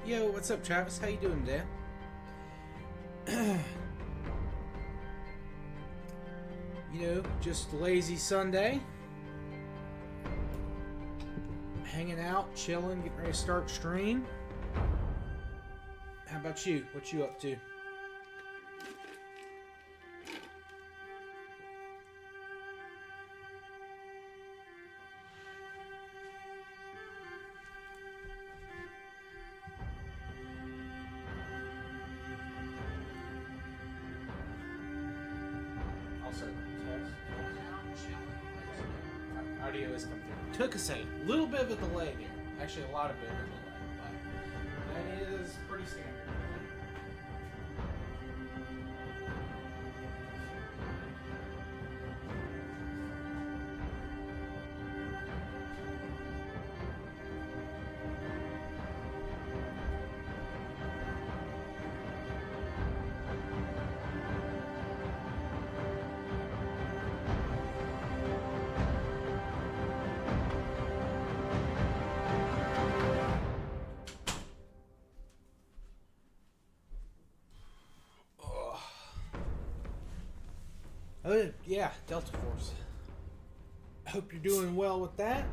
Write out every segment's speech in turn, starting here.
Yo, what's up, Travis? How you doing today? Just lazy Sunday. Hanging out, chilling, getting ready to start stream. How about you? What you up to? Also, test. Audio is coming through. Took us a little bit of a delay there. Actually, a lot of bit of a delay, but that is pretty standard. Yeah, Delta Force. I hope you're doing well with that.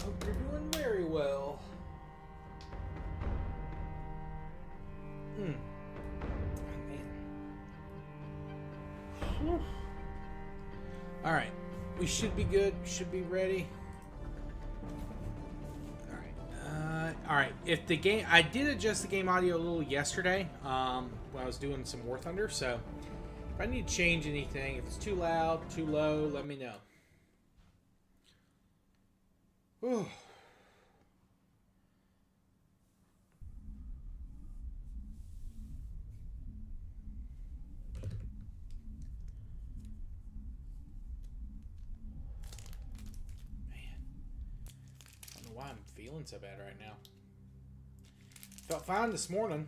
Hope you're doing very well. Oh, man. Alright. We should be good. Should be ready. Alright. If the game... I did adjust the game audio a little yesterday when I was doing some War Thunder, so... If I need to change anything, if it's too loud, too low, let me know. Whew. Man. I don't know why I'm feeling so bad right now. Felt fine this morning.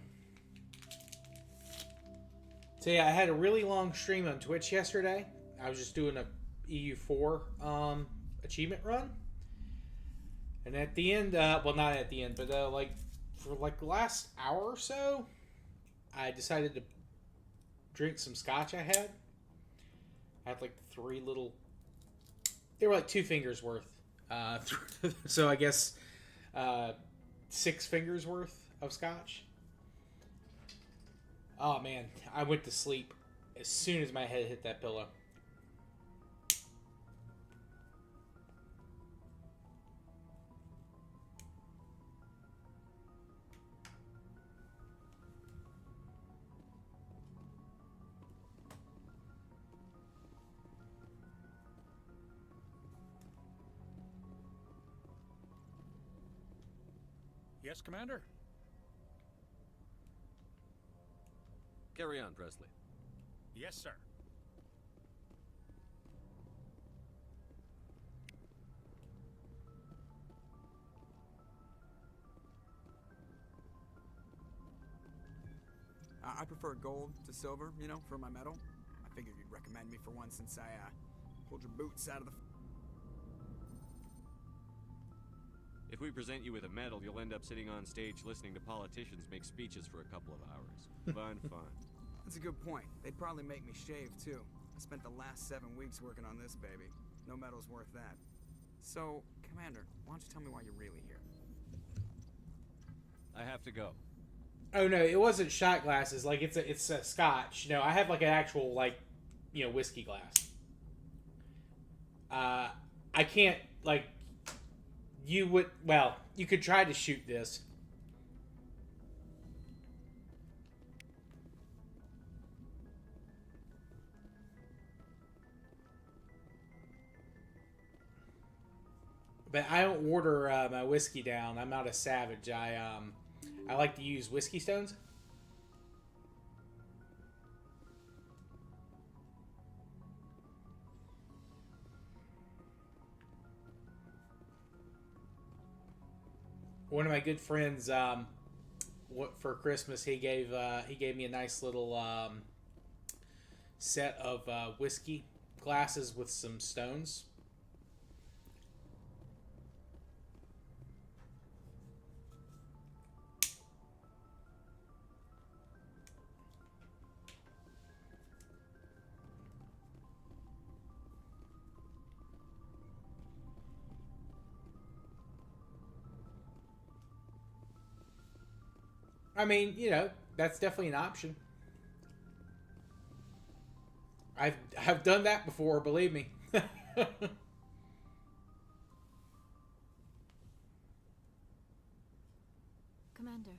So yeah, I had a really long stream on Twitch yesterday. I was just doing a EU4 achievement run. And at the end, well not at the end, but for the last hour or so, I decided to drink some scotch I had. I had like 3 little, they were like 2 fingers worth. So I guess 6 fingers worth of scotch. Oh man, I went to sleep as soon as my head hit that pillow. Yes, Commander? Carry on, Presley. Yes, sir. I prefer gold to silver, for my medal. I figured you'd recommend me for one since I pulled your boots out of the... If we present you with a medal, you'll end up sitting on stage listening to politicians make speeches for a couple of hours. Fun. That's a good point. They'd probably make me shave, too. I spent the last 7 weeks working on this baby. No medal's worth that. So, Commander, why don't you tell me why you're really here? I have to go. Oh no, it wasn't shot glasses. Like it's a scotch. No, I have like an actual whiskey glass. I can't you could try to shoot this. But I don't water my whiskey down. I'm not a savage. I like to use whiskey stones. One of my good friends, for Christmas, he gave me a nice little set of whiskey glasses with some stones. I mean, you know, that's definitely an option. I've done that before, believe me. Commander,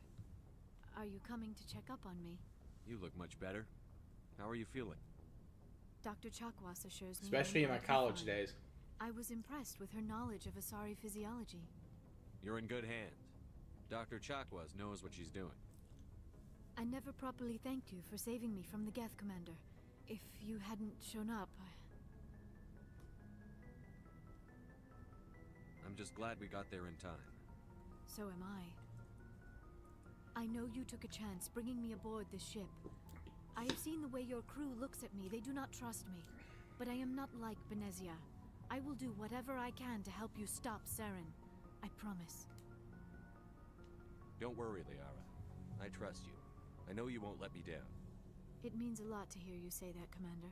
are you coming to check up on me? You look much better. How are you feeling? Dr. Chakwas assures me. Especially in my college days. I was impressed with her knowledge of Asari physiology. You're in good hands. Dr. Chakwas knows what she's doing. I never properly thanked you for saving me from the Geth, Commander. If you hadn't shown up, I'm just glad we got there in time. So am I. I know you took a chance bringing me aboard this ship. I have seen the way your crew looks at me. They do not trust me. But I am not like Benezia. I will do whatever I can to help you stop Saren. I promise. Don't worry, Liara. I trust you. I know you won't let me down. It means a lot to hear you say that, Commander.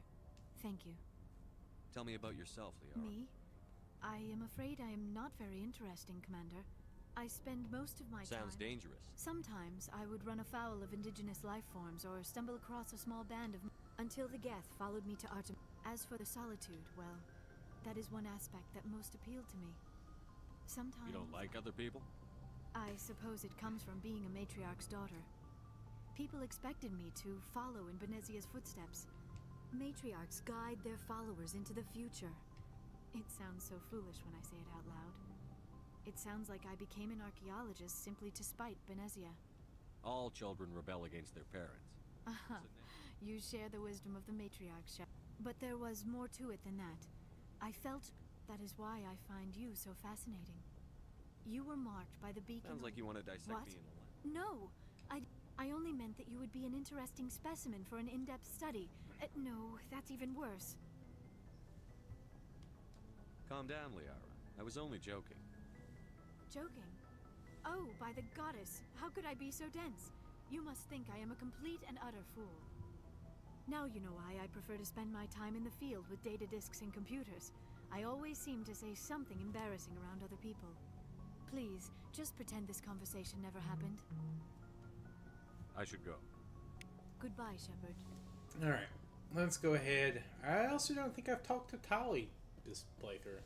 Thank you. Tell me about yourself, Liara. Me? I am afraid I am not very interesting, Commander. I spend most of my time... Sounds dangerous. Sometimes I would run afoul of indigenous life forms or stumble across a small band of... until the Geth followed me to Artem. As for the solitude, well, that is one aspect that most appealed to me. Sometimes... You don't like other people? I suppose it comes from being a matriarch's daughter. People expected me to follow in Benezia's footsteps. Matriarchs guide their followers into the future. It sounds so foolish when I say it out loud. It sounds like I became an archaeologist simply to spite Benezia. All children rebel against their parents. You share the wisdom of the matriarch, Shep. But there was more to it than that. I felt that is why I find you so fascinating. You were marked by the beacon. Sounds like you want to dissect What? me in the lab. No, I only meant that you would be an interesting specimen for an in-depth study. No, that's even worse. Calm down, Liara. I was only joking. Joking? Oh, by the goddess, how could I be so dense? You must think I am a complete and utter fool. Now you know why I prefer to spend my time in the field with data disks and computers. I always seem to say something embarrassing around other people. Please, just pretend this conversation never happened. I should go. Goodbye, Shepard. Alright, let's go ahead. I also don't think I've talked to Tali this playthrough.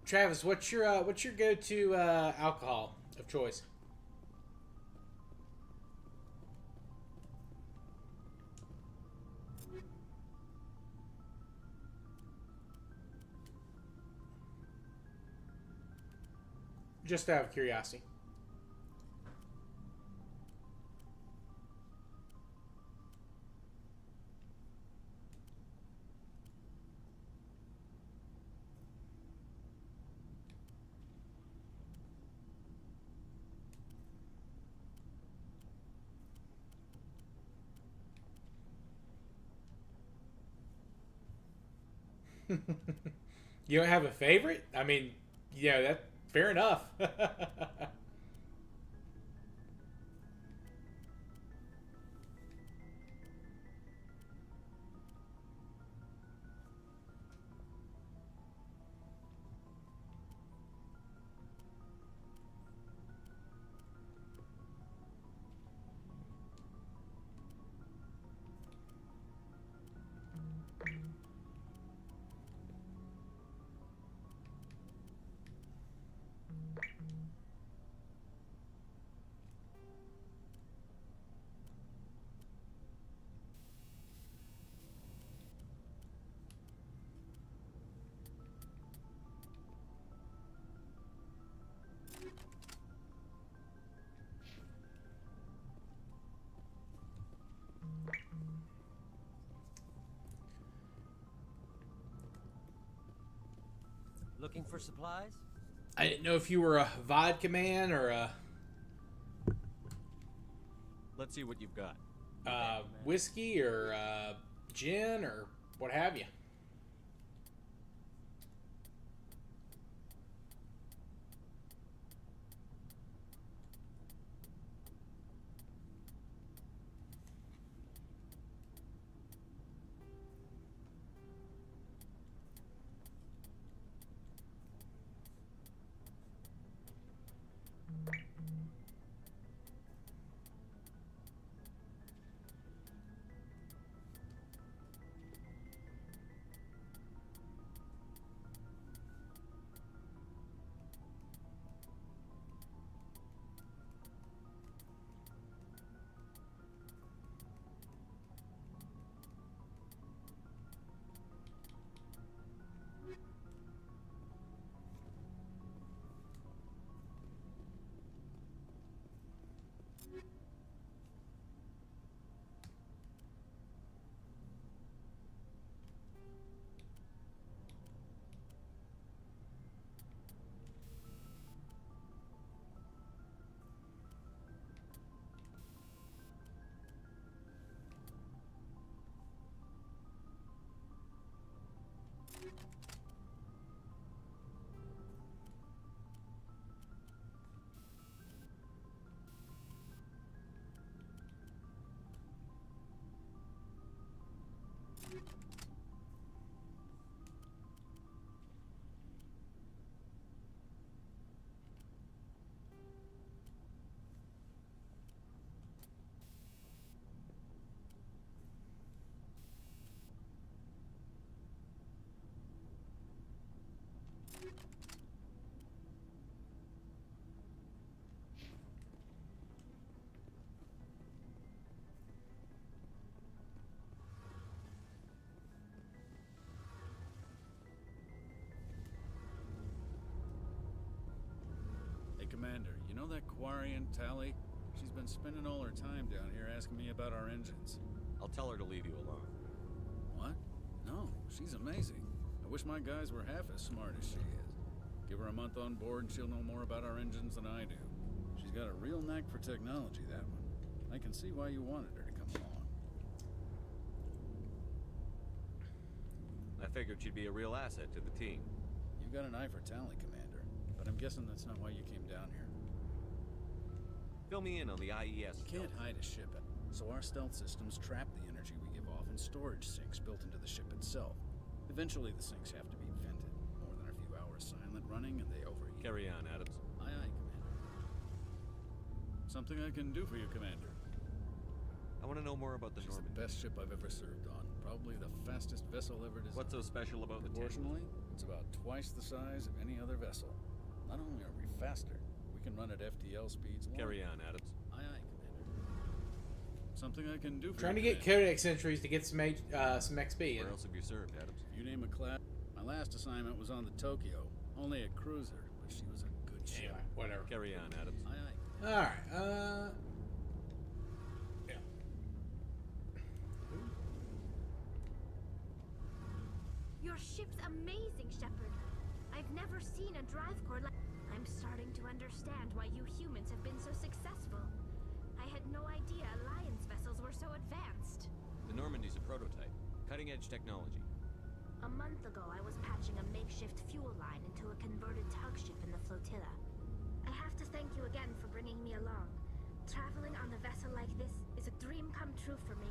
Travis, what's your go-to alcohol of choice? Just out of curiosity. You don't have a favorite? I mean, yeah, that fair enough. Looking for supplies? I didn't know if you were a vodka man or a Let's see what you've got. whiskey or gin or what have you. Commander, you know that Quarian, Tally? She's been spending all her time down here asking me about our engines. I'll tell her to leave you alone. What? No, she's amazing. I wish my guys were half as smart as she is. Give her a month on board and she'll know more about our engines than I do. She's got a real knack for technology, that one. I can see why you wanted her to come along. I figured she'd be a real asset to the team. You've got an eye for Tally, Commander, but I'm guessing that's not why you came down here. Fill me in on the IES. You can't hide a ship, so our stealth systems trap the energy we give off in storage sinks built into the ship itself. Eventually, the sinks have to be vented. More than a few hours silent running, and they overheat. Carry on, Adams. Aye, aye, Commander. Something I can do for you, Commander. I want to know more about the She's Normandy. the best ship I've ever served on. Probably the fastest vessel ever designed. What's so special about the tank? Proportionally, it's about twice the size of any other vessel. Not only are we faster, we can run at FTL speeds. Carry on, Adams. Aye, aye, Commander. Something I can do for Trying to you, get Commander. Codex entries to get some some XP. Where else have you served, Adams? You name a class. My last assignment was on the Tokyo. Only a cruiser, but she was a good ship. Anyway, whatever. Carry on, Adams. Aye, aye. All right. Yeah. Your ship's amazing, Shepard. I've never seen a drive core like... I'm starting to understand why you humans have been so successful. I had no idea Alliance vessels were so advanced. The Normandy's a prototype. Cutting-edge technology. A month ago, I was patching a makeshift fuel line into a converted tug ship in the flotilla. I have to thank you again for bringing me along. Traveling on a vessel like this is a dream come true for me.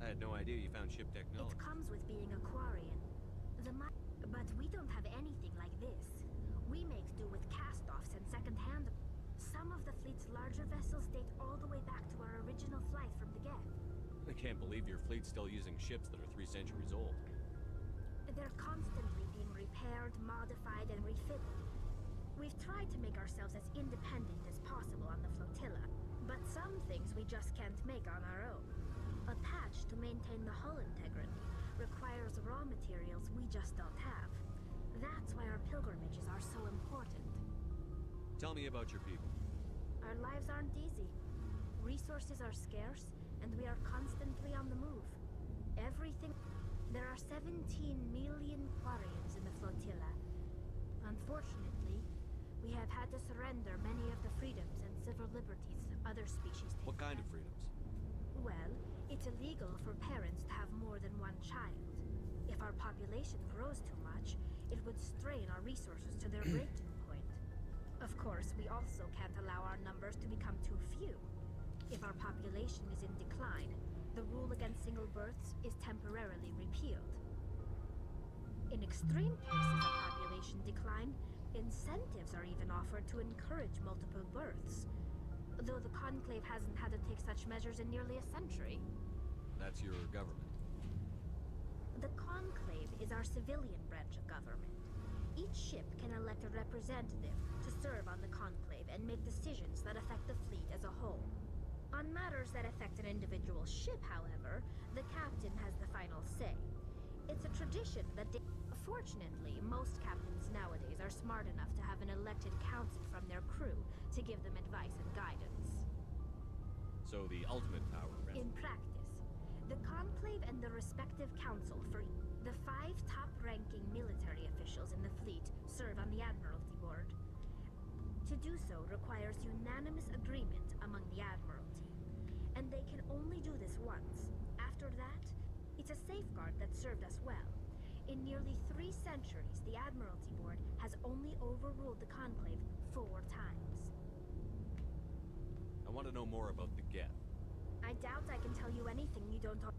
I had no idea you found ship It technology. comes with being a Quarian. But we don't have anything like this. We make do with cast-offs and second-hand. Some of the fleet's larger vessels date all the way back to our original flight from the Geth. I can't believe your fleet's still using ships that are 3 centuries old. They're constantly being repaired, modified, and refitted. We've tried to make ourselves as independent as possible on the flotilla, but some things we just can't make on our own. A patch to maintain the hull integrity requires raw materials we just don't have. That's why our pilgrimages are so important. Tell me about your people. Our lives aren't easy. Resources are scarce, and we are constantly on the move. Everything... There are 17 million Quarians in the flotilla. Unfortunately, we have had to surrender many of the freedoms and civil liberties other species take. What kind of freedoms? Well, it's illegal for parents to have more than one child. If our population grows too much, it would strain our resources to their breaking point. Of course, we also can't allow our numbers to become too few. If our population is in decline, the rule against single births is temporarily repealed. In extreme cases of population decline, incentives are even offered to encourage multiple births. Though the Conclave hasn't had to take such measures in nearly a century. That's your government. The Conclave is our civilian branch of government. Each ship can elect a representative to serve on the Conclave and make decisions that affect the fleet as a whole. On matters that affect an individual ship, however, the captain has the final say. It's a tradition that... Fortunately, most captains nowadays are smart enough to have an elected council from their crew to give them advice and guidance. So the ultimate power rests. In practice, the Conclave and the respective council for the 5 top-ranking military officials in the fleet serve on the Admiralty Board. To do so requires unanimous agreement among the Admiralty, and they can only do this once. After that, it's a safeguard that served us well. In nearly 3 centuries, the Admiralty Board has only overruled the Conclave 4 times. I want to know more about the Geth. I doubt I can tell you anything you don't know.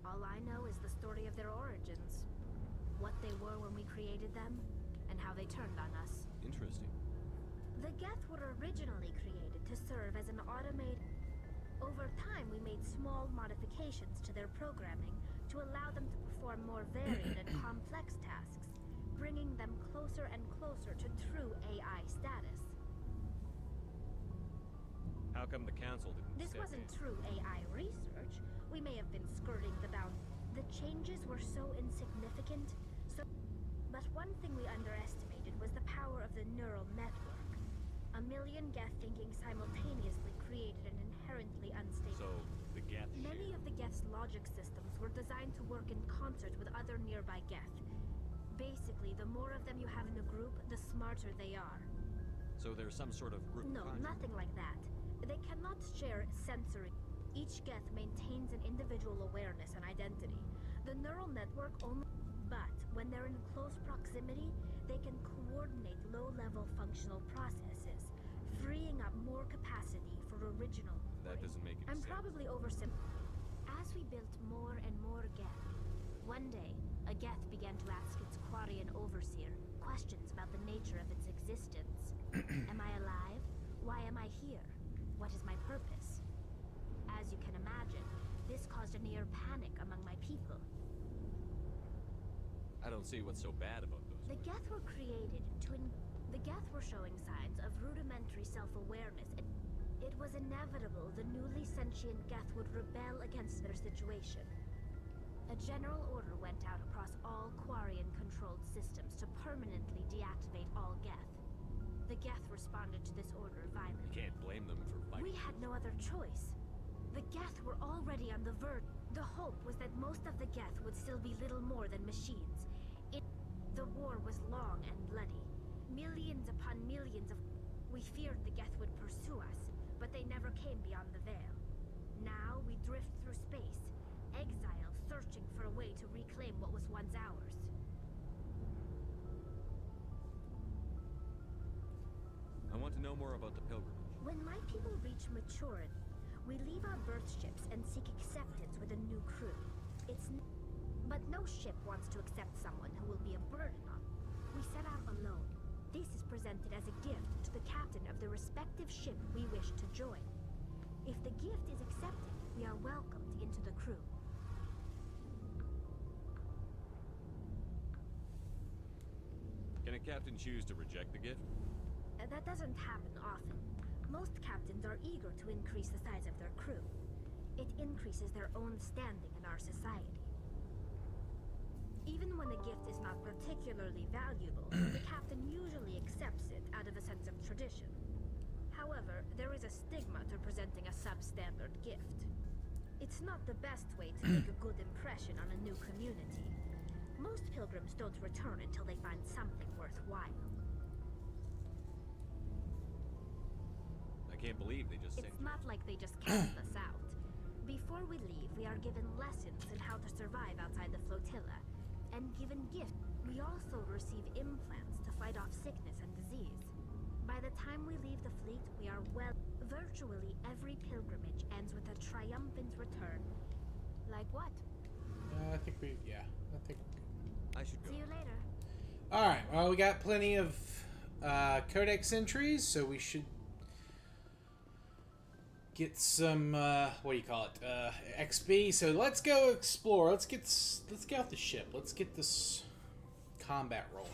All I know is the story of their origins. What they were when we created them, and how they turned on us. Interesting. The Geth were originally created to serve as an automated... Over time, we made small modifications to their programming to allow them to perform more varied and complex tasks, bringing them closer and closer to true AI status. How come the council didn't This step wasn't in? true AI research. We may have been skirting the bound. The changes were so insignificant, but one thing we underestimated was the power of the neural network. A million Geth thinking simultaneously created an inherently unstable... So, the Geth Many of the Geth's logic systems were designed to work in concert with other nearby Geth. Basically, the more of them you have in a group, the smarter they are. So there's some sort of group No, conscience. nothing like that. They cannot share sensory. Each Geth maintains an individual awareness and identity. The neural network only... But when they're in close proximity, they can coordinate low-level functional processes, freeing up more capacity for original... That doesn't make any I'm sense. probably As we built more and more Geth, one day, a Geth began to ask its Quarian overseer questions about the nature of its existence. Am I alive? Why am I here? What is my purpose? As you can imagine, this caused a near panic among my people. I don't see what's so bad about those. The Geth were created to... The Geth were showing signs of rudimentary self-awareness. It was inevitable the newly sentient Geth would rebel against their situation. A general order went out across all Quarian-controlled systems to permanently deactivate all Geth. The Geth responded to this order violently. You can't blame them for fighting. We had no other choice. The Geth were already on the verge. The hope was that most of the Geth would still be little more than machines. The war was long and bloody. Millions upon millions of... We feared the Geth would pursue us, but they never came beyond the veil. Now we drift through space, exile, searching for a way to reclaim what was once ours. I want to know more about the pilgrimage. When my people reach maturity, we leave our birth ships and seek acceptance with a new crew. But no ship wants to accept someone who will be a burden on. We set out alone. This is presented as a gift to the captain of the respective ship we wish to join. If the gift is accepted, we are welcomed into the crew. Can a captain choose to reject the gift? That doesn't happen often. Most captains are eager to increase the size of their crew. It increases their own standing in our society. Even when the gift is not particularly valuable, the captain usually accepts it out of a sense of tradition. However, there is a stigma to presenting a substandard gift. It's not the best way to make a good impression on a new community. Most pilgrims don't return until they find something worthwhile. I can't believe they just It's not like they just cast us out. Before we leave, we are given lessons in how to survive outside the flotilla, and given gifts. We also receive implants to fight off sickness and disease. By the time we leave the fleet, we are well... Virtually every pilgrimage ends with a triumphant return. Like what? I think we... Yeah, I think... I should go. See you later. Alright, well, we got plenty of codex entries, so we should get some, what do you call it, XP. So let's go explore. Let's get off the ship. Let's get this combat rolling.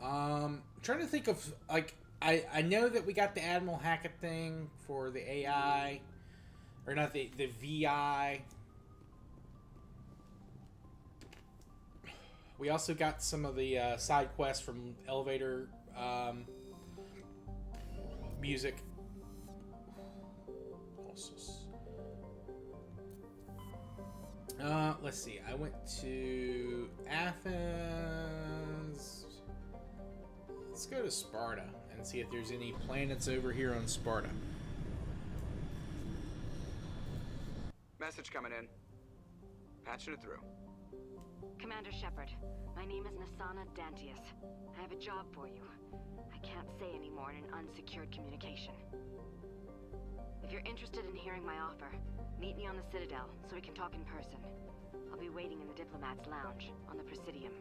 I'm trying to think of, like, I know that we got the Admiral Hackett thing for the AI, or not the VI. We also got some of the side quests from Elevator music. Let's see. I went to Athens. Let's go to Sparta and see if there's any planets over here on Sparta. Message coming in. Patching it through. Commander Shepard, my name is Nasana Dantius. I have a job for you. I can't say any more in an unsecured communication. If you're interested in hearing my offer, meet me on the Citadel so we can talk in person. I'll be waiting in the Diplomat's Lounge on the Presidium.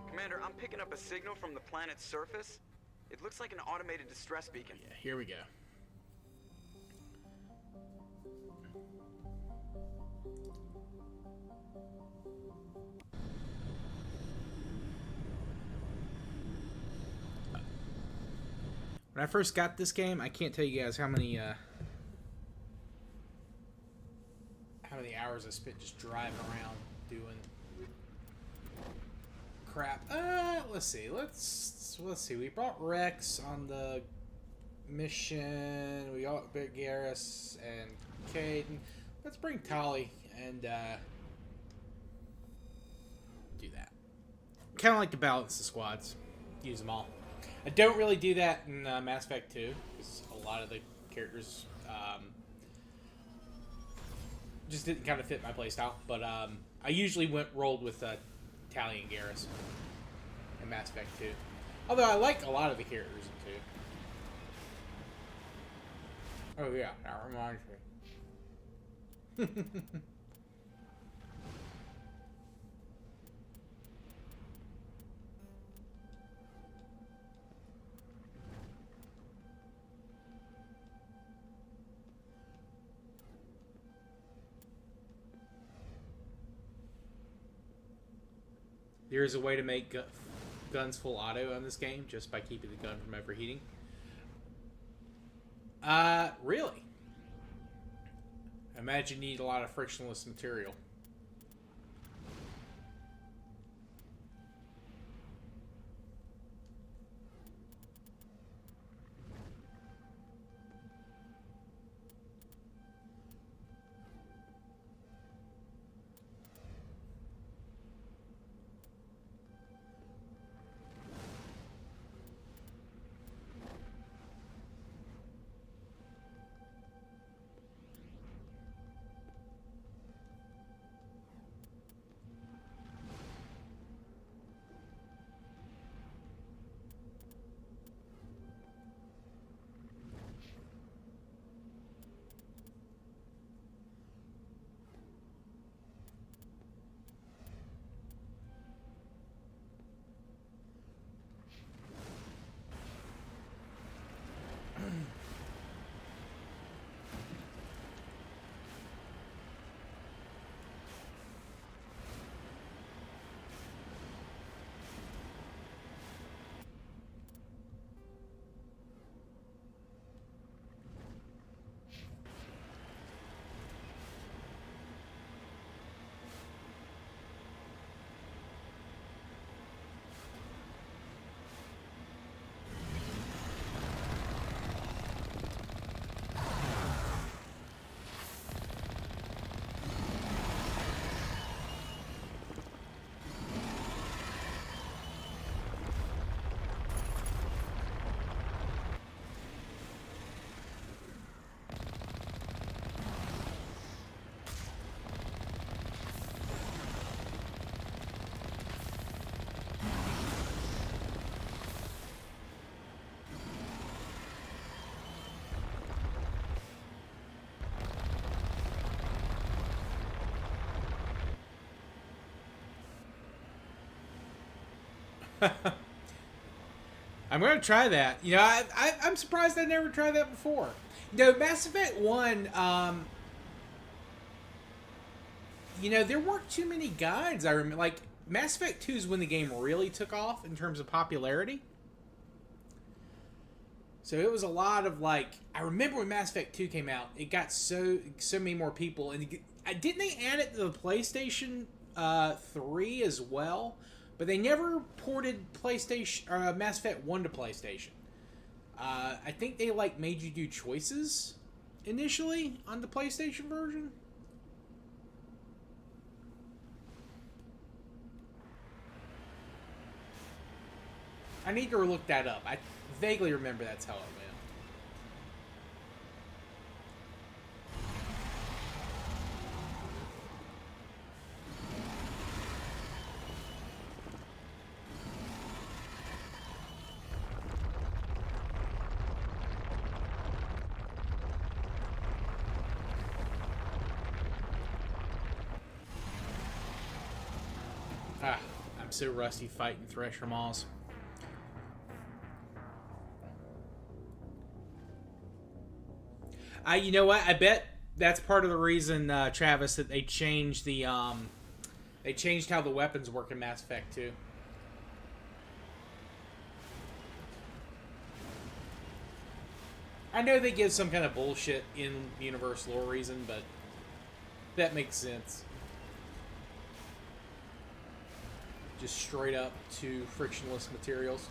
Commander, I'm picking up a signal from the planet's surface. It looks like an automated distress beacon. Yeah, here we go. When I first got this game, I can't tell you guys how many hours I spent just driving around doing crap. Let's see. Let's see. We brought Rex on the mission. We got Big Garrus and Caden. Let's bring Tali and do that. Kind of like to balance the squads. Use them all. I don't really do that in Mass Effect 2 because a lot of the characters just didn't kind of fit my playstyle. But I usually rolled with Tali and Garrus in Mass Effect 2. Although I like a lot of the characters in 2. Oh yeah, that reminds me. There is a way to make guns full auto on this game just by keeping the gun from overheating. Really? I imagine you need a lot of frictionless material. I'm gonna try that. You know, I'm surprised I never tried that before. You know, Mass Effect 1, you know, there weren't too many guides. I remember, like, Mass Effect 2 is when the game really took off in terms of popularity. So it was a lot of, like, I remember when Mass Effect 2 came out, it got so many more people. And didn't they add it to the PlayStation 3 as well? But they never ported PlayStation Mass Effect 1 to PlayStation. I think they like made you do choices initially on the PlayStation version. I need to look that up. I vaguely remember that's how it went. I'm so rusty fighting Thresher Maws. You know what? I bet that's part of the reason, Travis, that they changed the they changed how the weapons work in Mass Effect 2. I know they give some kind of bullshit in-universe lore reason, but that makes sense. Just straight up to frictionless materials.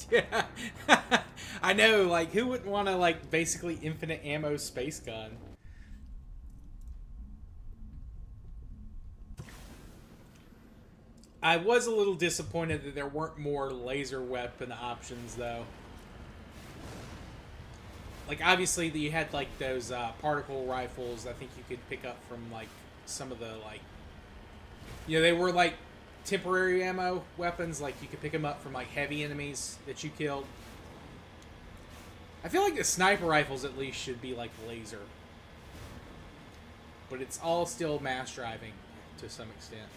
Yeah. I know, like, who wouldn't want to, like, basically infinite ammo space gun? I was a little disappointed that there weren't more laser weapon options, though. Like, obviously, you had, like, those particle rifles I think you could pick up from, like, some of the, like... You know, they were, like, temporary ammo weapons. Like, you could pick them up from, like, heavy enemies that you killed. I feel like the sniper rifles, at least, should be, like, laser. But it's all still mass driving, to some extent.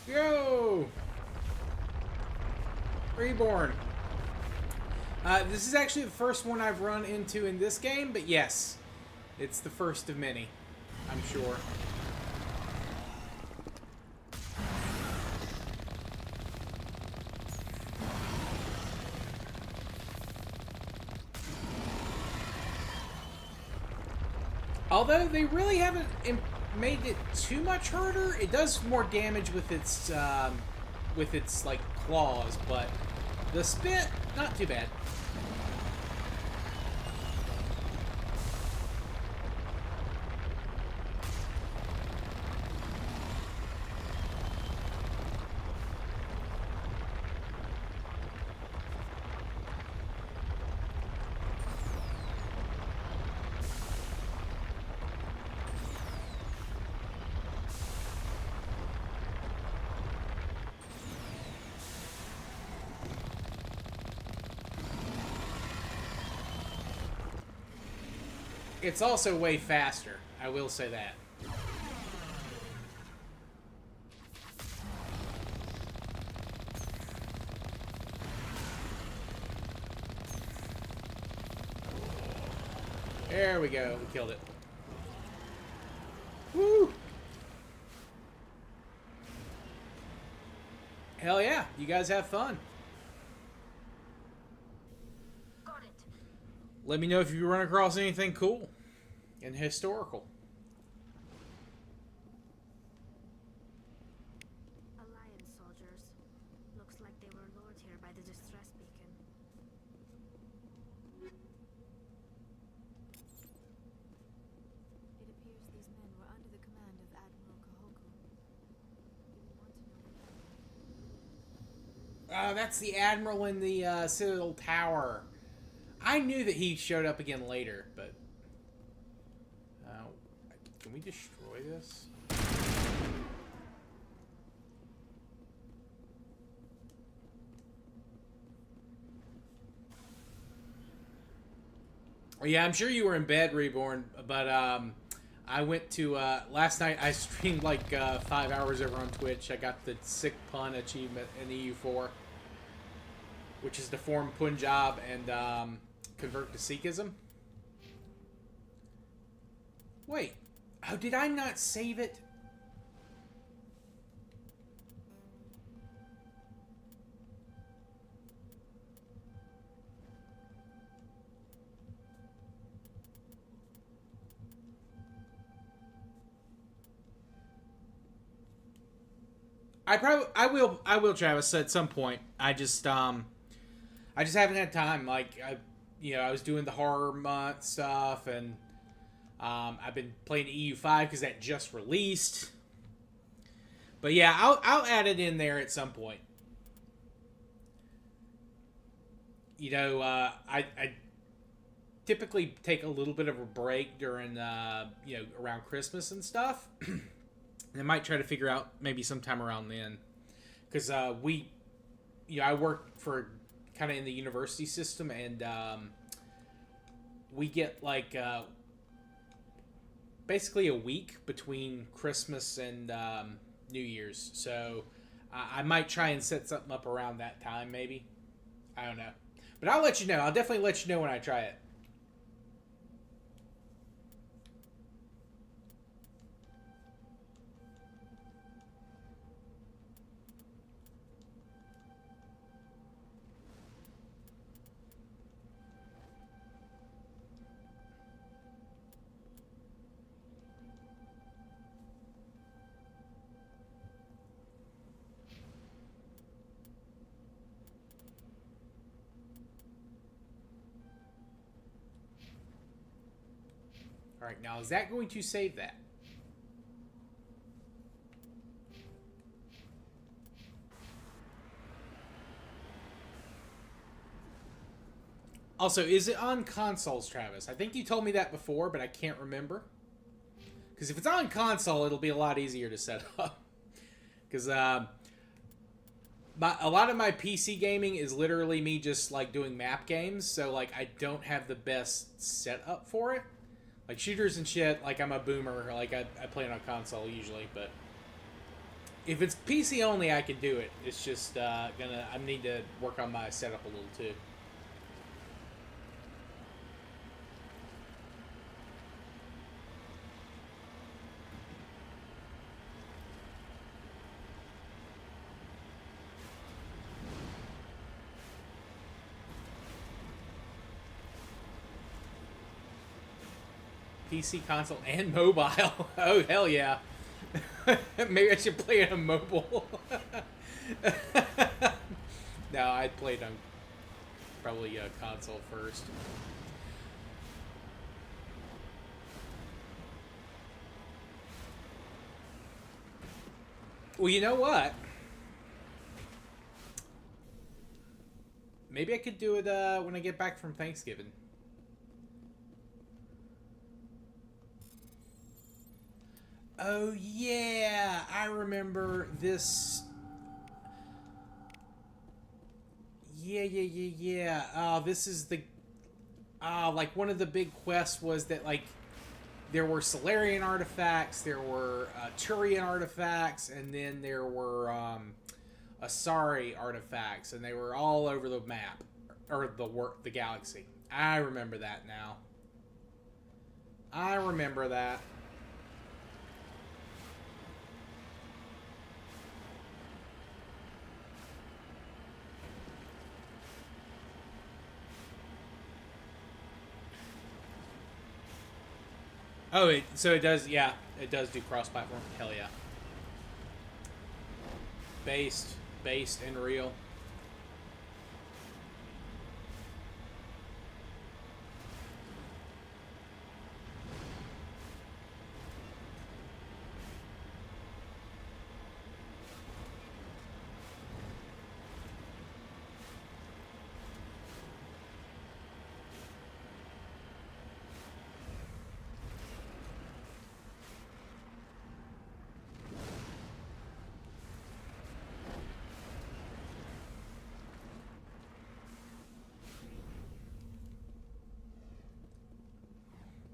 Yo! Reborn. This is actually the first one I've run into in this game, but yes, it's the first of many, I'm sure. Although they really haven't made it too much harder, it does more damage with its like claws, but the spit, not too bad. It's also way faster, I will say that. There we go, we killed it. Woo! Hell yeah, you guys have fun. Got it. Let me know if you run across anything cool and historical. Alliance soldiers. Looks like they were lured here by the distress beacon. It appears these men were under the command of Admiral Kahoku. Do we want to know who? That's the Admiral in the Citadel Tower. I knew that he showed up again later, but... can we destroy this? Yeah, I'm sure you were in bed, Reborn, but I went to... last night I streamed like 5 hours over on Twitch. I got the Sick Pun achievement in EU4, which is to form Punjab and convert to Sikhism. Wait. Oh, did I not save it? I will, Travis, at some point. I just haven't had time. Like, I was doing the horror month stuff, and I've been playing EU5 because that just released. But yeah, I'll add it in there at some point. I typically take a little bit of a break during around Christmas and stuff. And I might try to figure out maybe sometime around then, because I work for kind of in the university system, and we get like basically a week between Christmas and New Year's. So I might try and set something up around that time, maybe. I don't know. But I'll let you know. I'll definitely let you know when I try it. All right, now is that going to save that? Also, is it on consoles, Travis? I think you told me that before, but I can't remember. Because if it's on console, it'll be a lot easier to set up. Because a lot of my PC gaming is literally me just like doing map games, so like I don't have the best setup for it. Like shooters and shit, like I'm a boomer, like I play it on console usually, but if it's PC only, I can do it. It's just I need to work on my setup a little too. PC, console, and mobile. Oh, hell yeah. Maybe I should play it on mobile. No, I'd play it on probably console first. Well, you know what? Maybe I could do it when I get back from Thanksgiving. Oh, yeah. I remember this. Yeah. Oh, this is the... like, one of the big quests was that, like, there were Solarian artifacts, there were Turian artifacts, and then there were Asari artifacts, and they were all over the map, or the galaxy. I remember that now. I remember that. Oh, so it does, yeah, it does do cross-platform. Hell yeah. Based and real.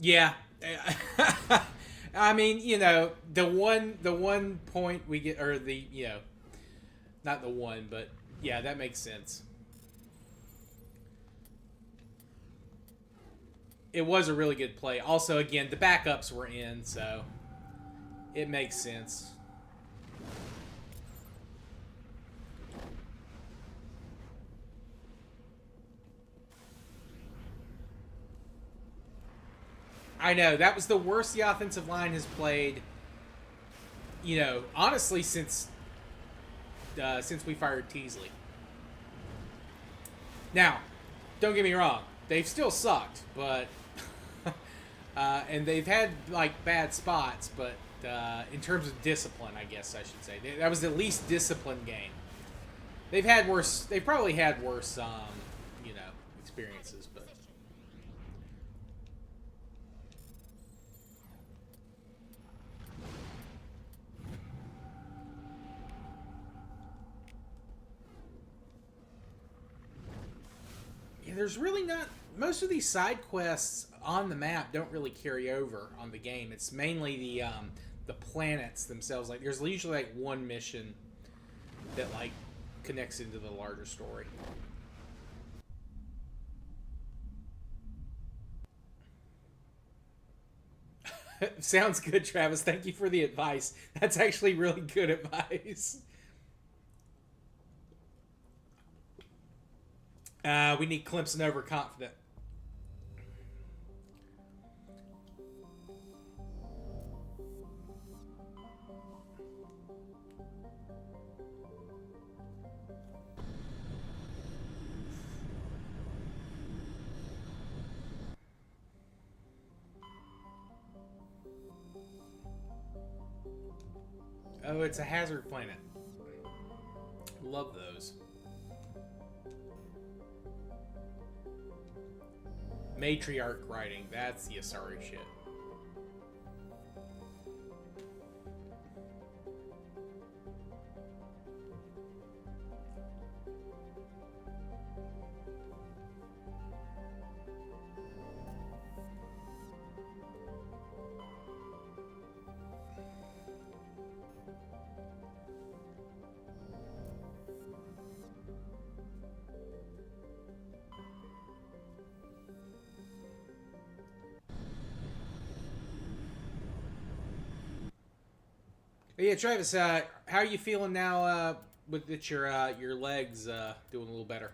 Yeah. I mean, you know, the one point we get, or the, you know, not the one, but yeah, that makes sense. It was a really good play. Also, again, the backups were in, so it makes sense. I know, that was the worst the offensive line has played, you know, honestly, since we fired Teasley. Now, don't get me wrong, they've still sucked, but and they've had like bad spots, but in terms of discipline, I guess I should say that was the least disciplined game. They've had worse. They probably had worse, you know, experiences, but. There's really not, most of these side quests on the map don't really carry over on the game. It's mainly the planets themselves. Like there's usually like one mission that like connects into the larger story. Sounds good, Travis. Thank you for the advice. That's actually really good advice. We need Clemson overconfident. Oh, it's a hazard planet. Love those. Matriarch writing. That's the Asari shit. Yeah, Travis, how are you feeling now with that your legs doing a little better?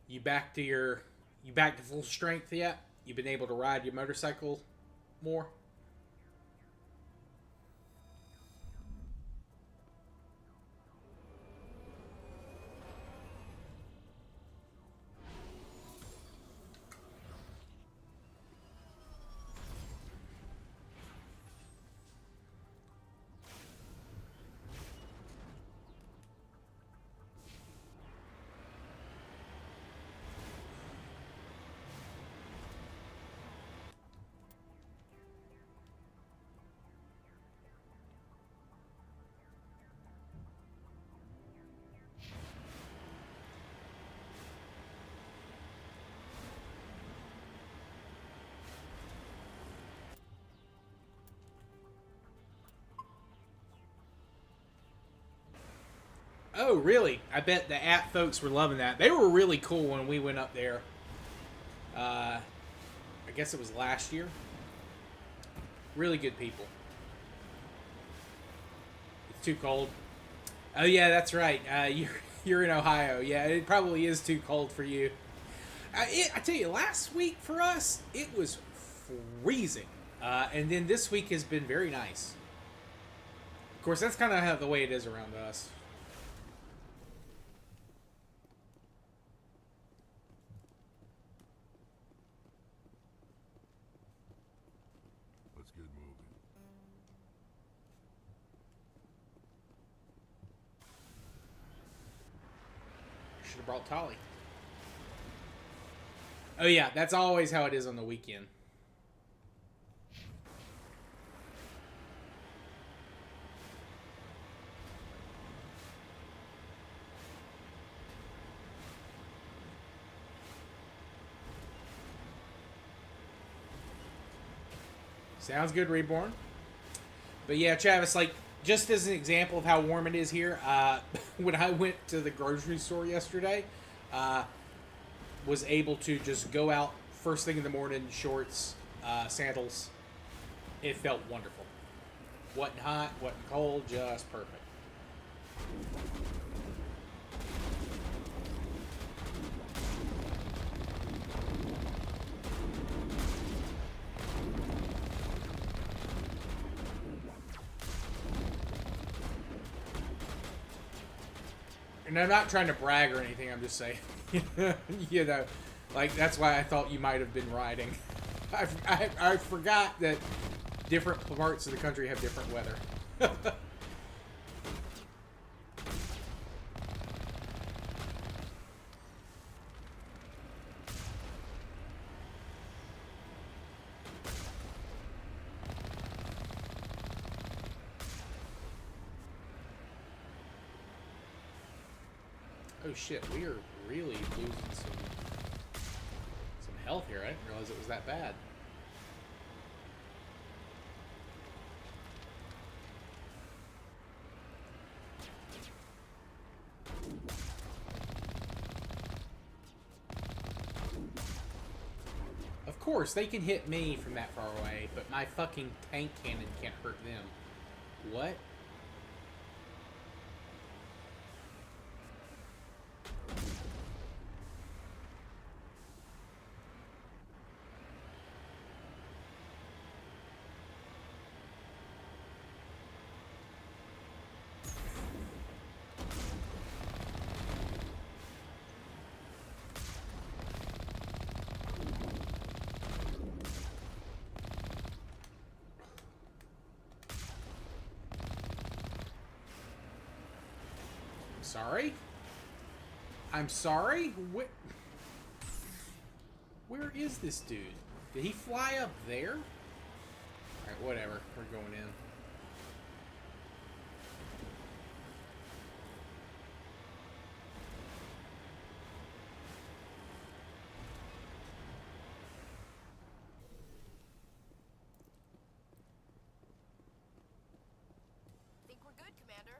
You back to your You back to full strength yet? You've been able to ride your motorcycle more? Oh, really? I bet the app folks were loving that. They were really cool when we went up there. I guess it was last year. Really good people. It's too cold. Oh yeah, that's right. You're in Ohio. Yeah, it probably is too cold for you. I tell you, last week for us it was freezing, and then this week has been very nice. Of course, that's kind of how the way it is around us. Let's get moving. Should have brought Tolly. Oh yeah, that's always how it is on the weekend. Sounds good, Reborn. But yeah, Travis, like, just as an example of how warm it is here, when I went to the grocery store yesterday, was able to just go out first thing in the morning, shorts, sandals. It felt wonderful. Wasn't hot, wasn't cold, just perfect. And I'm not trying to brag or anything, I'm just saying, you know, like, that's why I thought you might have been riding. I forgot that different parts of the country have different weather. Oh shit, we are really losing some health here. I didn't realize it was that bad. Of course, they can hit me from that far away, but my fucking tank cannon can't hurt them. What? Sorry? I'm sorry? Where is this dude? Did he fly up there? Alright, whatever. We're going in. Think we're good, Commander.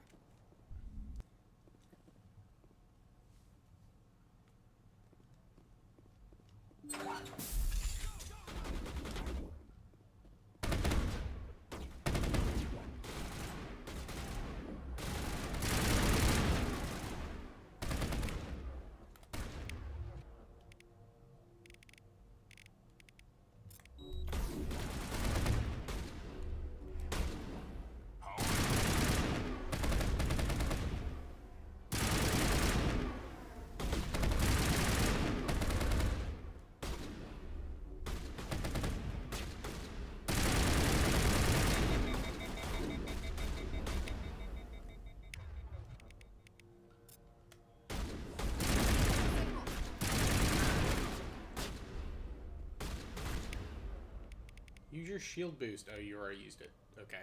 your shield boost? Oh, you already used it. Okay.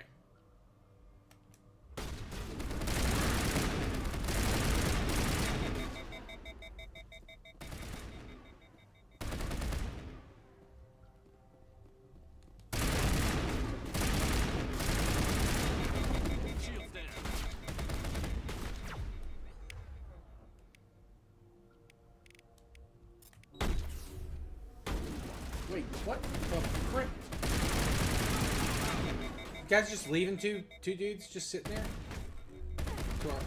Shields down. Wait, what the frick? You guys just leaving two dudes just sitting there?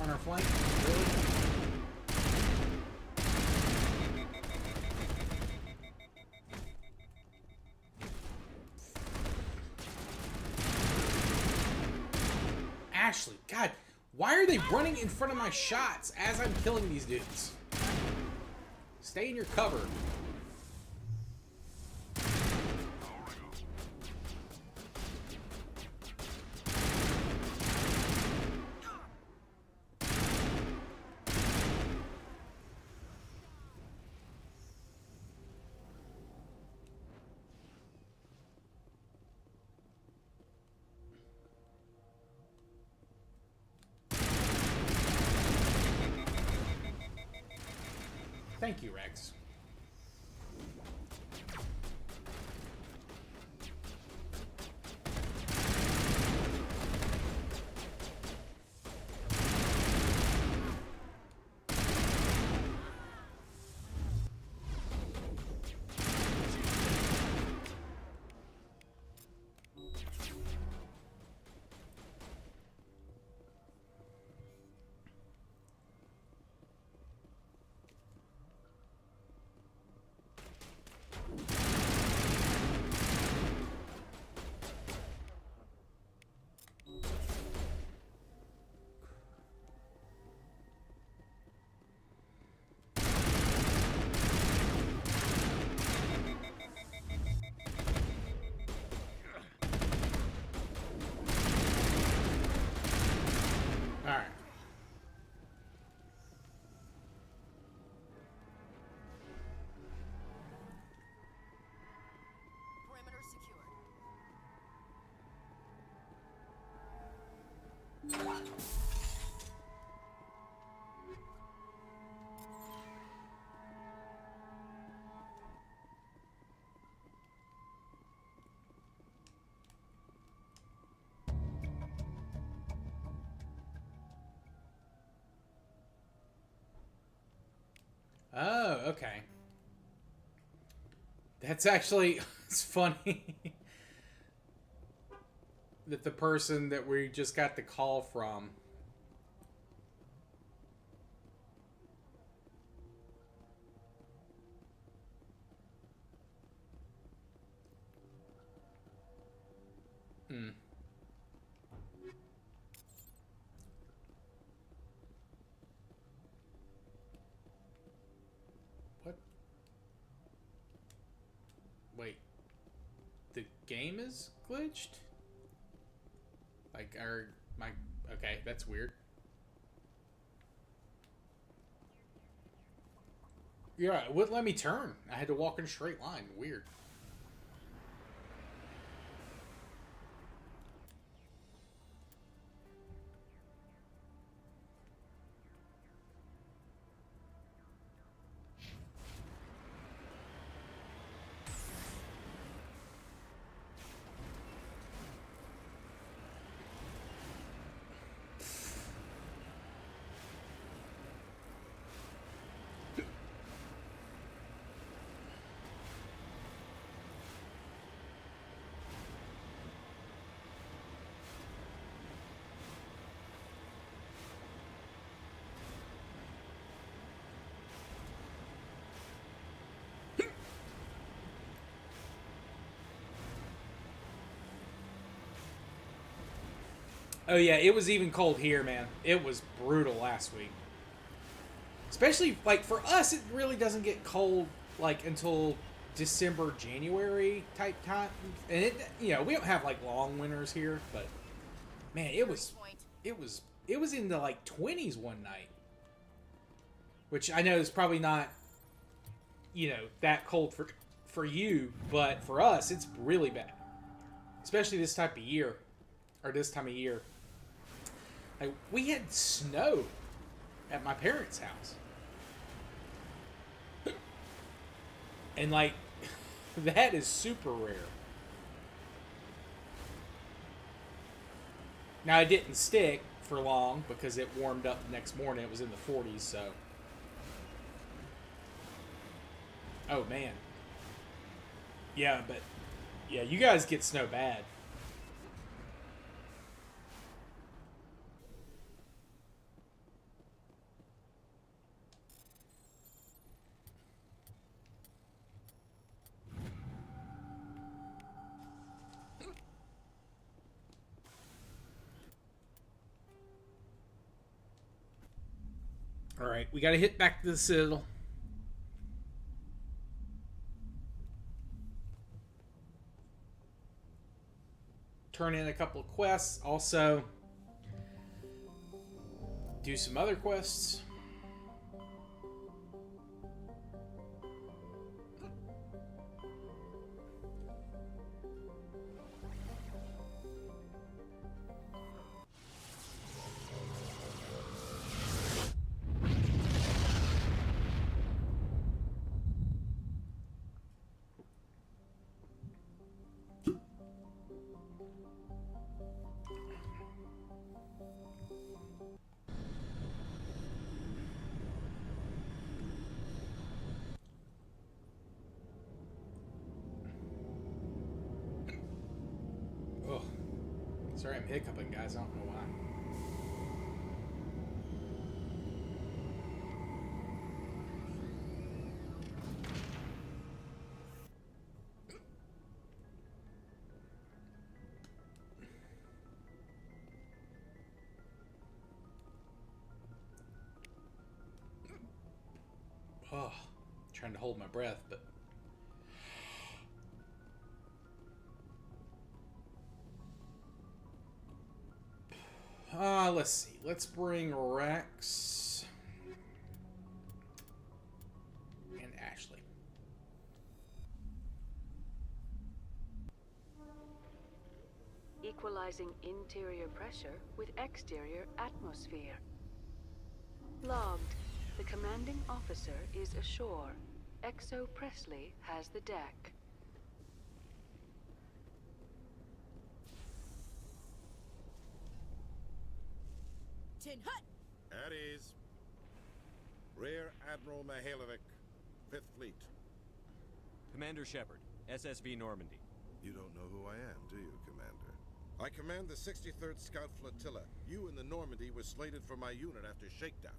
On our flank? Really? Ashley, God, why are they running in front of my shots as I'm killing these dudes? Stay in your cover. Thank you, Rex. Alright. Perimeter secured. Oh, okay. That's actually, it's funny that the person that we just got the call from. Hmm. What? Wait. The game is glitched? Like, okay, that's weird. Yeah, it wouldn't let me turn. I had to walk in a straight line. Weird. Oh yeah, it was even cold here, man. It was brutal last week. Especially, like, for us, it really doesn't get cold, like, until December, January type time. And it, you know, we don't have, like, long winters here, but, man, it was in the, like, 20s one night. Which I know is probably not, you know, that cold for you, but for us, it's really bad. especially this type of year, or this time of year. Like, we had snow at my parents' house. And, like, that is super rare. Now, it didn't stick for long because it warmed up the next morning. It was in the 40s, so. Oh, man. Yeah, but, yeah, you guys get snow bad. All right, we got to hit back to the Citadel. Turn in a couple of quests. Also, do some other quests. Oh, sorry, I'm hiccuping, guys. I don't know why. Oh, trying to hold my breath, but. Let's see. Let's bring Rex and Ashley. Equalizing interior pressure with exterior atmosphere. Logged. The commanding officer is ashore. Exo Presley has the deck. Tin Hut! At ease. Rear Admiral Mihailovic, 5th Fleet. Commander Shepard, SSV Normandy. You don't know who I am, do you, Commander? I command the 63rd Scout Flotilla. You and the Normandy were slated for my unit after shakedown.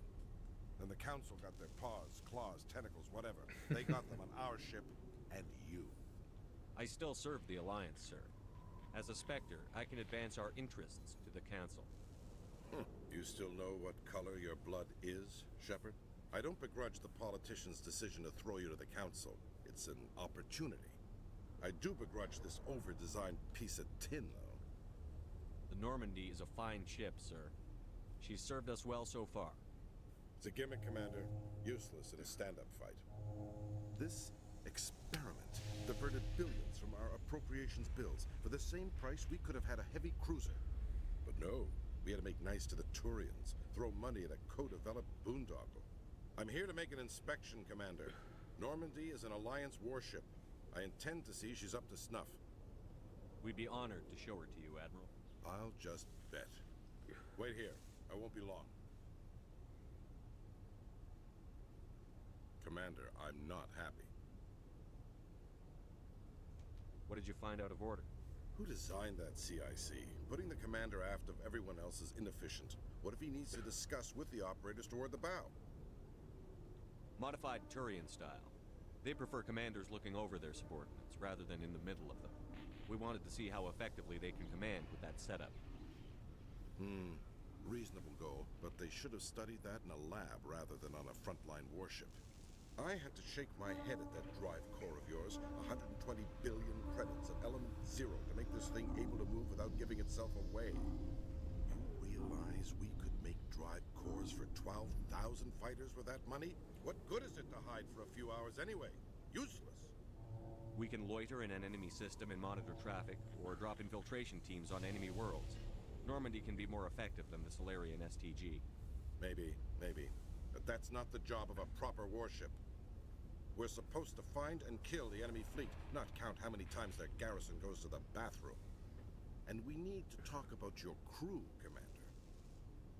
Then the Council got their paws, claws, tentacles, whatever. They got them on our ship, and you. I still serve the Alliance, sir. As a Spectre, I can advance our interests to the Council. You still know what color your blood is, Shepard? I don't begrudge the politician's decision to throw you to the Council. It's an opportunity. I do begrudge this over-designed piece of tin, though. The Normandy is a fine ship, sir. She's served us well so far. It's a gimmick, Commander. Useless in a stand-up fight. This experiment diverted billions from our appropriations bills. For the same price, we could have had a heavy cruiser. But no, we had to make nice to the Turians, throw money at a co-developed boondoggle. I'm here to make an inspection, Commander. Normandy is an Alliance warship. I intend to see she's up to snuff. We'd be honored to show her to you, Admiral. I'll just bet. Wait here. I won't be long. Commander, I'm not happy. What did you find out of order? Who designed that CIC? Putting the commander aft of everyone else is inefficient. What if he needs to discuss with the operators toward the bow? Modified Turian style. They prefer commanders looking over their subordinates rather than in the middle of them. We wanted to see how effectively they can command with that setup. Reasonable goal, but they should have studied that in a lab rather than on a frontline warship. I had to shake my head at that drive core of yours. 120 billion credits at element 0 to make this thing able to move without giving itself away. You realize we could make drive cores for 12,000 fighters with that money? What good is it to hide for a few hours anyway? Useless. We can loiter in an enemy system and monitor traffic, or drop infiltration teams on enemy worlds. Normandy can be more effective than the Solarian STG. Maybe. But that's not the job of a proper warship. We're supposed to find and kill the enemy fleet, not count how many times their garrison goes to the bathroom. And we need to talk about your crew, Commander.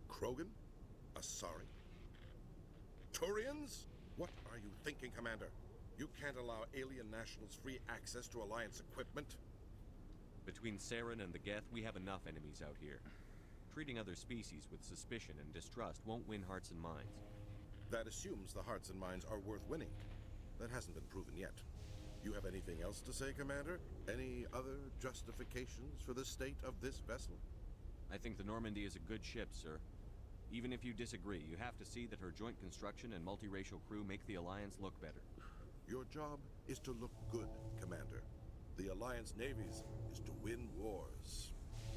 Krogan? Asari? Turians? What are you thinking, Commander? You can't allow alien nationals free access to Alliance equipment? Between Saren and the Geth, we have enough enemies out here. Treating other species with suspicion and distrust won't win hearts and minds. That assumes the hearts and minds are worth winning. That hasn't been proven yet. You have anything else to say, Commander? Any other justifications for the state of this vessel? I think the Normandy is a good ship, sir. Even if you disagree, you have to see that her joint construction and multiracial crew make the Alliance look better. Your job is to look good, Commander. The Alliance navies is to win wars.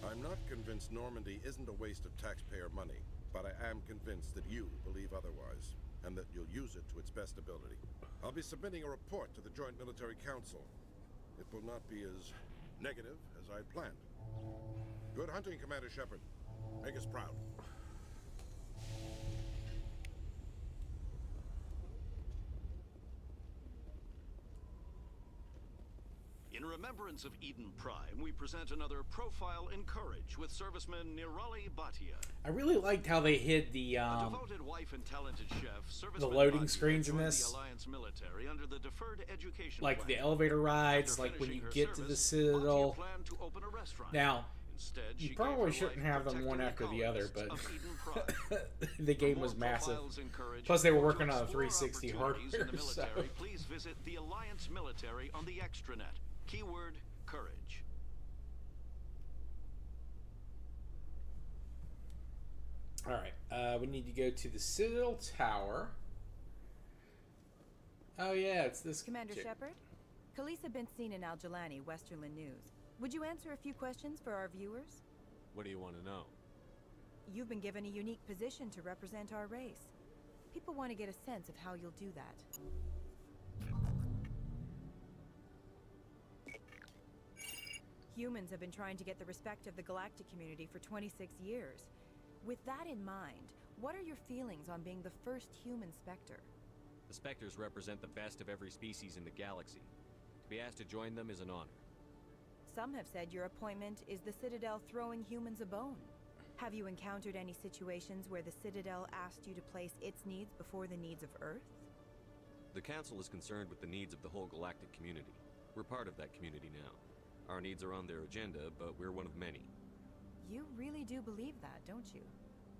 I'm not convinced Normandy isn't a waste of taxpayer money, but I am convinced that you believe otherwise, and that you'll use it to its best ability. I'll be submitting a report to the Joint Military Council. It will not be as negative as I planned. Good hunting, Commander Shepard. Make us proud. In remembrance of Eden Prime, we present another profile in courage with serviceman Nirali Bhatia. I really liked how they hid the devoted wife and talented chef, the loading Bhatia screens in joined this. The Alliance military under the deferred education Like plan. the elevator rides, After like when you finishing her get to the service, Citadel. Bhatia planned to open a restaurant. Now, Instead, you she probably gave her shouldn't life have them one after protecting the other, but colonists of Eden Prime. the game For was more massive. profiles in courage, Plus, they were or to working on a explore 360 opportunities in hardware, the so... military, please visit the Alliance military on the extranet. Keyword, courage. Alright, we need to go to the Citadel Tower. Oh yeah, it's this... Commander Shepard? Khaleesa been seen in Al Jalani, Westerland News. Would you answer a few questions for our viewers? What do you want to know? You've been given a unique position to represent our race. People want to get a sense of how you'll do that. Humans have been trying to get the respect of the galactic community for 26 years. With that in mind, what are your feelings on being the first human Spectre? The Spectres represent the best of every species in the galaxy. To be asked to join them is an honor. Some have said your appointment is the Citadel throwing humans a bone. Have you encountered any situations where the Citadel asked you to place its needs before the needs of Earth? The Council is concerned with the needs of the whole galactic community. We're part of that community now. Our needs are on their agenda, but we're one of many. You really do believe that, don't you?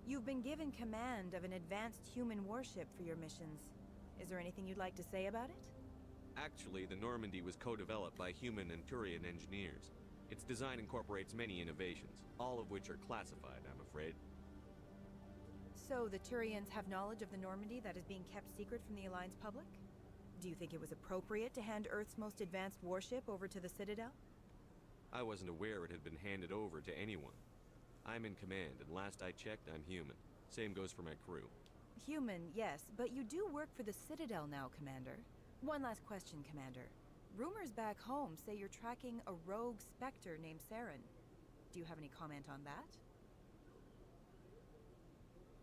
You've been given command of an advanced human warship for your missions. Is there anything you'd like to say about it? Actually, the Normandy was co-developed by human and Turian engineers. Its design incorporates many innovations, all of which are classified, I'm afraid. So the Turians have knowledge of the Normandy that is being kept secret from the Alliance public? Do you think it was appropriate to hand Earth's most advanced warship over to the Citadel? I wasn't aware it had been handed over to anyone. I'm in command, and last I checked, I'm human. Same goes for my crew. Human, yes, but you do work for the Citadel now, Commander. One last question, Commander. Rumors back home say you're tracking a rogue Spectre named Saren. Do you have any comment on that?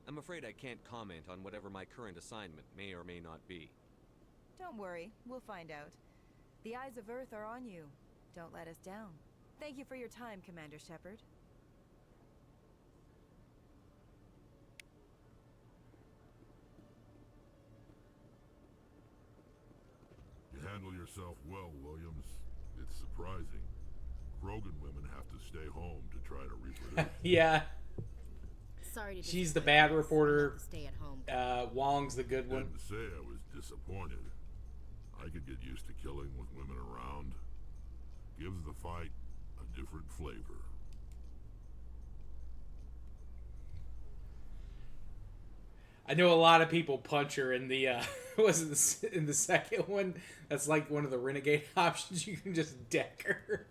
I'm afraid I can't comment on whatever my current assignment may or may not be. Don't worry, we'll find out. The eyes of Earth are on you. Don't let us down. Thank you for your time, Commander Shepard. You handle yourself well, Williams. It's surprising. Krogan women have to stay home to try to reproduce. Yeah. Sorry to She's the bad reporter. Stay at home. Wong's the good one. Didn't say I was disappointed. I could get used to killing with women around. Gives the fight a different flavor. I know a lot of people punch her in the was it in the second one. That's like one of the renegade options. You can just deck her.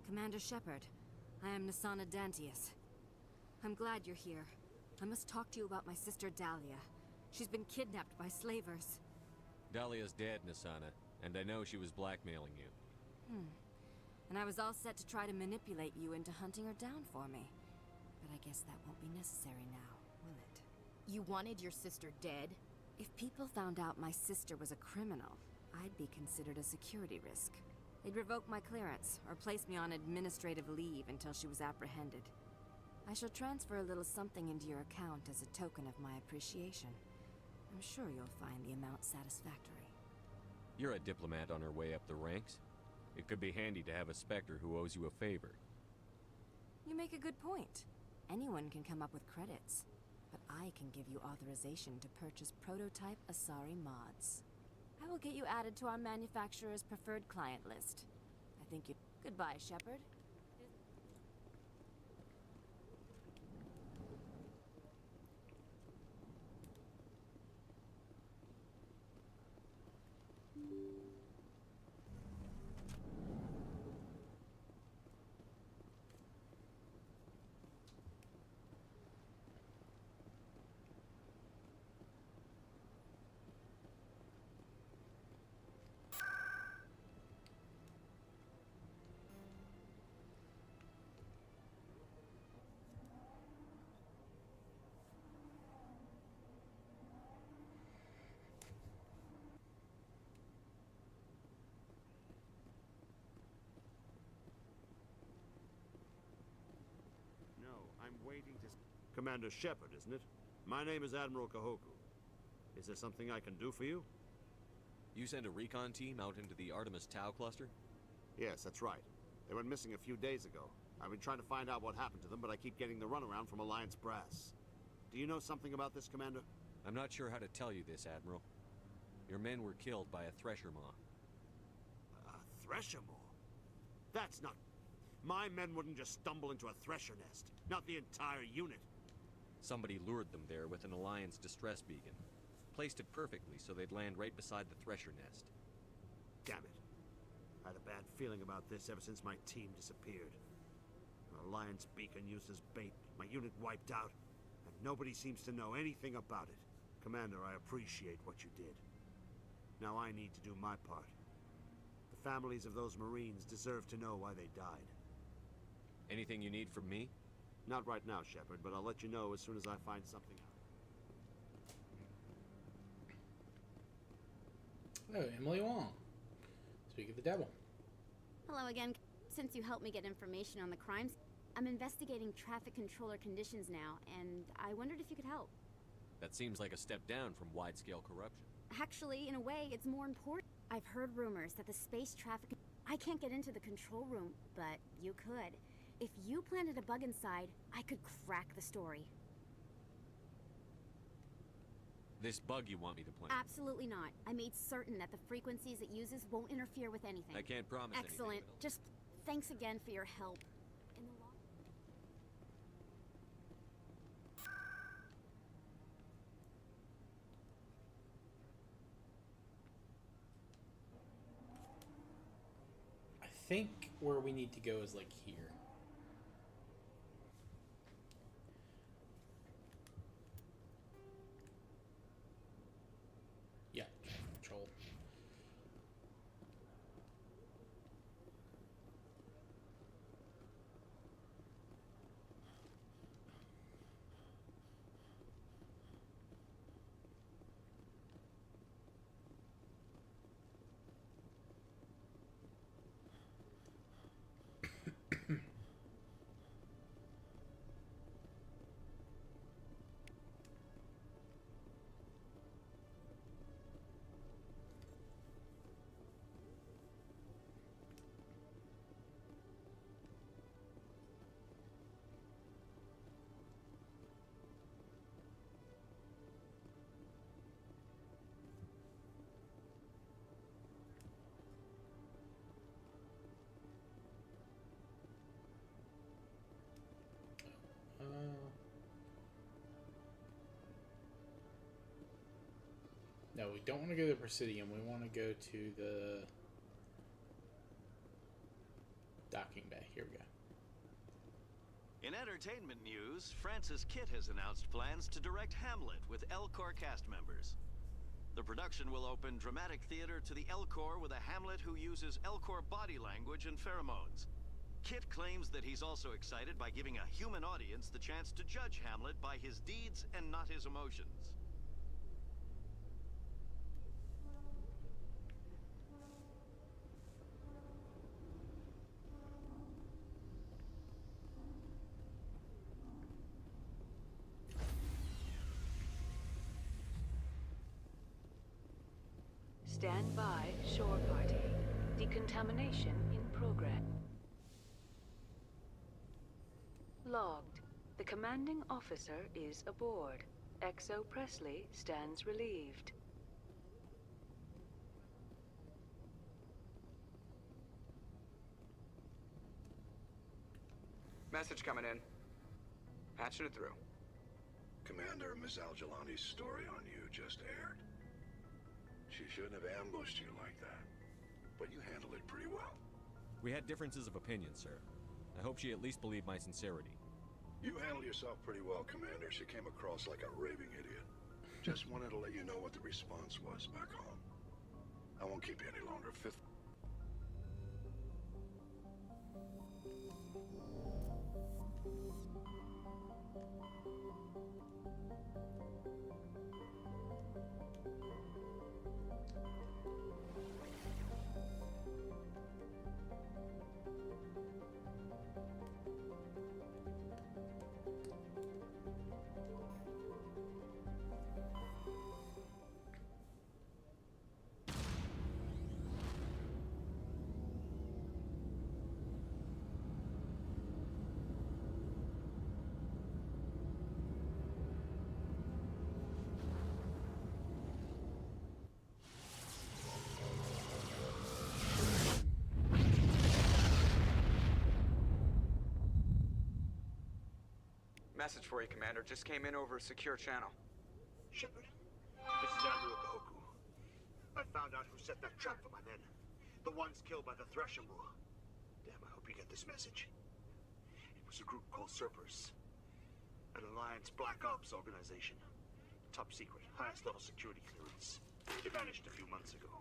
Commander Shepard, I am Nasana Dantius. I'm glad you're here. I must talk to you about my sister Dahlia. She's been kidnapped by slavers. Dahlia's dead, Nasana, and I know she was blackmailing you. And I was all set to try to manipulate you into hunting her down for me. But I guess that won't be necessary now, will it? You wanted your sister dead? If people found out my sister was a criminal, I'd be considered a security risk. They'd revoke my clearance, or place me on administrative leave until she was apprehended. I shall transfer a little something into your account as a token of my appreciation. I'm sure you'll find the amount satisfactory. You're a diplomat on her way up the ranks. It could be handy to have a Spectre who owes you a favor. You make a good point. Anyone can come up with credits, but I can give you authorization to purchase prototype Asari mods. I will get you added to our manufacturer's preferred client list. I think you... Goodbye, Shepard. I'm waiting to... Commander Shepard, isn't it? My name is Admiral Kahoku. Is there something I can do for you? You sent a recon team out into the Artemis Tau cluster? Yes, that's right. They went missing a few days ago. I've been trying to find out what happened to them, but I keep getting the runaround from Alliance brass. Do you know something about this, Commander? I'm not sure how to tell you this, Admiral. Your men were killed by a Thresher Maw. A Thresher Maw? That's not... My men wouldn't just stumble into a Thresher nest. Not the entire unit. Somebody lured them there with an Alliance distress beacon. Placed it perfectly so they'd land right beside the Thresher nest. Damn it. I had a bad feeling about this ever since my team disappeared. An Alliance beacon used as bait, my unit wiped out, and nobody seems to know anything about it. Commander, I appreciate what you did. Now I need to do my part. The families of those Marines deserve to know why they died. Anything you need from me? Not right now, Shepard, but I'll let you know as soon as I find something out. Oh, Emily Wong. Speak of the devil. Hello again. Since you helped me get information on the crimes, I'm investigating traffic controller conditions now, and I wondered if you could help. That seems like a step down from wide-scale corruption. Actually, in a way, it's more important. I've heard rumors that the space traffic... I can't get into the control room, but you could. If you planted a bug inside, I could crack the story. This bug you want me to plant? Absolutely not. I made certain that the frequencies it uses won't interfere with anything. I can't promise Excellent. anything. Just thanks again for your help. In the long... I think where we need to go is like here. Yeah, control. No, we don't want to go to the Presidium. We want to go to the... docking bay. Here we go. In entertainment news, Francis Kitt has announced plans to direct Hamlet with Elcor cast members. The production will open dramatic theater to the Elcor with a Hamlet who uses Elcor body language and pheromones. Kitt claims that he's also excited by giving a human audience the chance to judge Hamlet by his deeds and not his emotions. Stand by, shore party. Decontamination in progress. Logged. The commanding officer is aboard. XO Presley stands relieved. Message coming in. Patching it through. Commander, Miss Al-Jalani's story on you just aired. She shouldn't have ambushed you like that, but you handled it pretty well. We had differences of opinion, sir. I hope she at least believed my sincerity. You handled yourself pretty well, Commander. She came across like a raving idiot. Just wanted to let you know what the response was back home. I won't keep you any longer. Fifth. Message for you, Commander. Just came in over a secure channel. Shepard, this is Andrew Okahoku. I found out who set that trap for my men. The ones killed by the Thresher Moor. Damn, I hope you get this message. It was a group called Cerberus. An Alliance Black Ops organization. Top secret, highest level security clearance. They vanished a few months ago.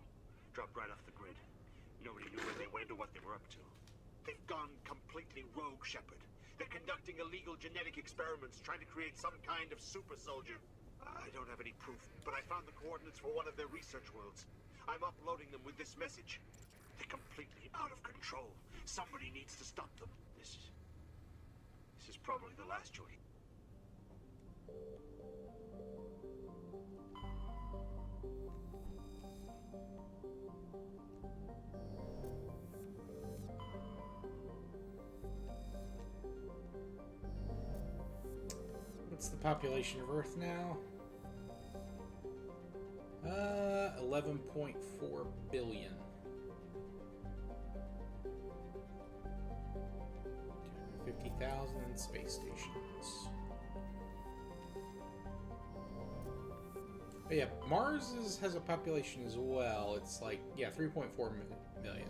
Dropped right off the grid. Nobody knew where they went or what they were up to. They've gone completely rogue, Shepard. They're conducting illegal genetic experiments, trying to create some kind of super soldier. I don't have any proof, but I found the coordinates for one of their research worlds. I'm uploading them with this message. They're completely out of control. Somebody needs to stop them. This is probably the last you'll hear. What's the population of Earth now? 11.4 billion. 250,000 space stations. But yeah, Mars has a population as well. It's like, yeah, 3.4 million.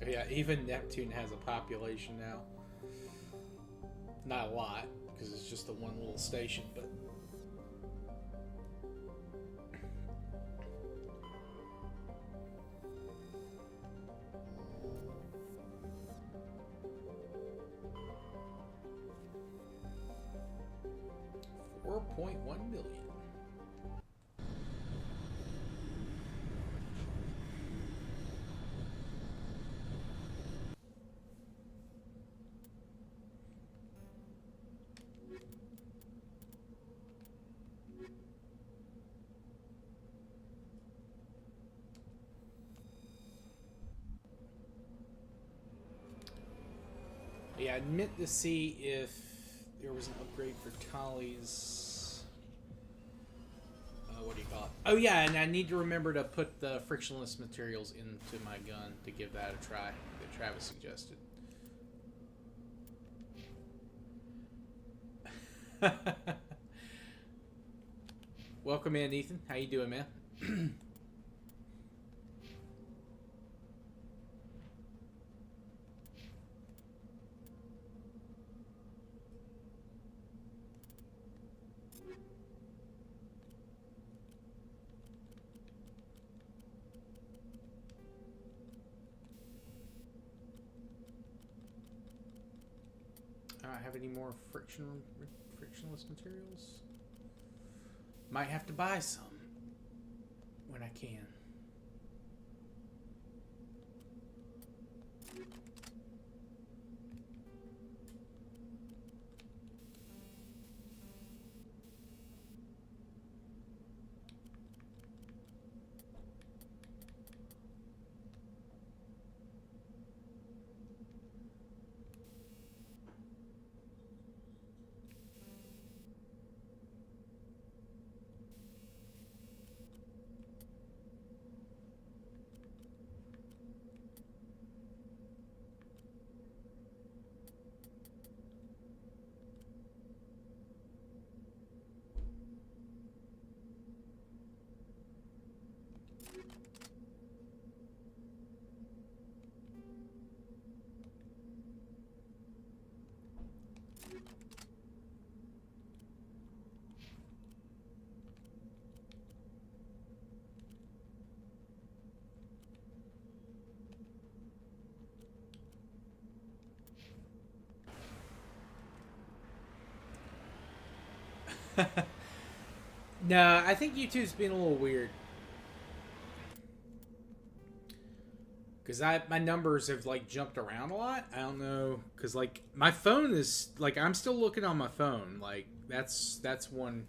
Yeah, even Neptune has a population now. Not a lot, because it's just the one little station, but... $4.1 million. Yeah, I meant to see if there was an upgrade for Tali's, what do you call it? Oh yeah, and I need to remember to put the frictionless materials into my gun to give that a try that Travis suggested. Welcome in, Ethan. How you doing, man? I don't have any more frictionless materials. Might have to buy some when I can. No, I think YouTube's been a little weird. Because my numbers have, like, jumped around a lot. I don't know. Because, like, my phone is, like, I'm still looking on my phone. Like, that's one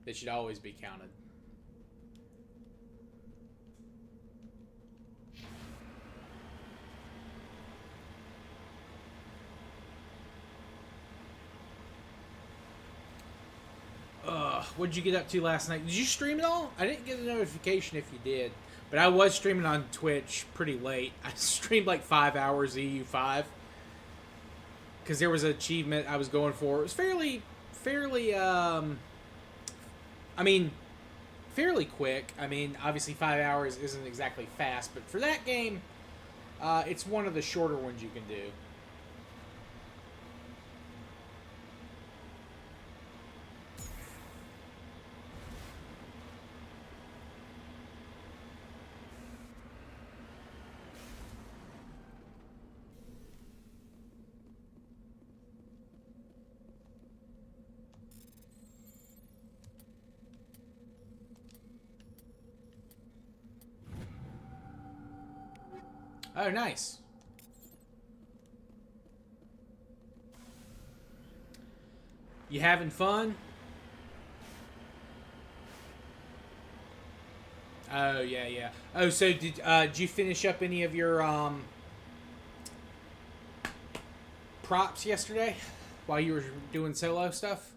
that should always be counted. What'd you get up to last night? Did you stream it all? I didn't get a notification if you did. But I was streaming on Twitch pretty late. I streamed like 5 hours EU5. Because there was an achievement I was going for. It was fairly quick. I mean, obviously 5 hours isn't exactly fast. But for that game, it's one of the shorter ones you can do. Oh, nice. You having fun? Oh, yeah, yeah. Oh, so did you finish up any of your props yesterday while you were doing solo stuff?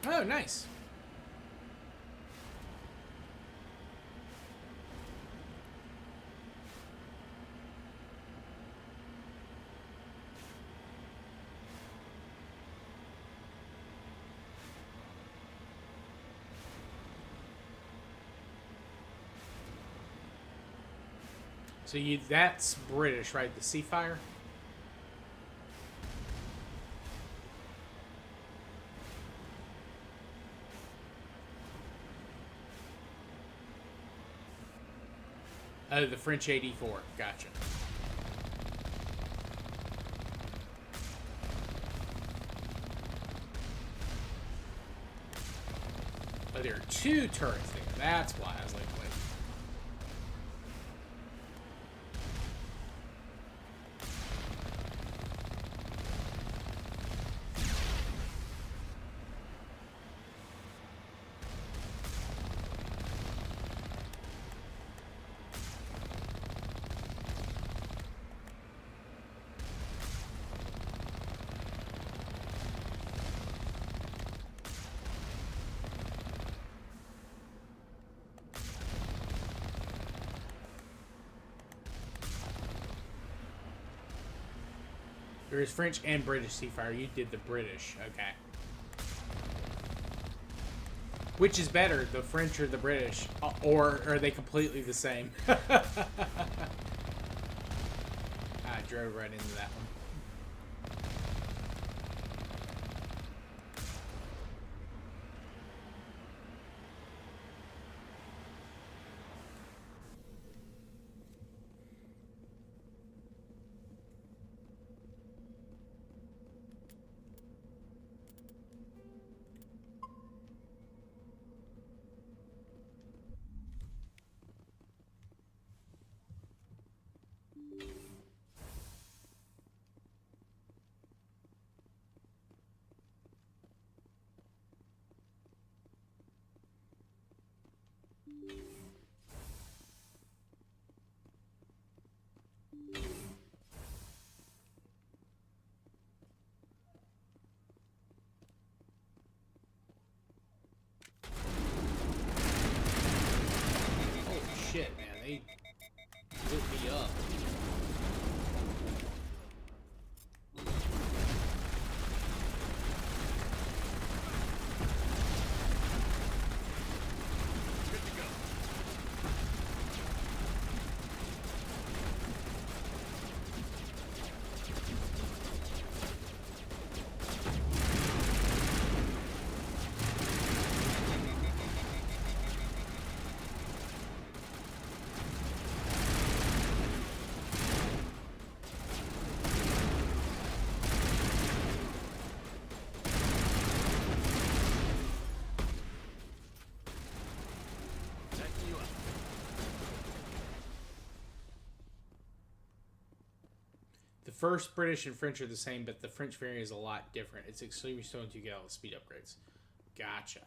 Oh, nice. So that's British, right? The Seafire? Oh, the French 84. Gotcha. Oh, there are two turrets there. That's why I was like, wait. There is French and British Seafire. You did the British. Okay. Which is better, the French or the British? Or are they completely the same? I drove right into that one. Shit, man, they lit me up. The first British and French are the same, but the French variant is a lot different. It's extremely slow to get all the speed upgrades. Gotcha.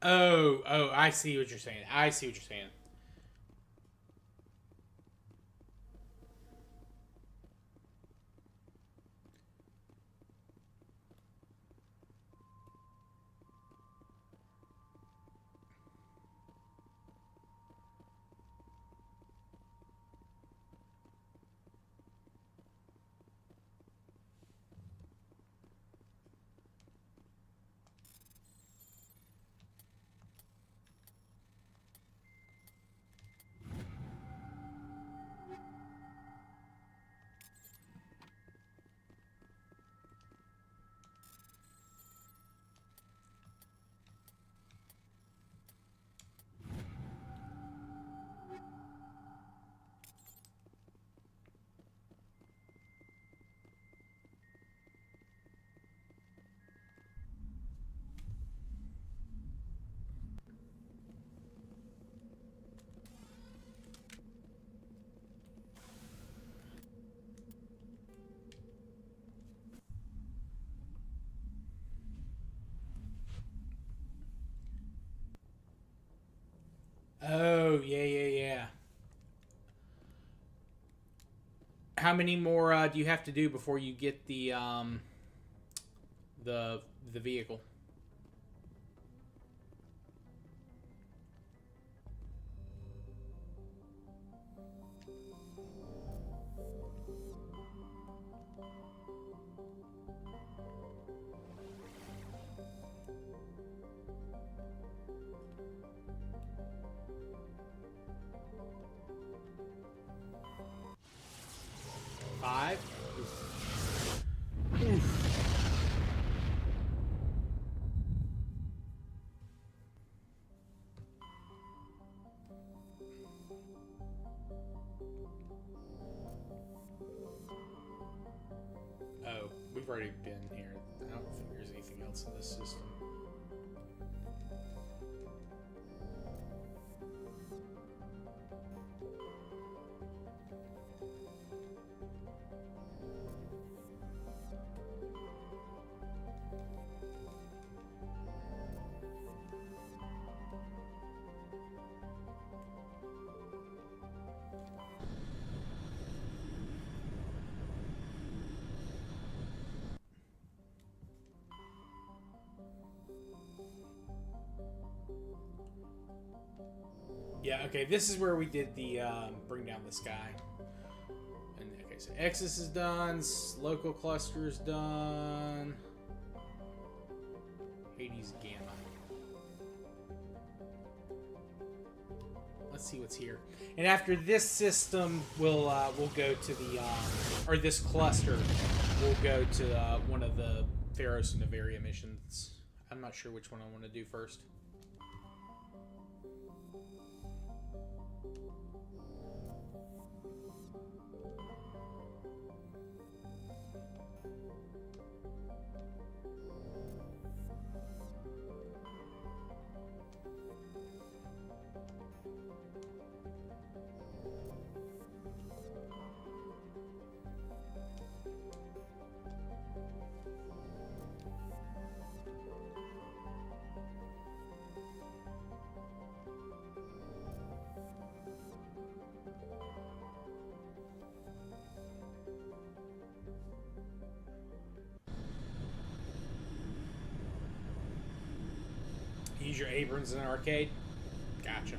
Oh, I see what you're saying. I see what you're saying. Oh, yeah. How many more do you have to do before you get the vehicle? Five? Oof. Oh, we've already been here. I don't think there's anything else in this system. Yeah, okay, this is where we did the bring down this guy. And okay, so Exus is done, local cluster is done. Hades Gamma. Let's see what's here. And after this system, we'll go to the or this cluster, we'll go to one of the Theros and Nevaria missions. I'm not sure which one I want to do first. Use your Abrams in an arcade? Gotcha.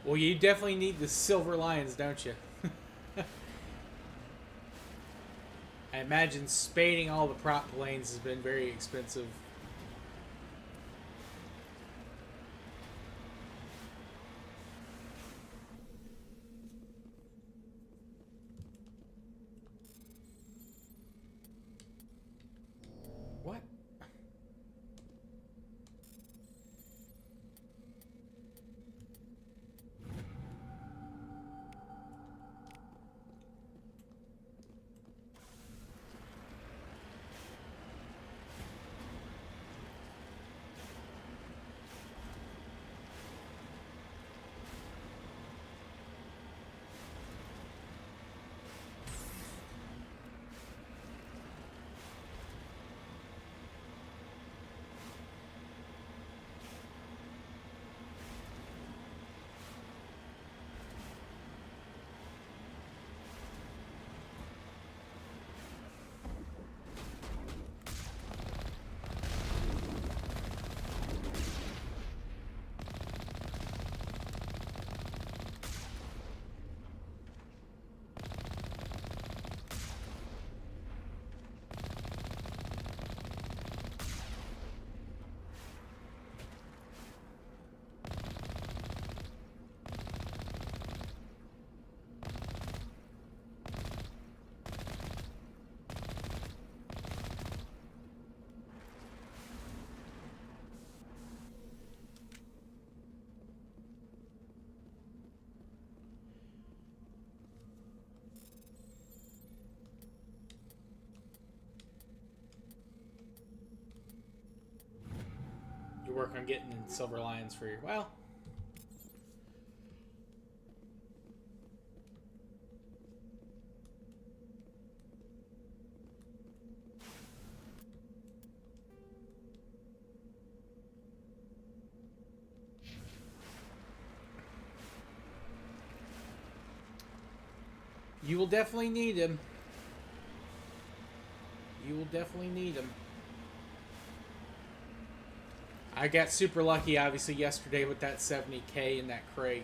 Well, you definitely need the silver lions, don't you? I imagine spading all the prop planes has been very expensive. What? work on getting in Silver Lions for you. Well, you will definitely need him. You will definitely need him. I got super lucky, obviously, yesterday with that 70K in that crate.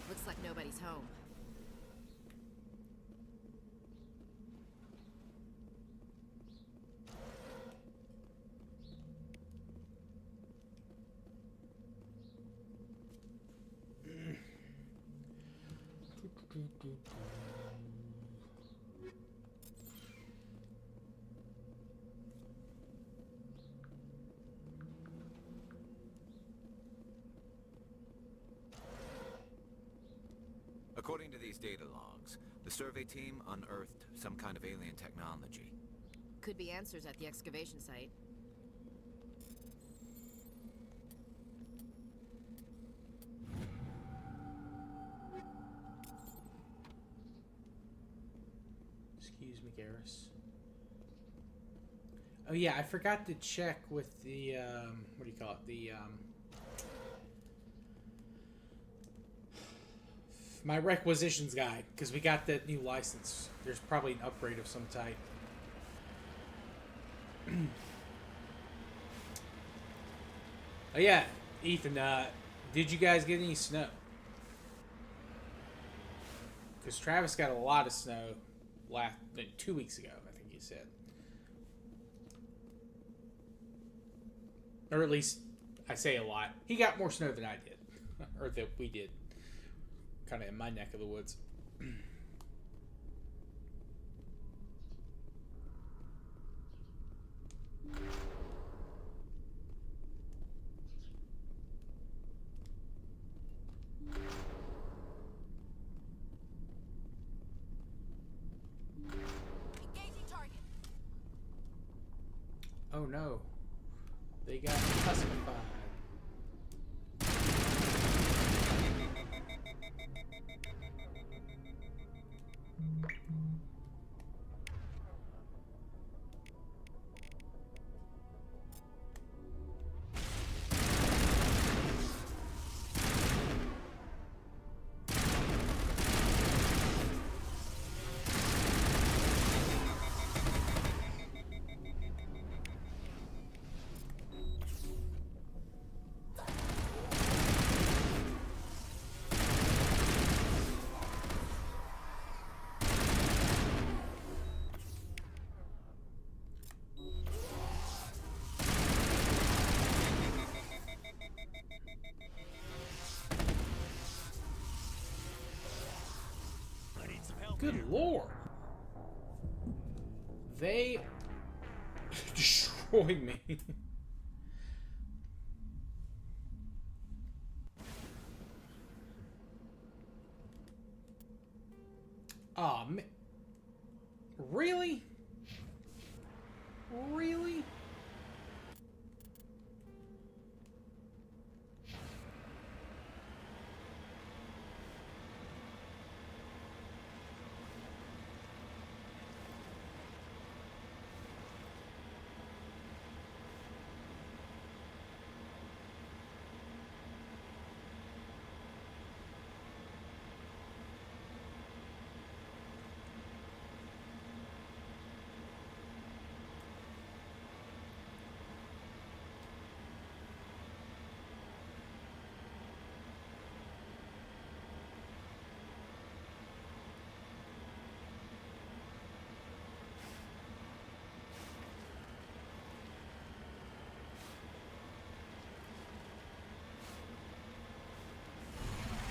Looks like nobody's home. According to these data logs, the survey team unearthed some kind of alien technology. Could be answers at the excavation site. Excuse me, Garrus. Oh yeah, I forgot to check with the what do you call it? The my requisitions guide, because we got that new license. There's probably an upgrade of some type. Oh yeah, Ethan, did you guys get any snow? Because Travis got a lot of snow 2 weeks ago, I think he said. Or at least, I say a lot. He got more snow than I did. Or that we did. Kind of in my neck of the woods. Engaging target. Oh no. They got cussified. Good lord. They destroyed me. Aw, man. Really? Really?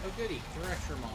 Oh goody, Thresher Mall.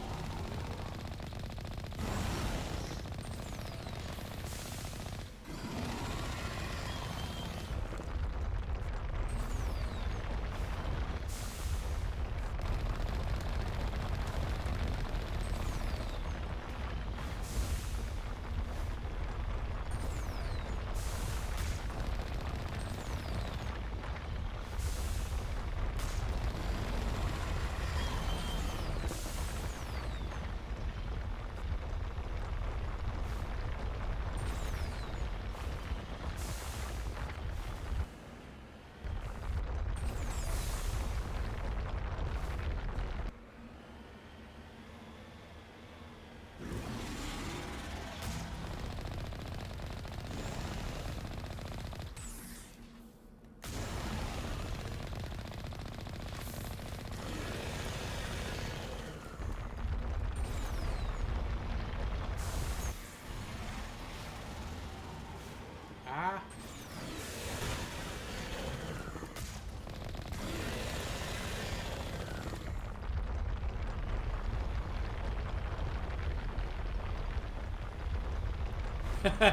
Ah.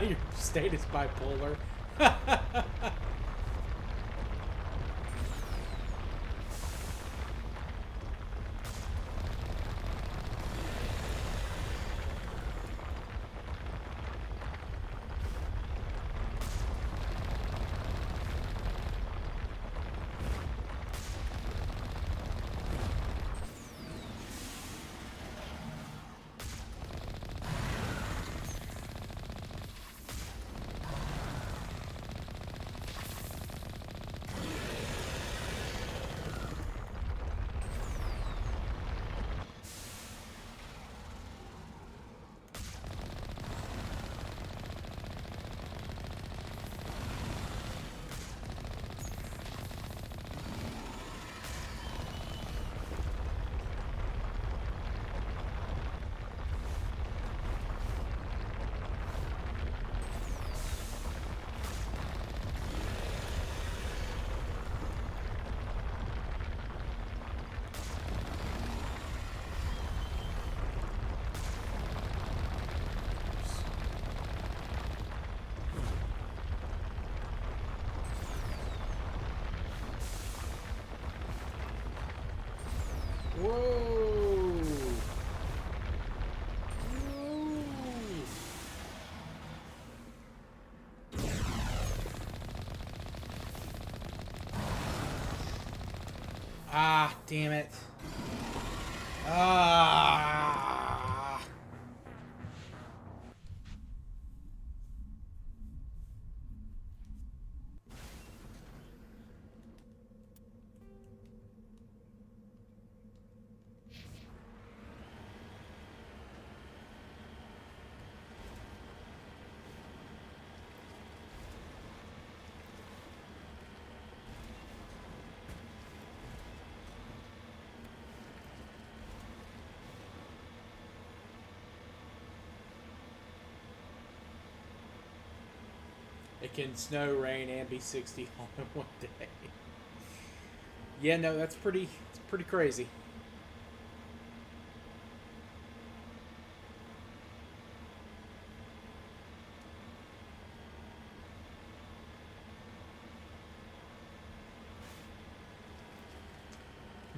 Your state is bipolar. Whoa! Ah, damn it. Ah. It can snow, rain, and be 60 all in one day. Yeah, no, it's pretty crazy.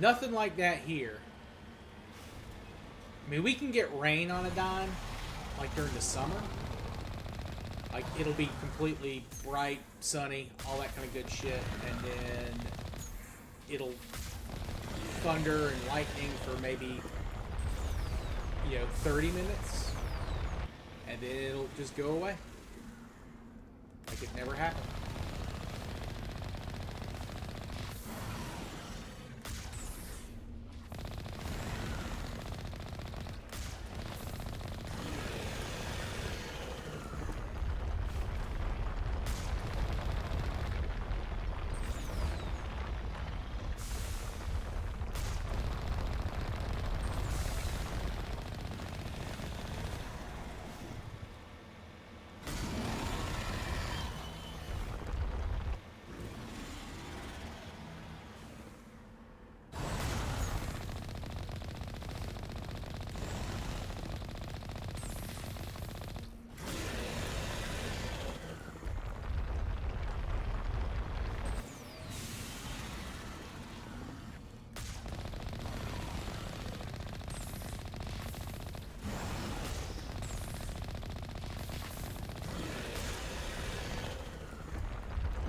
Nothing like that here. I mean, we can get rain on a dime, like during the summer. Like, it'll be completely bright, sunny, all that kind of good shit, and then it'll thunder and lightning for maybe, 30 minutes, and then it'll just go away. Like it never happened.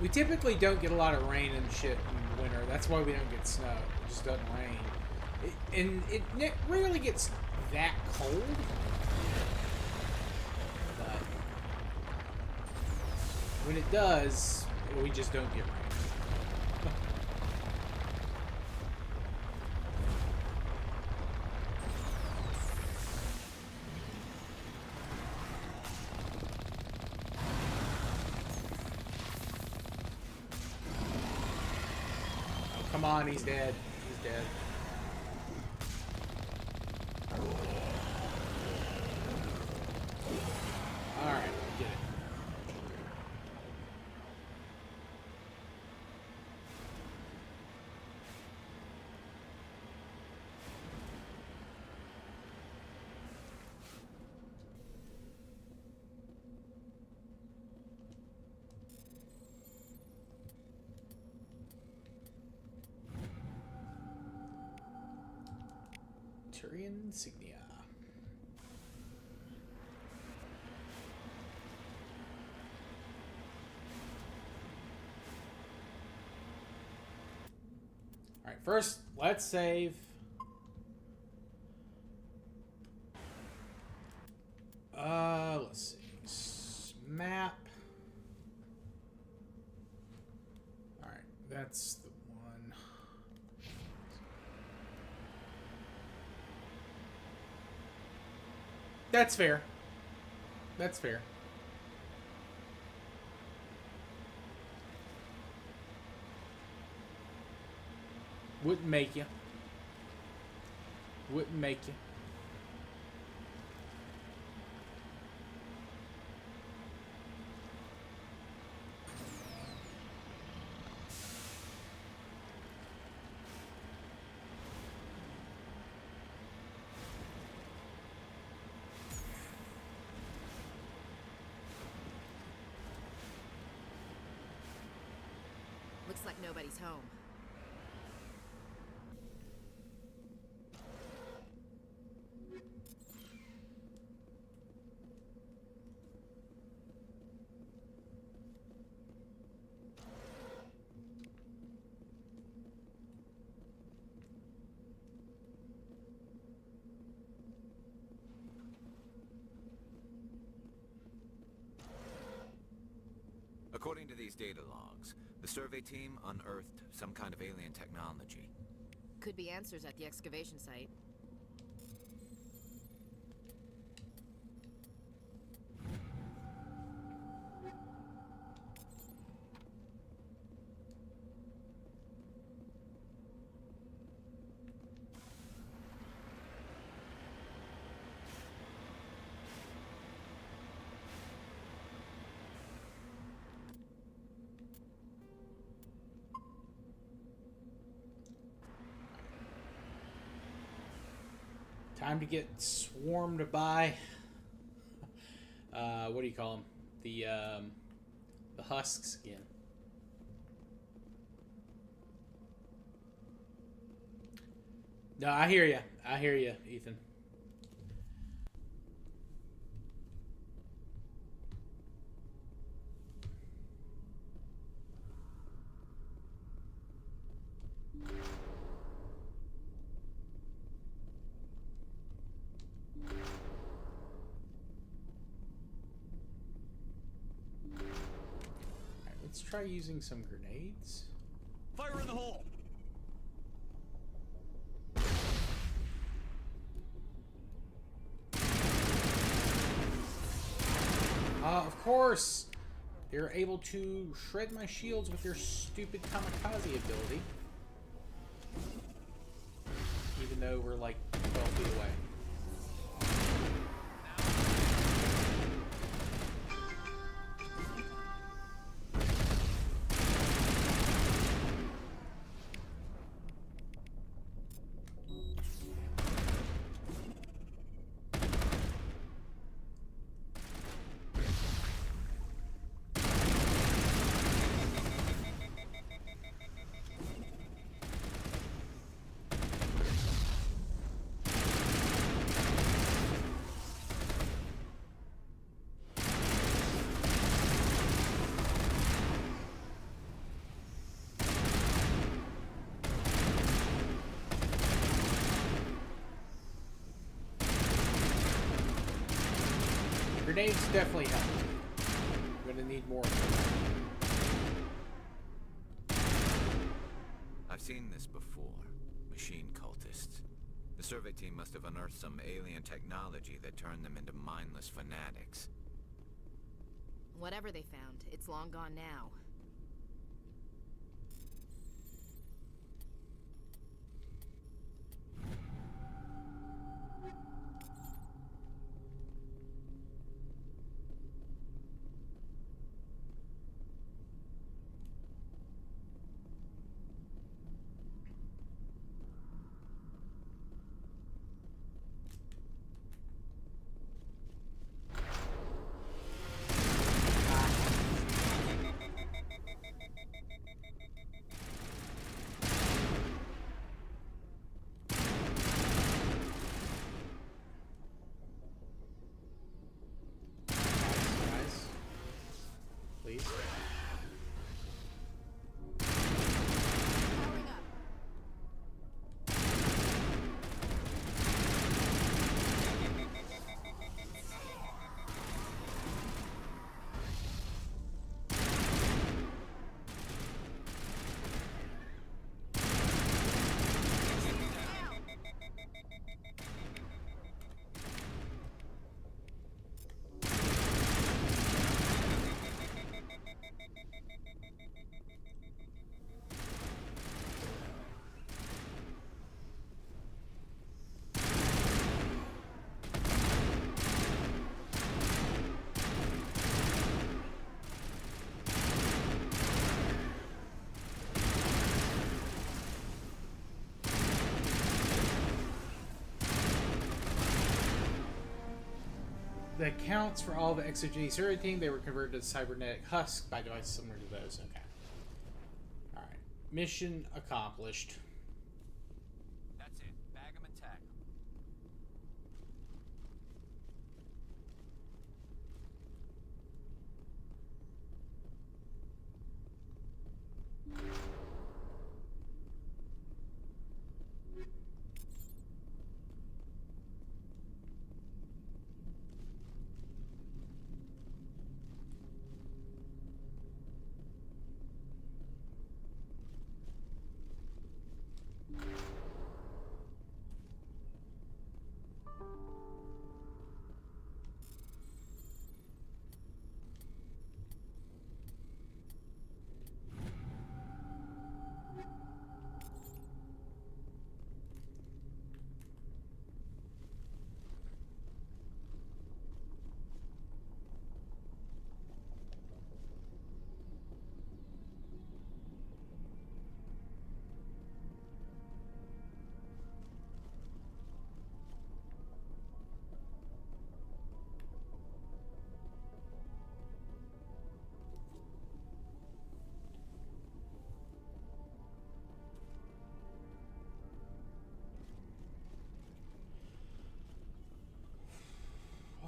We typically don't get a lot of rain and shit in winter. That's why we don't get snow. It just doesn't rain. It rarely gets that cold. But when it does, we just don't get rain. Come on, he's dead. He's dead. Alright, get it. Turian insignia. Alright, first, let's save. Let's see. Map. Alright, that's the one. That's fair. That's fair. Wouldn't make you. Wouldn't make you. Looks like nobody's home. According to these data logs, the survey team unearthed some kind of alien technology. Could be answers at the excavation site. Time to get swarmed by what do you call them? The husks again. No, I hear you. I hear you, Ethan. Alright, let's try using some grenades. Fire in the hole! Of course! You're able to shred my shields with your stupid kamikaze ability. Even though we're like 12 feet away. Grenades definitely help. I'm gonna need more of them. I've seen this before. Machine cultists. The survey team must have unearthed some alien technology that turned them into mindless fanatics. Whatever they found, it's long gone now. Please. That counts for all the exogenous everything. They were converted to cybernetic husks by devices similar to those. Okay. Alright. Mission accomplished. That's it. Bag 'em and tag 'em.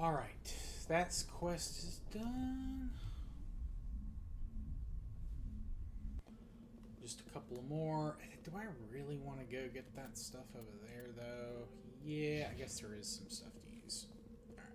Alright, that quest is done. Just a couple more. Do I really want to go get that stuff over there, though? Yeah, I guess there is some stuff to use. Alright.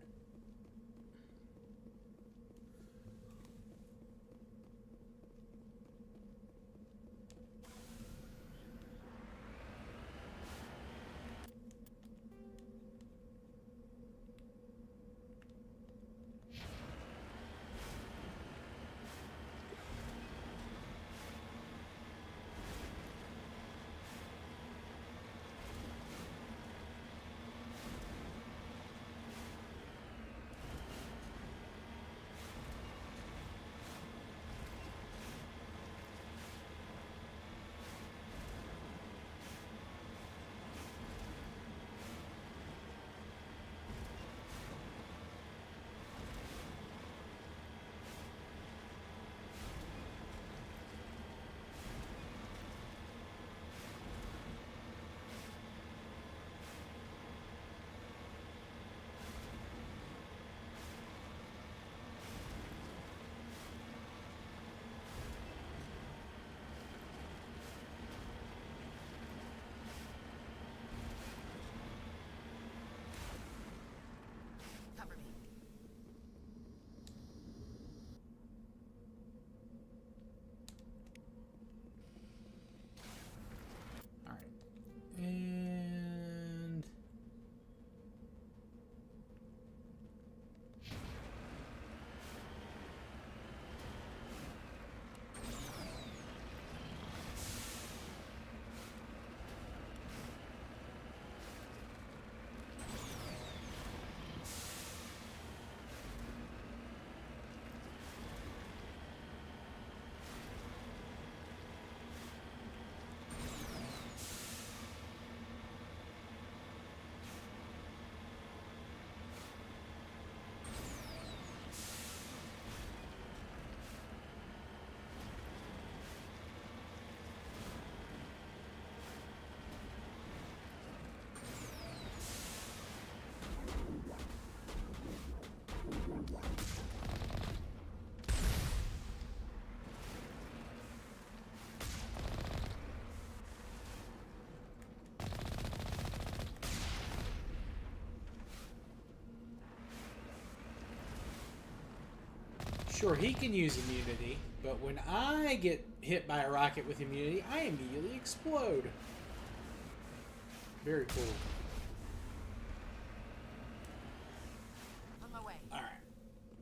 Cover me. Alright. And... Sure, he can use immunity, but when I get hit by a rocket with immunity, I immediately explode. Very cool. On my way. Alright.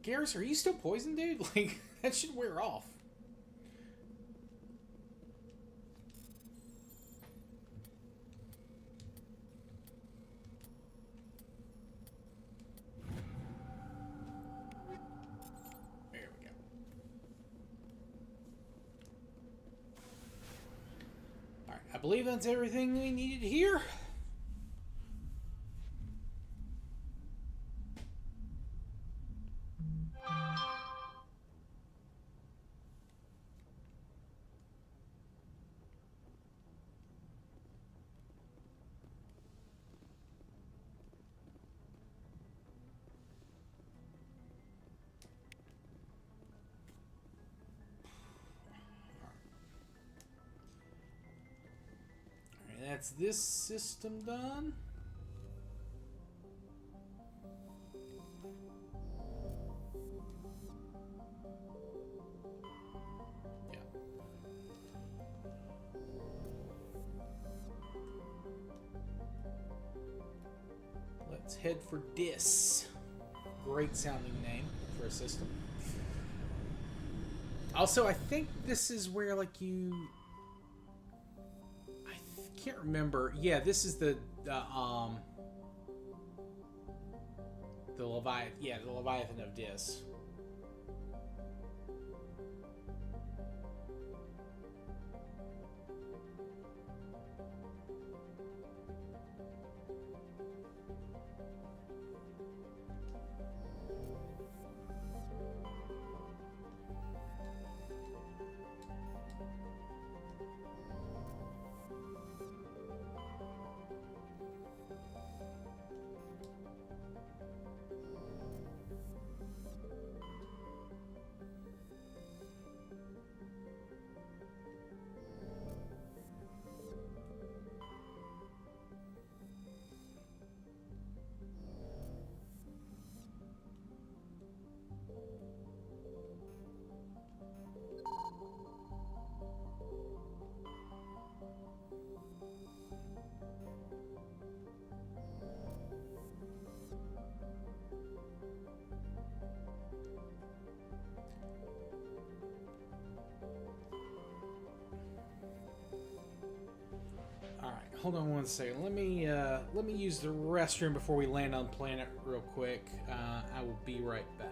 Garrus, are you still poisoned, dude? Like, that should wear off. There we go. Alright, I believe that's everything we needed here. Alright, that's this system done. Yeah. Let's head for Dis. Great sounding name for a system. Also, I think this is where, like, you... can't remember. Yeah, this is the Leviathan. Yeah, the Leviathan of Dis. hold on one second. Let me use the restroom before we land on planet real quick. I will be right back.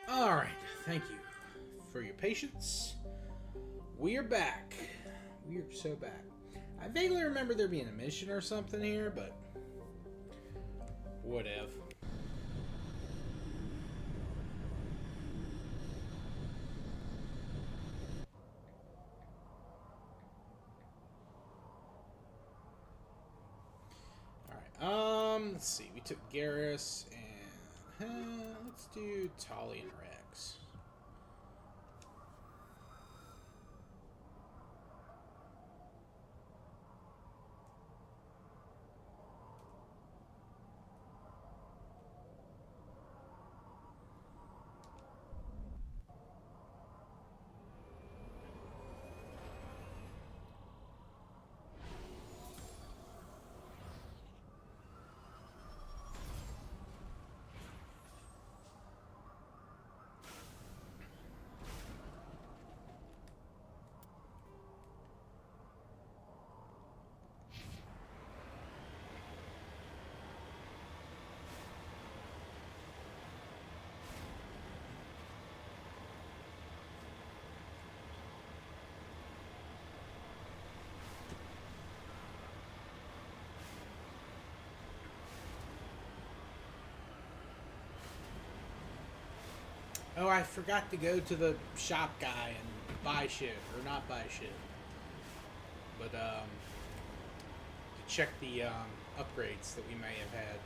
Alright, thank you for your patience. We are back. We are so back. I vaguely remember there being a mission or something here, but whatever. Alright, let's see. We took Garrus and let's do Tali and Rex. Oh, I forgot to go to the shop guy and buy shit, or not buy shit. But, check the upgrades that we may have had.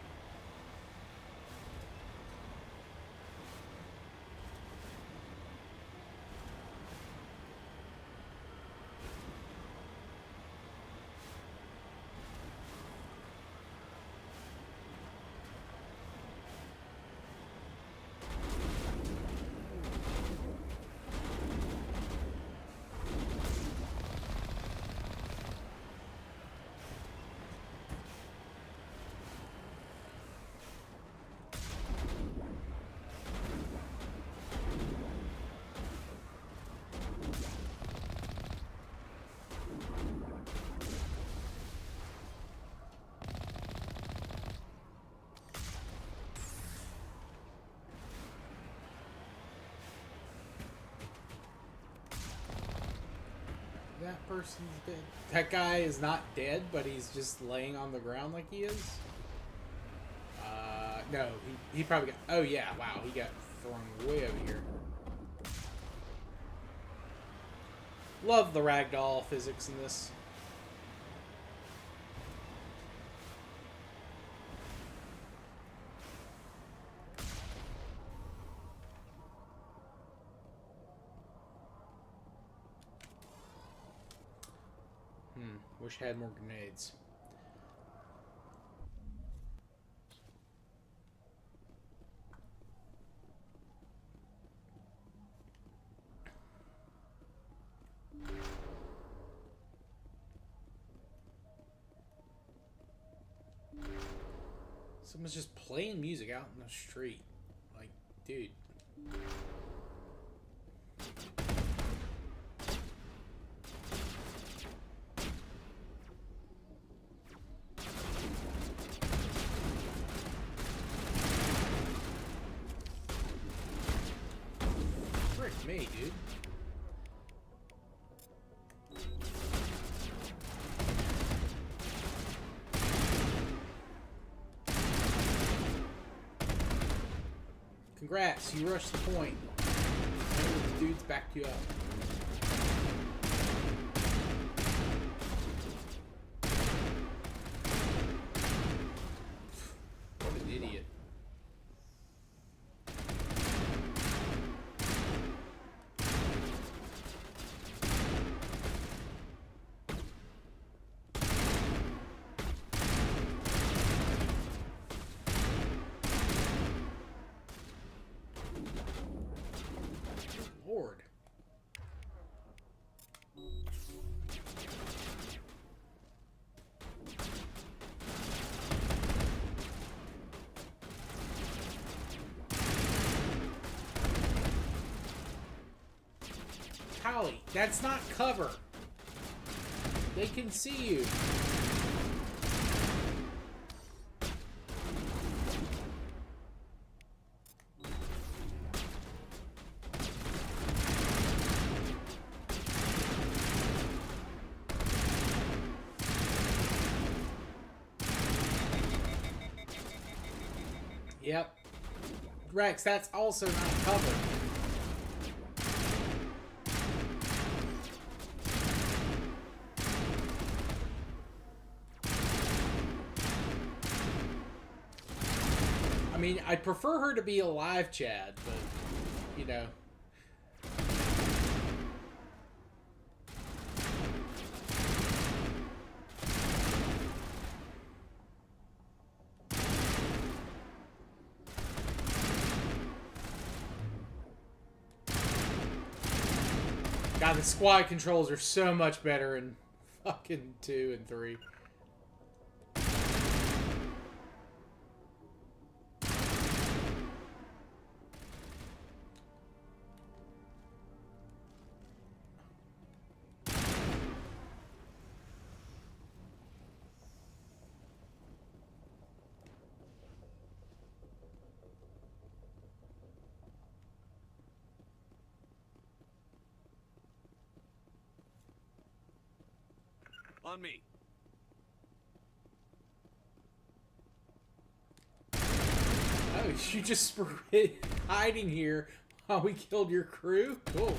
That person's dead. That guy is not dead, but he's just laying on the ground like he is. No, he probably got... Oh, yeah, wow, he got thrown way over here. Love the ragdoll physics in this. Wish I had more grenades. Someone's just playing music out in the street. Like, dude. Me, dude. Congrats, you rushed the point. The dude's backed you up. What an idiot. Lord. Holly, that's not cover. They can see you. Yep. Rex, that's also not covered. I mean, I'd prefer her to be alive, Chad, but, you know. God, the squad controls are so much better in fucking 2 and 3. On me. Oh, you just were hiding here while we killed your crew? Cool.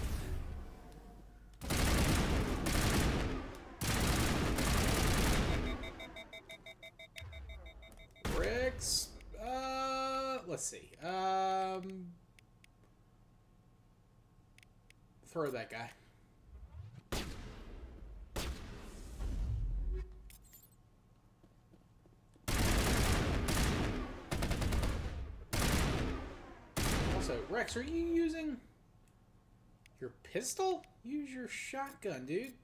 let's see. For that guy. Also, Rex, are you using your pistol? Use your shotgun, dude.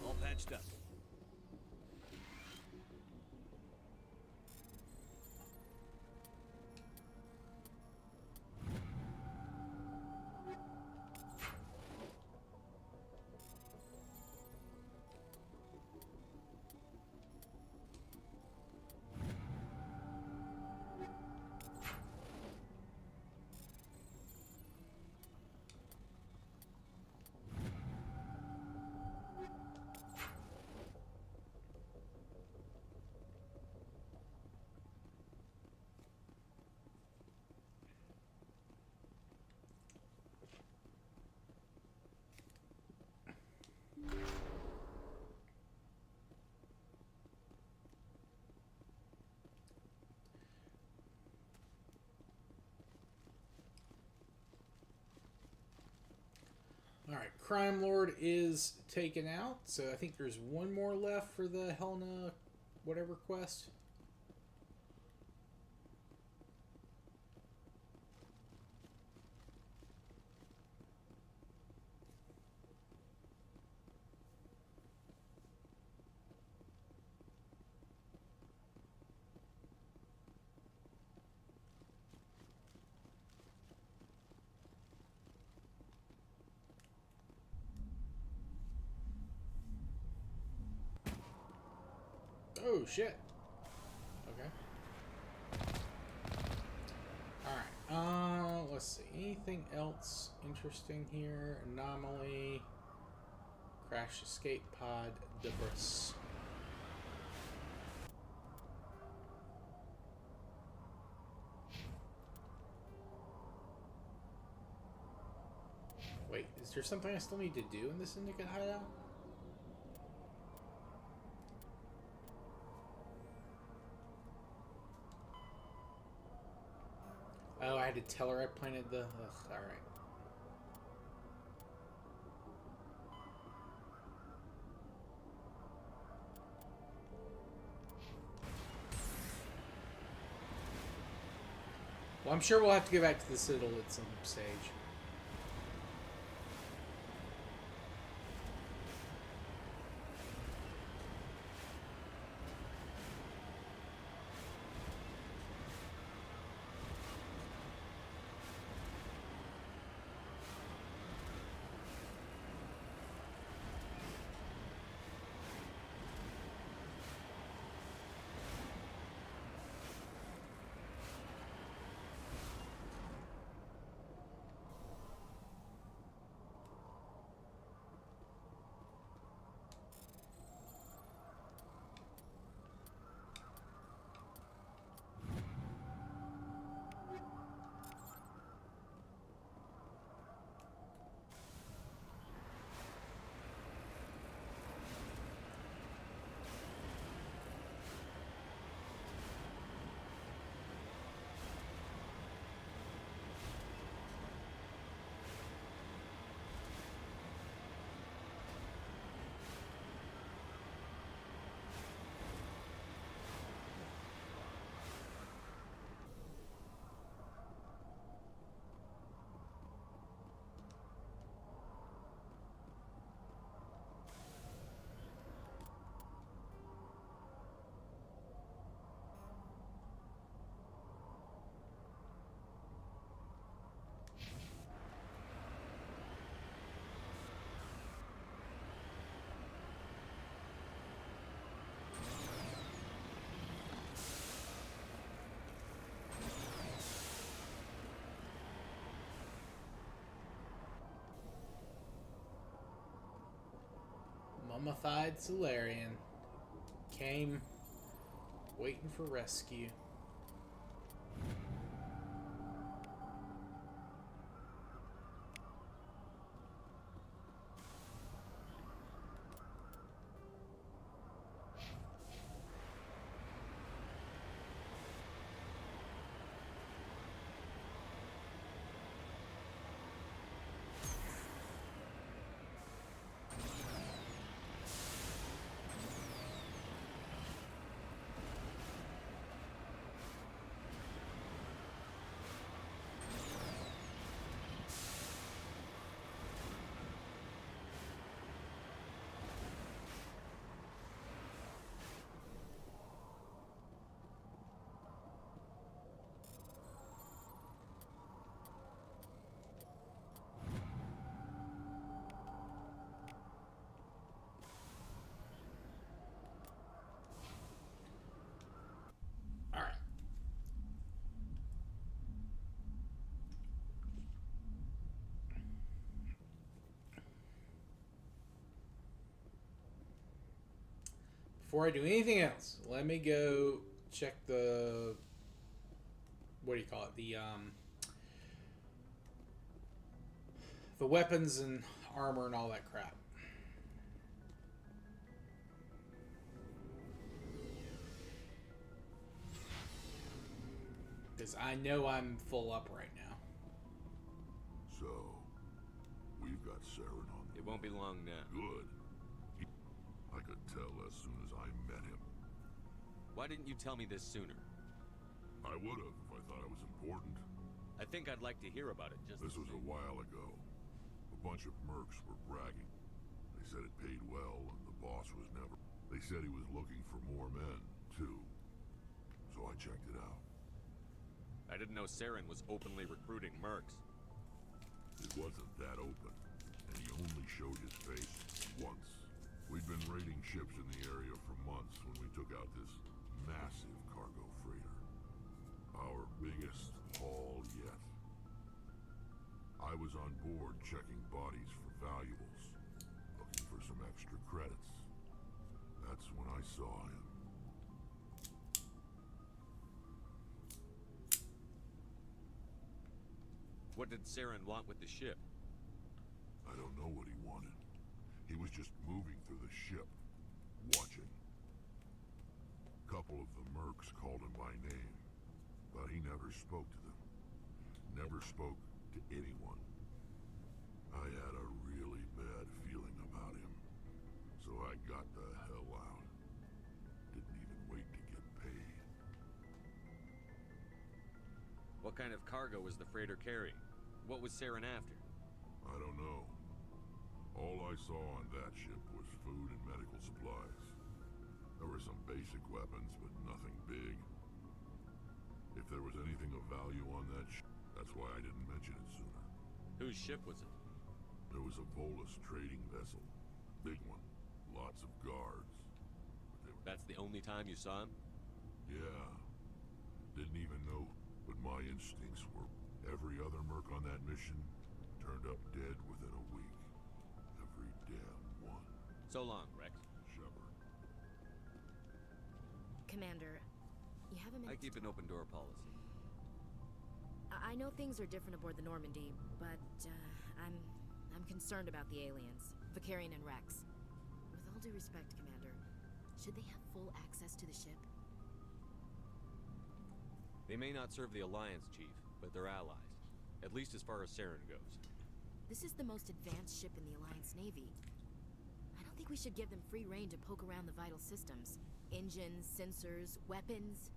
All patched up. Alright, Crime Lord is taken out, so I think there's one more left for the Helena whatever quest. Oh, shit. Okay. Alright, let's see. Anything else interesting here? Anomaly. Crash escape pod. Debris. Wait, is there something I still need to do in this Syndicate hideout? Oh, I had to tell her I planted the... Ugh, alright. Well, I'm sure we'll have to go back to the Citadel at some stage. Mummified Solarian came waiting for rescue. Before I do anything else, let me go check the, what do you call it? The weapons and armor and all that crap. Because I know I'm full up right now. So, we've got Saren on. It won't be long now. Good. I could tell as soon as I met him. Why didn't you tell me this sooner? I would have if I thought it was important. I think I'd like to hear about it. This was a while ago. A bunch of mercs were bragging. They said it paid well, and the boss was never... They said he was looking for more men, too. So I checked it out. I didn't know Saren was openly recruiting mercs. It wasn't that open, and he only showed his face once. We'd been raiding ships in the area for months when we took out this massive cargo freighter. Our biggest haul yet. I was on board checking bodies for valuables, looking for some extra credits. That's when I saw him. What did Saren want with the ship? I don't know what he wanted. He was just moving through the ship, watching. A couple of the mercs called him by name, but he never spoke to them. Never spoke to anyone. I had a really bad feeling about him, so I got the hell out. Didn't even wait to get paid. What kind of cargo was the freighter carrying? What was Saren after? I don't know. All I saw on that ship was food and medical supplies. There were some basic weapons, but nothing big. If there was anything of value on that ship, that's why I didn't mention it sooner. Whose ship was it? There was a Volus trading vessel. Big one. Lots of guards. That's the only time you saw him? Yeah. Didn't even know, but my instincts were... Every other merc on that mission turned up dead within a week. Every damn one. So long, Rex. Shepard. Commander, you have a minute. I keep an open door policy. I know things are different aboard the Normandy, but I'm concerned about the aliens, Vicarian and Rex. With all due respect, Commander, should they have full access to the ship? They may not serve the Alliance, Chief, but they're allies. At least as far as Saren goes. This is the most advanced ship in the Alliance Navy. I don't think we should give them free rein to poke around the vital systems. Engines, sensors, weapons.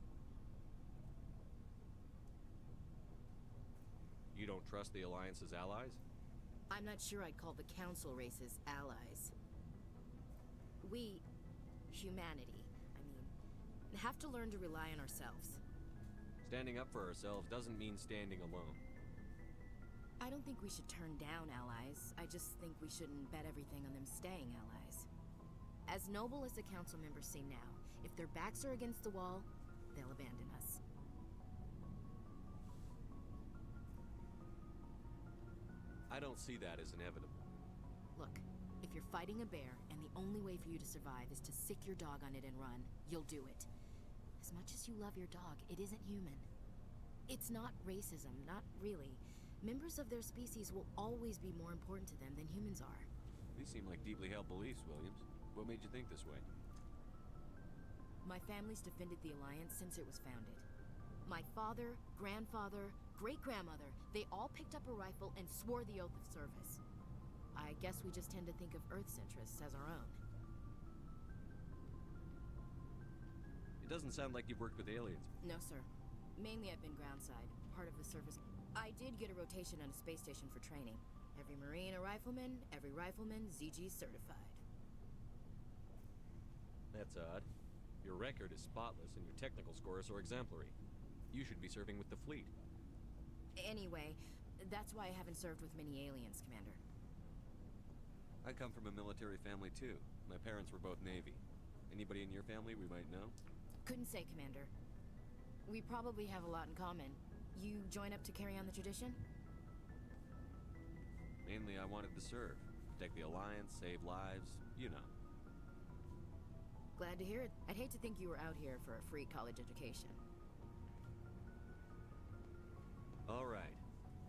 You don't trust the Alliance's allies? I'm not sure I'd call the Council races allies. We, humanity, have to learn to rely on ourselves. Standing up for ourselves doesn't mean standing alone. I don't think we should turn down allies. I just think we shouldn't bet everything on them staying allies. As noble as the council members seem now, if their backs are against the wall, they'll abandon us. I don't see that as inevitable. Look, if you're fighting a bear and the only way for you to survive is to sick your dog on it and run, you'll do it. As much as you love your dog, it isn't human. It's not racism, not really. Members of their species will always be more important to them than humans are. These seem like deeply held beliefs, Williams. What made you think this way? My family's defended the Alliance since it was founded. My father, grandfather, great-grandmother, they all picked up a rifle and swore the oath of service. I guess we just tend to think of Earth's interests as our own. It doesn't sound like you've worked with aliens. No, sir. Mainly I've been groundside, part of the surface. I did get a rotation on a space station for training. Every Marine a rifleman, every rifleman ZG certified. That's odd. Your record is spotless and your technical scores are exemplary. You should be serving with the fleet. Anyway, that's why I haven't served with many aliens, Commander. I come from a military family too. My parents were both Navy. Anybody in your family we might know? Couldn't say, Commander. We probably have a lot in common. You join up to carry on the tradition? Mainly I wanted to serve. Protect the Alliance, save lives, you know. Glad to hear it. I'd hate to think you were out here for a free college education. All right.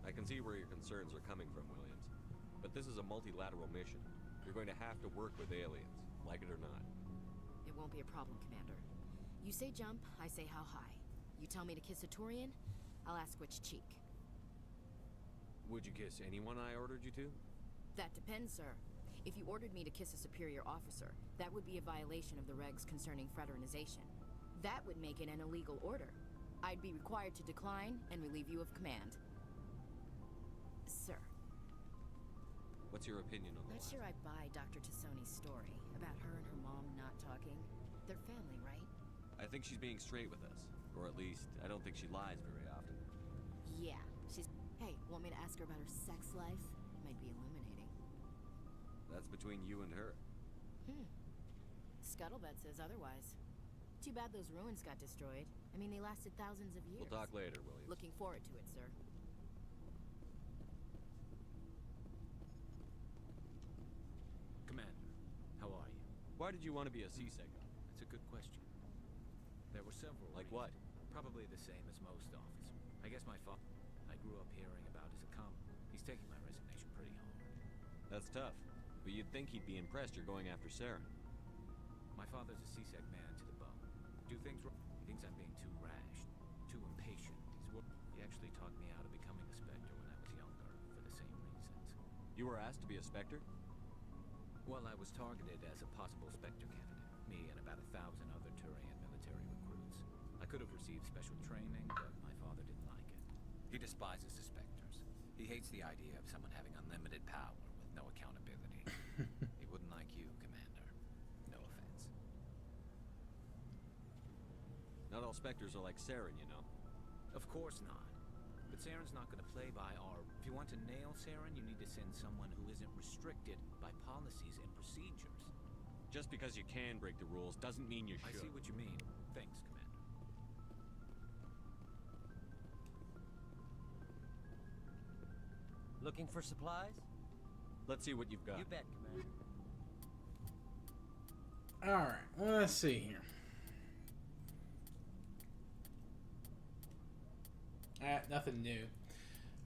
I can see where your concerns are coming from, Williams. But this is a multilateral mission. You're going to have to work with aliens, like it or not. It won't be a problem, Commander. You say jump, I say how high. You tell me to kiss a Turian, I'll ask which cheek. Would you kiss anyone I ordered you to? That depends, sir. If you ordered me to kiss a superior officer, that would be a violation of the regs concerning fraternization. That would make it an illegal order. I'd be required to decline and relieve you of command. Sir. What's your opinion on the Not last? sure I buy Dr. Tassoni's story about her and her mom not talking. They're family, right? I think she's being straight with us. Or at least, I don't think she lies very often. Yeah, she's... Hey, want me to ask her about her sex life? Might be illuminating. That's between you and her. Scuttlebutt says otherwise. Too bad those ruins got destroyed. I mean, they lasted thousands of years. We'll talk later, Williams. Looking forward to it, sir. Commander, how are you? Why did you want to be a CSEC? That's a good question. There were several. Like what? Probably the same as most officers. I guess my father I grew up hearing about as a common. He's taking my resignation pretty hard. That's tough. But you'd think he'd be impressed you're going after Saren. My father's a CSEC man to the bone. Do things wrong. He thinks I'm being too rash, too impatient. He actually talked me out of becoming a Spectre when I was younger, for the same reasons. You were asked to be a Spectre? Well, I was targeted as a possible Spectre candidate. Me and about 1,000 other Turian military recruits. I could have received special training, but my father didn't like it. He despises the Spectres. He hates the idea of someone having unlimited power with no accountability. He wouldn't like you, Commander. No offense. Not all Spectres are like Saren, you know. Of course not. But Saren's not going to play by our... If you want to nail Saren, you need to send someone who isn't restricted by policies and procedures. Just because you can break the rules doesn't mean you should. I see what you mean. Thanks, Commander. Looking for supplies? Let's see what you've got. You bet, Commander. Alright, let's see here. Nothing new.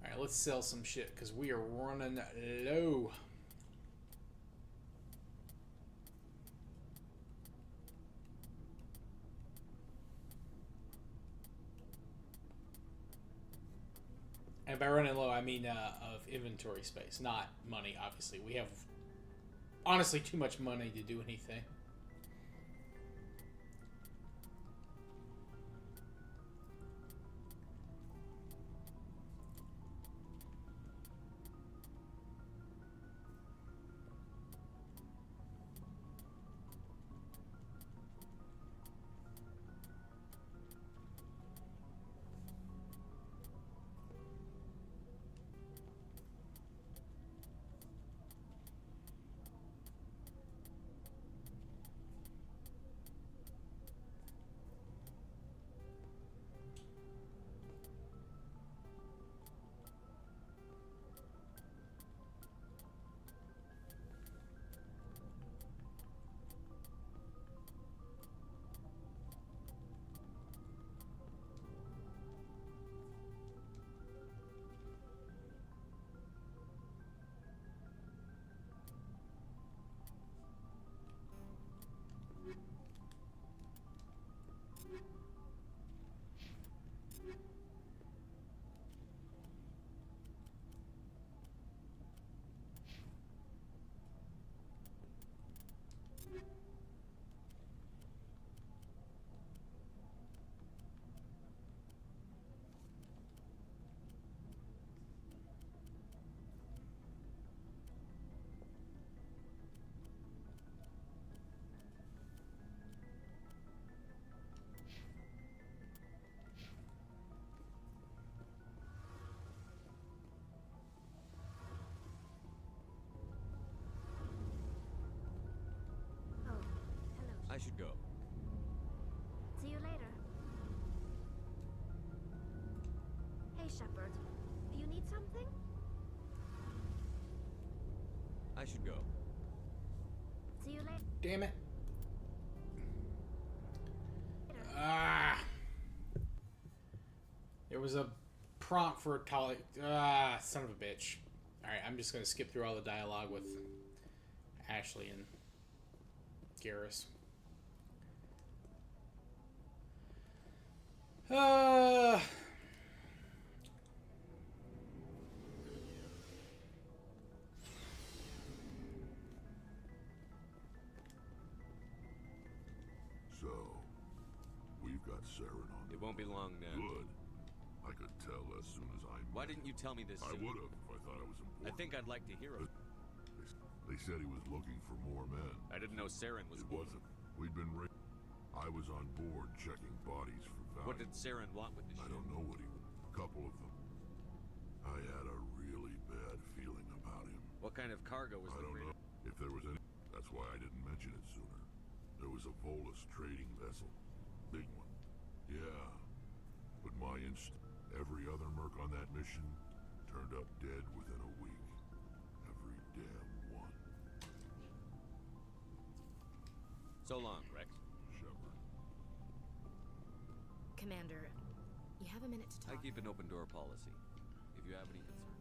Alright, let's sell some shit, because we are running low. And by running low, I mean of inventory space, not money, obviously. We have, honestly, too much money to do anything. I should go. See you later. Hey, Shepard. Do you need something? I should go. See you later. Damn it. Ah. There was a prompt for a tally. Ah, son of a bitch. Alright, I'm just going to skip through all the dialogue with Ashley and Garrus. So, we've got Saren on. It won't be long now. Good. I could tell as soon as I Why didn't you tell me this I sooner? would have if I thought it was important. I think I'd like to hear it. They said he was looking for more men. I didn't know Saren was It woke. wasn't. We'd been I was on board checking bodies for value. What did Saren want with the I ship? don't know what he... Couple of them. I had a really bad feeling about him. What kind of cargo was I the don't freighter? know if there was any... That's why I didn't mention it sooner. There was a Volus trading vessel. Big one. Yeah. But my every other merc on that mission turned up dead within a week. Every damn one. So long, Rex. Shepard. Commander, you have a minute to I talk. keep an open door policy. If you have any concern.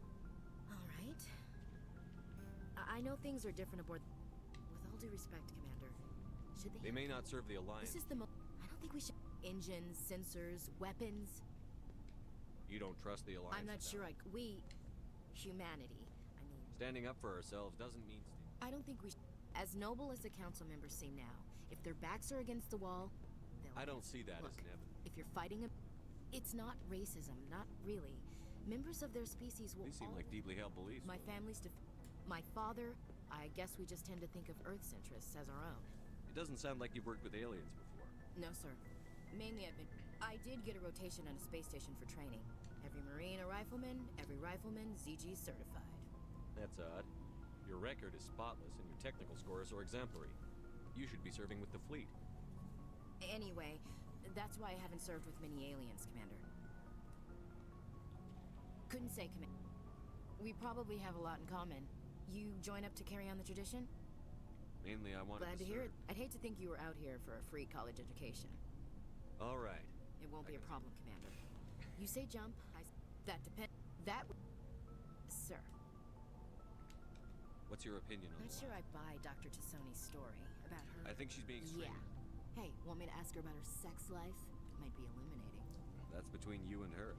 All right. I know things are different aboard. With all due respect, Commander, should they? They may not serve the Alliance. This is the I don't think we should. Engines, sensors, weapons. You don't trust the Alliance? I'm not sure. enough. We, humanity. I mean, Standing up for ourselves doesn't mean. I don't think we. As noble as the council members seem now, if their backs are against the wall, they'll. I don't see that Look, as inevitable. if you're fighting a, it's not racism, not really. Members of their species will. These seem like deeply held beliefs. My family's my father. I guess we just tend to think of Earth's interests as our own. It doesn't sound like you've worked with aliens before. No, sir. Mainly I did get a rotation on a space station for training. Every Marine a rifleman, every rifleman ZG certified. That's odd. Your record is spotless and your technical scores are exemplary. You should be serving with the fleet. Anyway, that's why I haven't served with many aliens, Commander. Couldn't say, Commander. We probably have a lot in common. You join up to carry on the tradition? Mainly, I wanted Glad to to hear serve. it. I'd hate to think you were out here for a free college education. All right. It won't be a problem, Commander. You say jump, that depends. That Sir. What's your opinion on Not the sure line? I buy Dr. Tassoni's story about her. I think she's being Yeah. extreme. Hey, want me to ask her about her sex life? Might be illuminating. That's between you and her.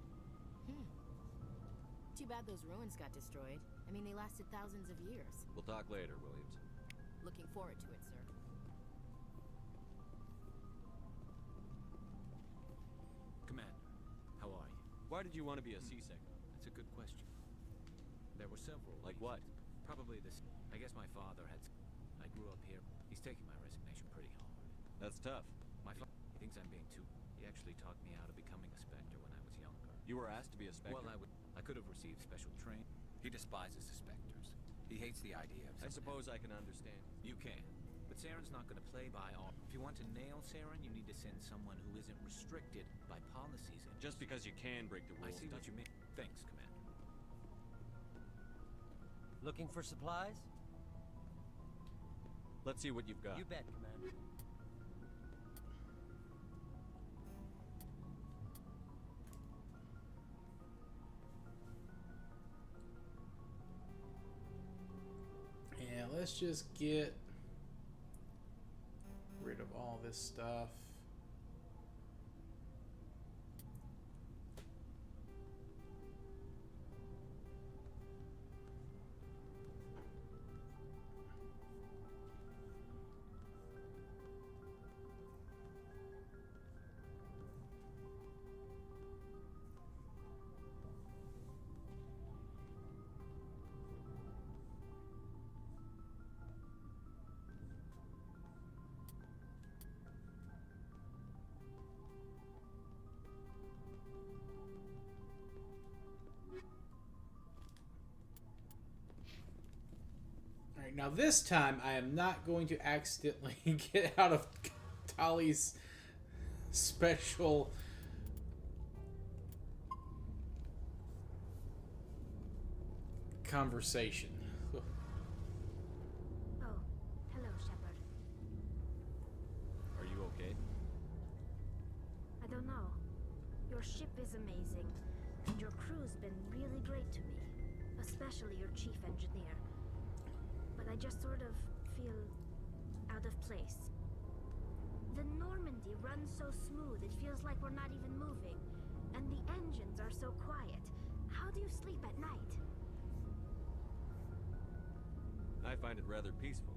Too bad those ruins got destroyed. I mean, they lasted thousands of years. We'll talk later, Williams. Looking forward to it, sir. Commander, how are you? Why did you want to be a C-Sec? That's a good question. There were several. Like what? Probably this. I guess my father had. I grew up here. He's taking my resignation pretty hard. That's tough. My father. He thinks I'm being too. He actually talked me out of becoming a Spectre when I was younger. You were asked to be a Spectre? Well, I could have received special training. He despises the Spectres. He hates the idea of. I suppose I can understand. You can. But Saren's not going to play by all. If you want to nail Saren, you need to send someone who isn't restricted by policies. And Just because you can break the I rules. see what you mean. Thanks, Commander. Looking for supplies? Let's see what you've got. You bet, Commander. Yeah, let's just get rid of all this stuff. Alright, now this time I am not going to accidentally get out of Tali's special conversation. Oh, hello, Shepard. Are you okay? I don't know. Your ship is amazing, and your crew's been really great to me, especially your chief engineer. But I just sort of feel out of place. The Normandy runs so smooth, it feels like we're not even moving. And the engines are so quiet. How do you sleep at night? I find it rather peaceful.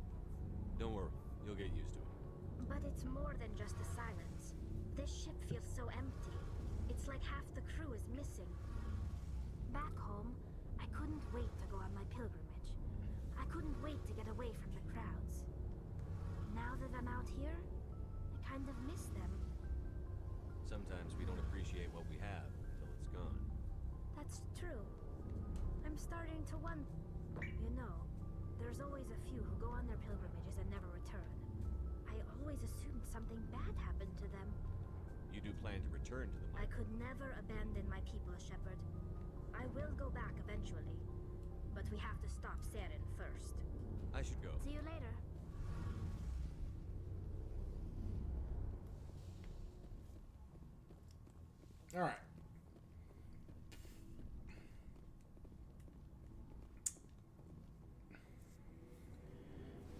Don't worry, you'll get used to it. But it's more than just the silence. This ship feels so empty. It's like half the crew is missing. Back home, I couldn't wait to go on my pilgrimage. I couldn't wait to get away from the crowds. Now that I'm out here, I kind of miss them. Sometimes we don't appreciate what we have until it's gone. That's true. I'm starting to wonder. You know, there's always a few who go on their pilgrimages and never return. I always assumed something bad happened to them. You do plan to return to the I could never abandon my people, Shepard. I will go back eventually, but we have to stop Saren first. I should go. See you later. All right.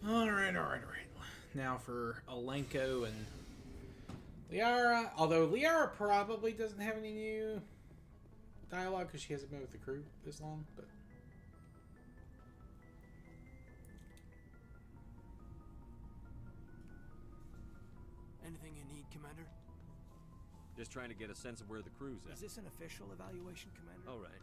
All right. Now for Alenko and Liara. Although Liara probably doesn't have any new dialogue because she hasn't been with the crew this long. But anything you need, Commander? Just trying to get a sense of where the crew's at. Is this an official evaluation, Commander? All right.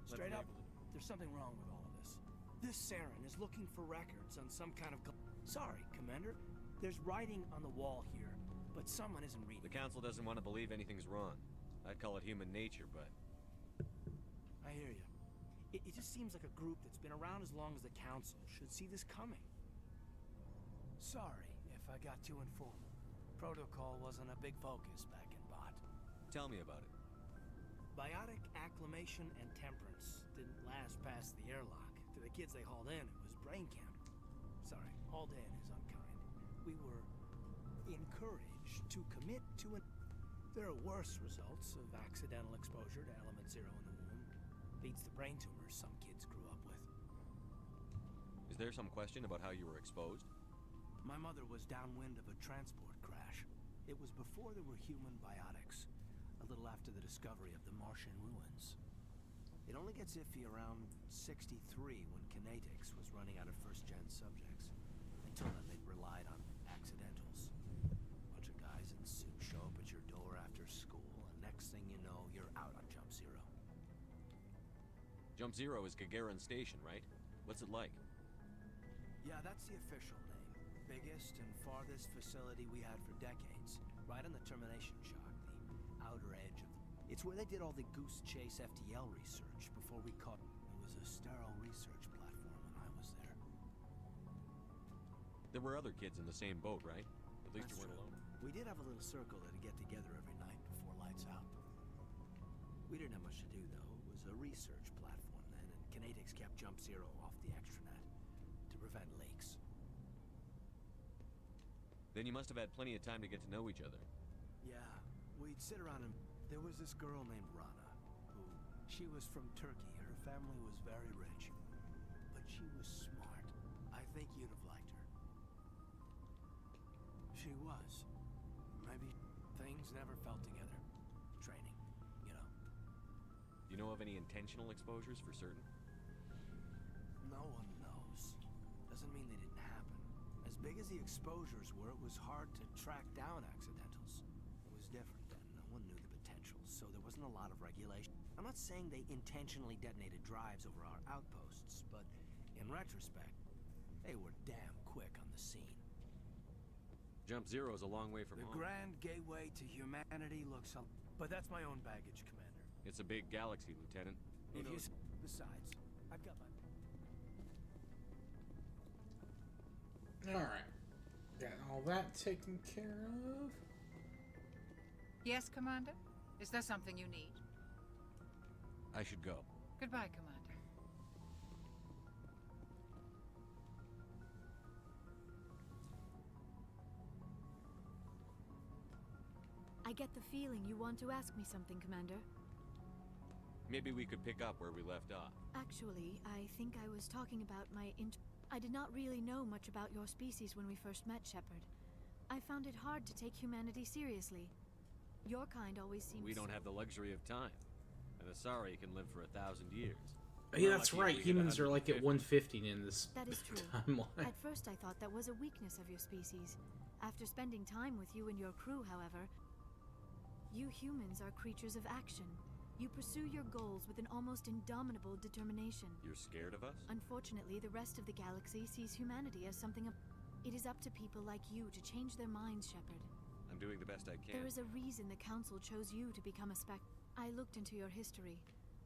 Straight up, there's something wrong with all of this. This Saren is looking for records on some kind of... Sorry, Commander. There's writing on the wall here, but someone isn't reading. The Council doesn't want to believe anything's wrong. I'd call it human nature, but... I hear you. It just seems like a group that's been around as long as the Council should see this coming. Sorry if I got too informal. Protocol wasn't a big focus back in Bot. Tell me about it. Biotic acclimation and temperance didn't last past the airlock. To the kids they hauled in, it was brain camp. Sorry, hauled in is unkind. We were encouraged to commit to an... There are worse results of accidental exposure to element zero in the womb. Beats the brain tumors some kids grew up with. Is there some question about how you were exposed? My mother was downwind of a transport crash. It was before there were human biotics. A little after the discovery of the Martian ruins. It only gets iffy around 63 when Kinetics was running out of first-gen subjects. Until then, they'd relied on accidentals. Bunch of guys in suits show up at your door after school, and next thing you know, you're out on Jump Zero. Jump Zero is Gagarin Station, right? What's it like? Yeah, that's the official name. Biggest and farthest facility we had for decades. Right on the termination shock, the outer edge of the... It's where they did all the Goose Chase FTL research before we caught... It was a sterile research platform when I was there. There were other kids in the same boat, right? At least you That's weren't true. alone. We did have a little circle that'd get together every night before lights out. We didn't have much to do, though. It was a research platform then, and Kinetics kept Jump Zero off the extranet to prevent leaks. Then you must have had plenty of time to get to know each other. Yeah, we'd sit around and... There was this girl named Rana, who... She was from Turkey. Her family was very rich. But she was smart. I think you'd have liked her. She was. Maybe things never fell together. Training, you know. Do you know of any intentional exposures for certain? No one knows. Doesn't mean they didn't happen. As big as the exposures were, it was hard to track down accidentals. It was different then. No one knew the potential, so there wasn't a lot of regulation. I'm not saying they intentionally detonated drives over our outposts, but in retrospect, they were damn quick on the scene. Jump Zero is a long way from The home. grand gateway to humanity looks... But that's my own baggage, Commander. It's a big galaxy, Lieutenant. Who If you... knows? Besides, I've got my... all right, got all that taken care of. Yes, Commander? Is there something you need? I should go. Goodbye, Commander. I get the feeling you want to ask me something, Commander. Maybe we could pick up where we left off. Actually, I think I was talking about I did not really know much about your species when we first met, Shepard. I found it hard to take humanity seriously. Your kind always seems... We don't have the luxury of time. An Asari can live for 1,000 years. Oh, yeah, that's right. Humans are like at 150 in this That is true. timeline. At first I thought that was a weakness of your species. After spending time with you and your crew, however, you humans are creatures of action. You pursue your goals with an almost indomitable determination. You're scared of us? Unfortunately, the rest of the galaxy sees humanity as something It is up to people like you to change their minds, Shepard. I'm doing the best I can. There is a reason the Council chose you to become a spec. I looked into your history.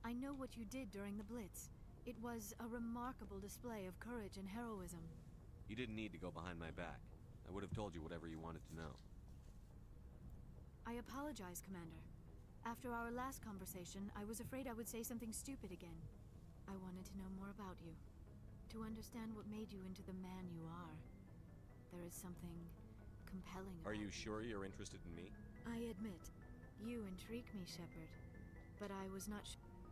I know what you did during the Blitz. It was a remarkable display of courage and heroism. You didn't need to go behind my back. I would have told you whatever you wanted to know. I apologize, Commander. After our last conversation, I was afraid I would say something stupid again. I wanted to know more about you. To understand what made you into the man you are. There is something compelling about Are you sure you're interested in me? I admit, you intrigue me, Shepard. But I was not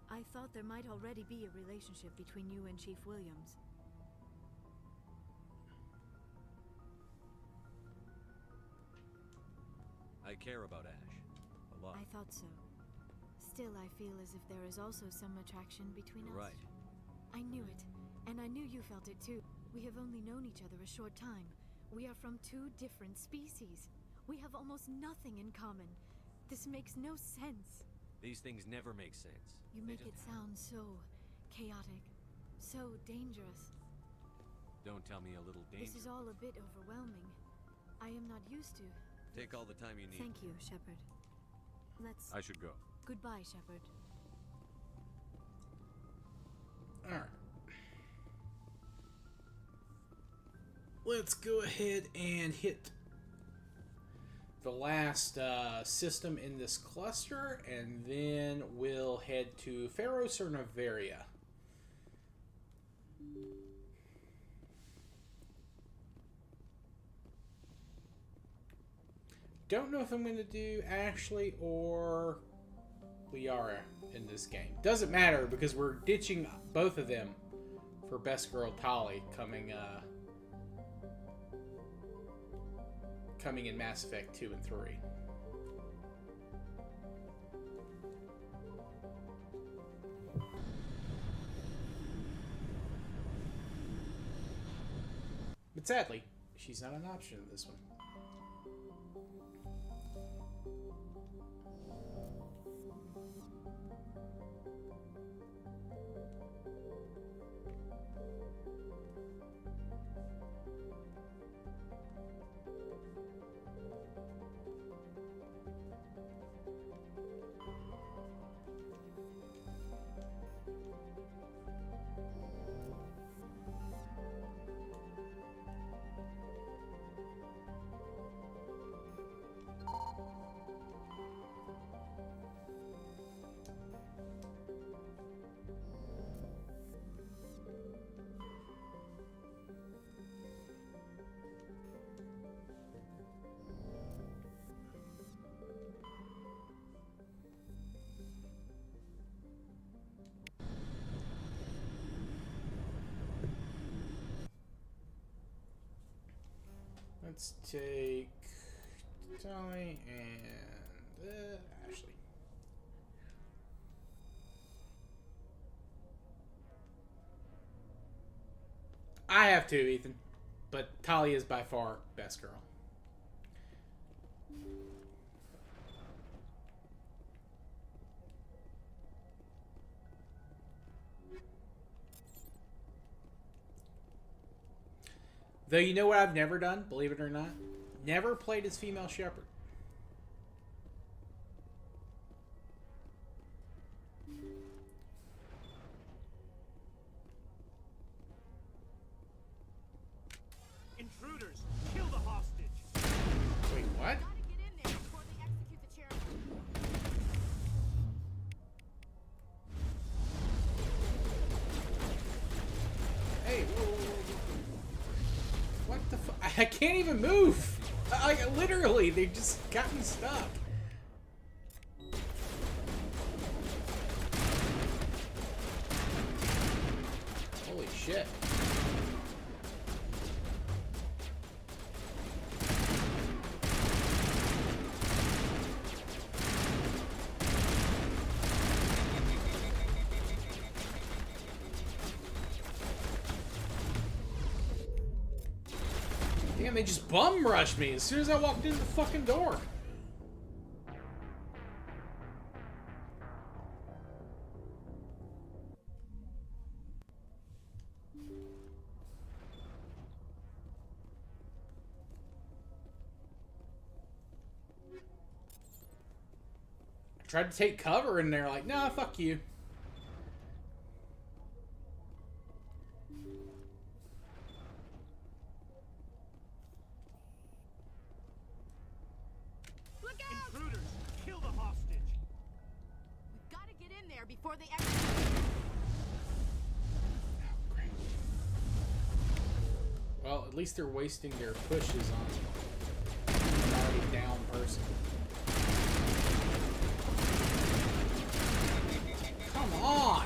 I thought there might already be a relationship between you and Chief Williams. I care about Ash. A lot. I thought so. Still, I feel as if there is also some attraction between You're us. right. I knew it, and I knew you felt it too. We have only known each other a short time. We are from two different species. We have almost nothing in common. This makes no sense. These things never make sense. You They make it just sound so chaotic, so dangerous. Don't tell me a little dangerous. This is all a bit overwhelming. I am not used to. Take all the time you need. Thank you, Shepard. Let's... I should go. Goodbye, Shepard. Alright. Let's go ahead and hit the last system in this cluster, and then we'll head to Pharos or Novaria. Don't know if I'm going to do Ashley or Liara in this game. Doesn't matter because we're ditching both of them for Best Girl Tali coming in Mass Effect 2 and 3. But sadly, she's not an option in this one. Let's take Tali and Ashley. I have to, Ethan. But Tali is by far best girl. Though you know what I've never done, believe it or not? Never played as female Shepard. Intruders! Kill the hostage! I can't even move. Like, literally, they just got me stuck. Holy shit. Damn, they just bum rushed me as soon as I walked into the fucking door. I tried to take cover and they're like, nah, fuck you. Intruders! Kill the hostage! We've got to get in there before they exit. Well, at least they're wasting their pushes on an already down person. Come on!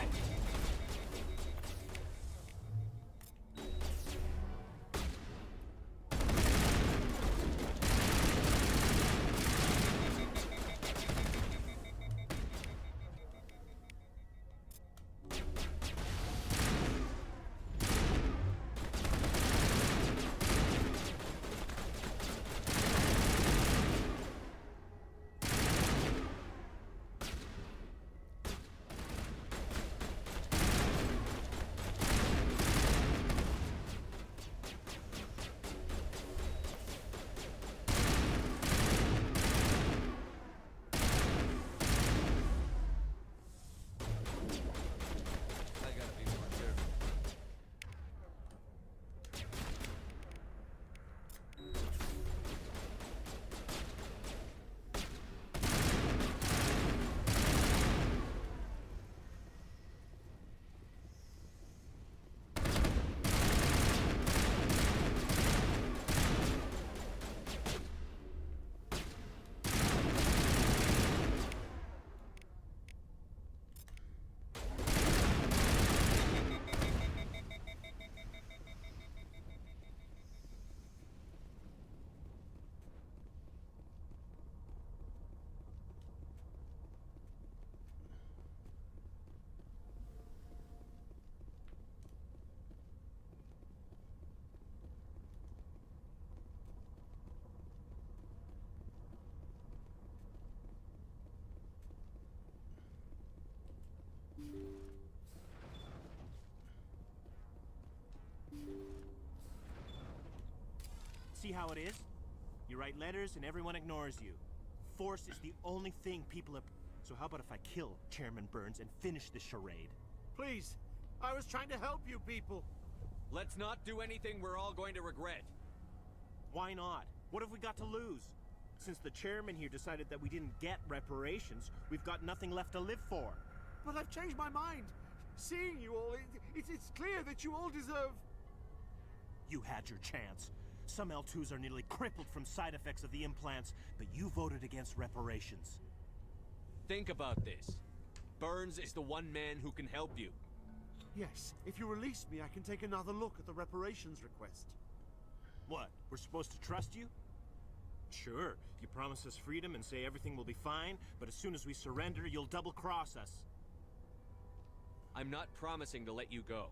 See how it is? You write letters and everyone ignores you. Force is the only thing people are... So how about if I kill Chairman Burns and finish this charade? Please, I was trying to help you people. Let's not do anything we're all going to regret. Why not? What have we got to lose? Since the chairman here decided that we didn't get reparations, we've got nothing left to live for. But I've changed my mind. Seeing you all, it's clear that you all deserve... You had your chance. Some L2s are nearly crippled from side effects of the implants, but you voted against reparations. Think about this. Burns is the one man who can help you. Yes, if you release me, I can take another look at the reparations request. What, we're supposed to trust you? Sure, you promise us freedom and say everything will be fine, but as soon as we surrender, you'll double-cross us. I'm not promising to let you go.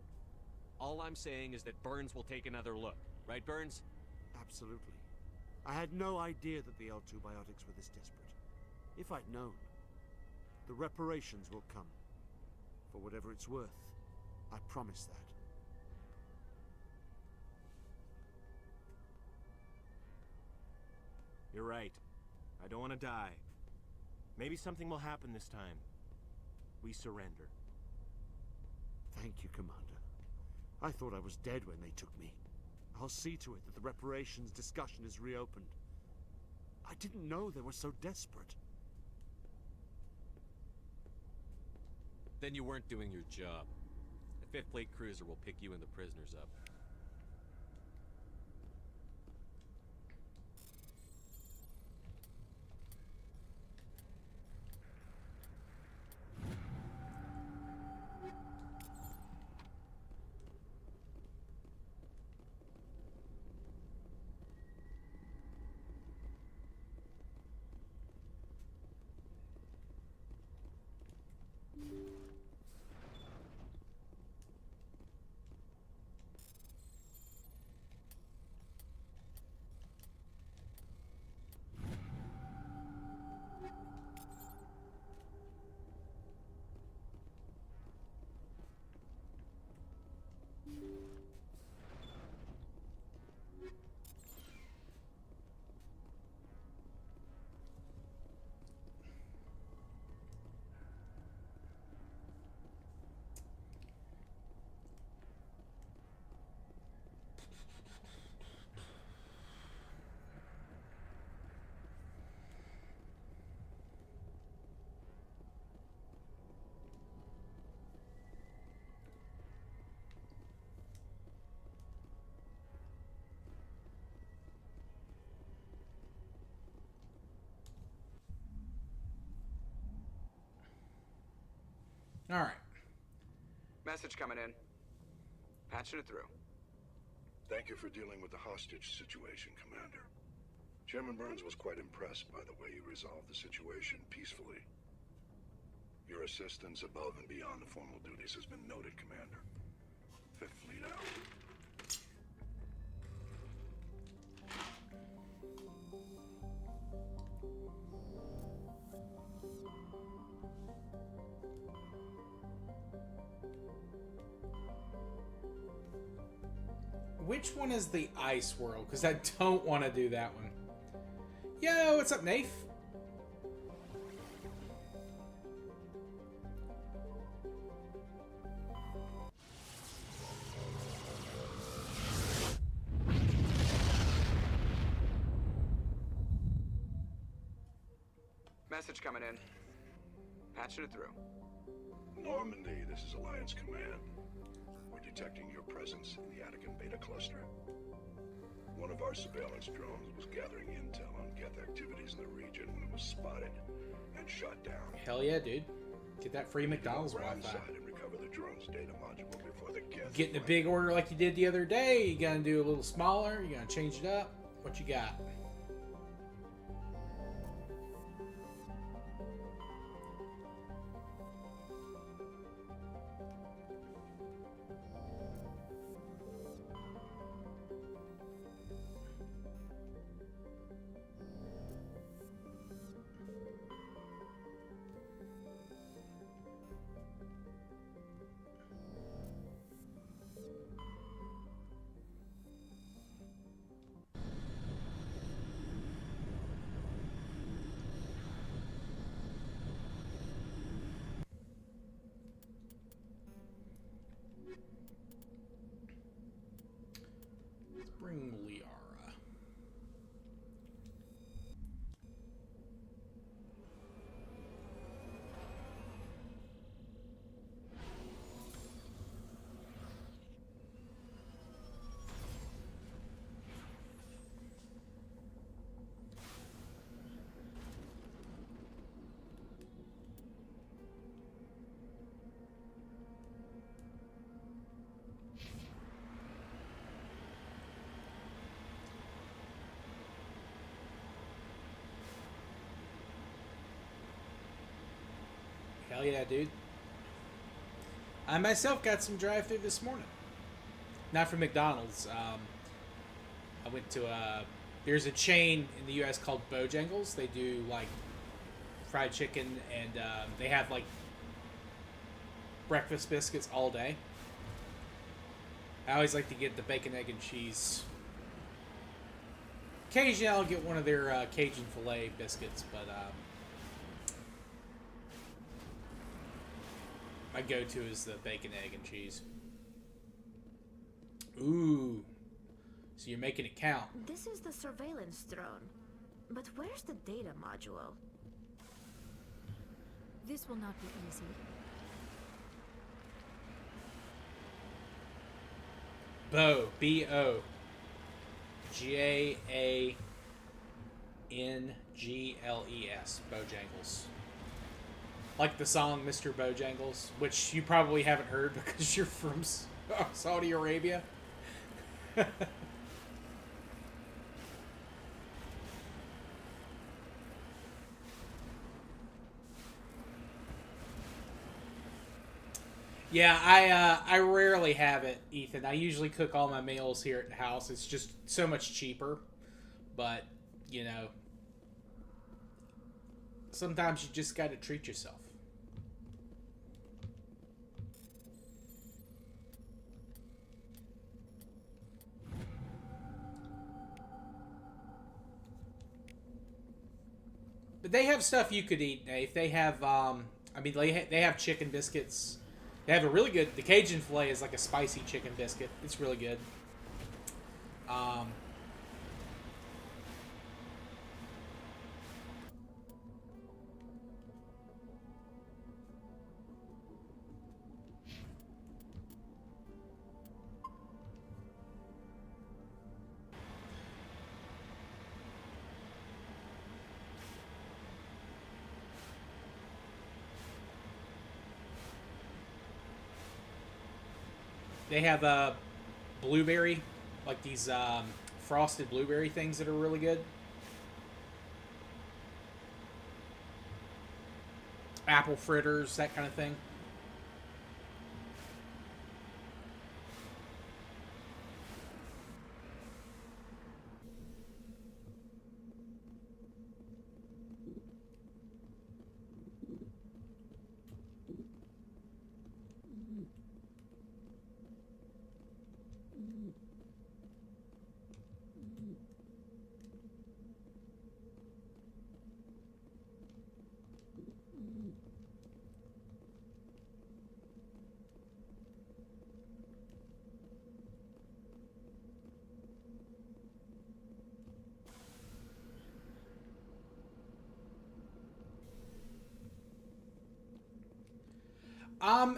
All I'm saying is that Burns will take another look. Right, Burns? Absolutely. I had no idea that the L2 biotics were this desperate. If I'd known, the reparations will come. For whatever it's worth. I promise that. You're right. I don't want to die. Maybe something will happen this time. We surrender. Thank you, Commander. I thought I was dead when they took me. I'll see to it that the reparations discussion is reopened. I didn't know they were so desperate. Then you weren't doing your job. The 5th Fleet cruiser will pick you and the prisoners up. All right. Message coming in. Patching it through. Thank you for dealing with the hostage situation, Commander. Chairman Burns was quite impressed by the way you resolved the situation peacefully. Your assistance above and beyond the formal duties has been noted, Commander. Fifth Fleet out. Which one is the ice world? Because I don't want to do that one. Yo, what's up, Nafe? Message coming in. Patching it through. Normandy, this is Alliance Command. We're detecting your presence in the Attican Beta Cluster. One of our surveillance drones was gathering intel on Geth activities in the region when it was spotted and shot down. Hell yeah, dude. Get that free McDonald's Wi-Fi. And recover the drone's data module before the Geth. Getting a big order like you did the other day. You gonna do a little smaller? You gonna change it up? What you got? Let's bring Liara. Hell yeah, dude. I myself got some drive-thru this morning. Not from McDonald's. I went to there's a chain in the U.S. called Bojangles. They do like fried chicken and they have like breakfast biscuits all day. I always like to get the bacon, egg, and cheese. Occasionally I'll get one of their Cajun filet biscuits, but my go-to is the bacon, egg, and cheese. Ooh. So you're making it count. This is the surveillance drone. But where's the data module? This will not be easy. Bo. B-O-J-A-N-G-L-E-S. Bojangles. Like the song Mr. Bojangles, which you probably haven't heard because you're from Saudi Arabia. Yeah, I rarely have it, Ethan. I usually cook all my meals here at the house. It's just so much cheaper. But, you know, sometimes you just got to treat yourself. But they have stuff you could eat, Dave. They have, I mean, they have chicken biscuits. They have a really good, the Cajun filet is like a spicy chicken biscuit. It's really good. They have blueberry, like these frosted blueberry things that are really good. Apple fritters, that kind of thing.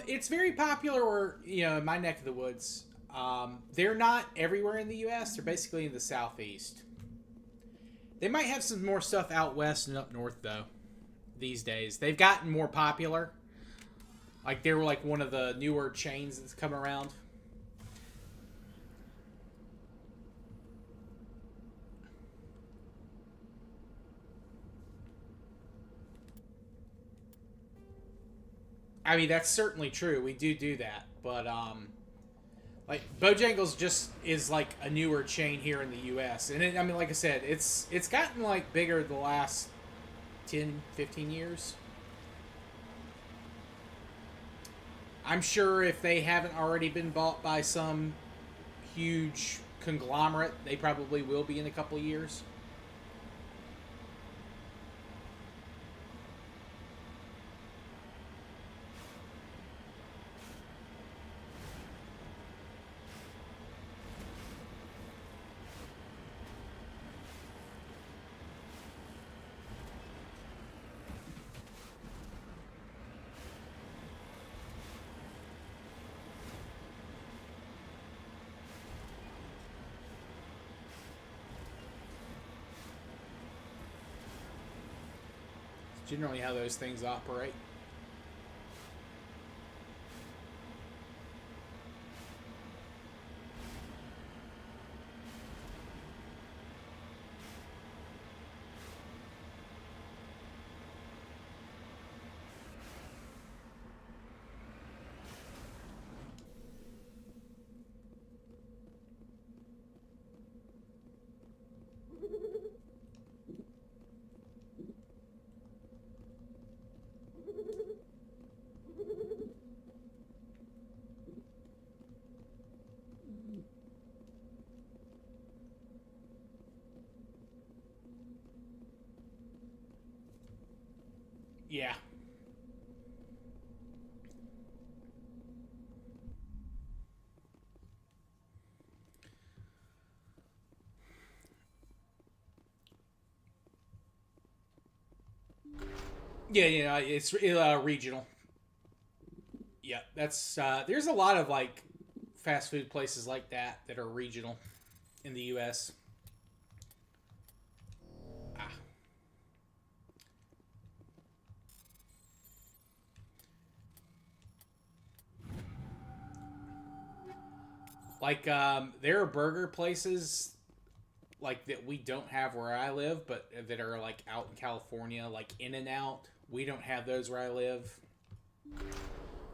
It's very popular, or in my neck of the woods. They're not everywhere in the U.S. They're basically in the southeast. They might have some more stuff out west and up north though. These days, they've gotten more popular. Like they were like one of the newer chains that's come around. I mean, that's certainly true. We do that, but like Bojangles just is like a newer chain here in the U.S. And I mean, like I said, it's gotten like bigger the last 10, 15 years. I'm sure if they haven't already been bought by some huge conglomerate, they probably will be in a couple of years. Generally how those things operate. Yeah. Yeah, it's regional. Yeah, that's there's a lot of like fast food places like that are regional in the U.S. Ah. Like there are burger places like that we don't have where I live, but that are like out in California, like In and Out. We don't have those where I live.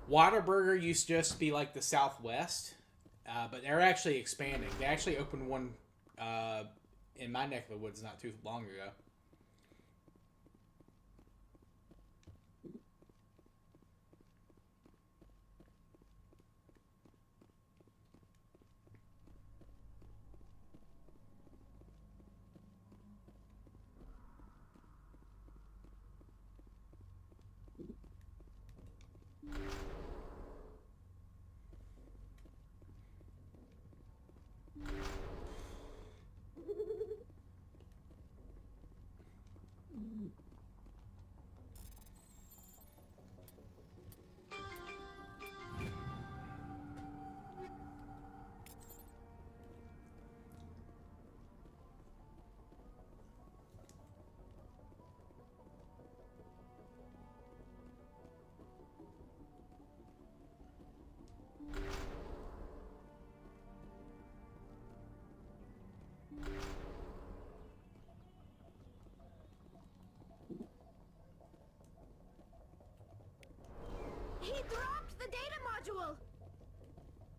Whataburger used to just be like the Southwest, but they're actually expanding. They actually opened one in my neck of the woods not too long ago.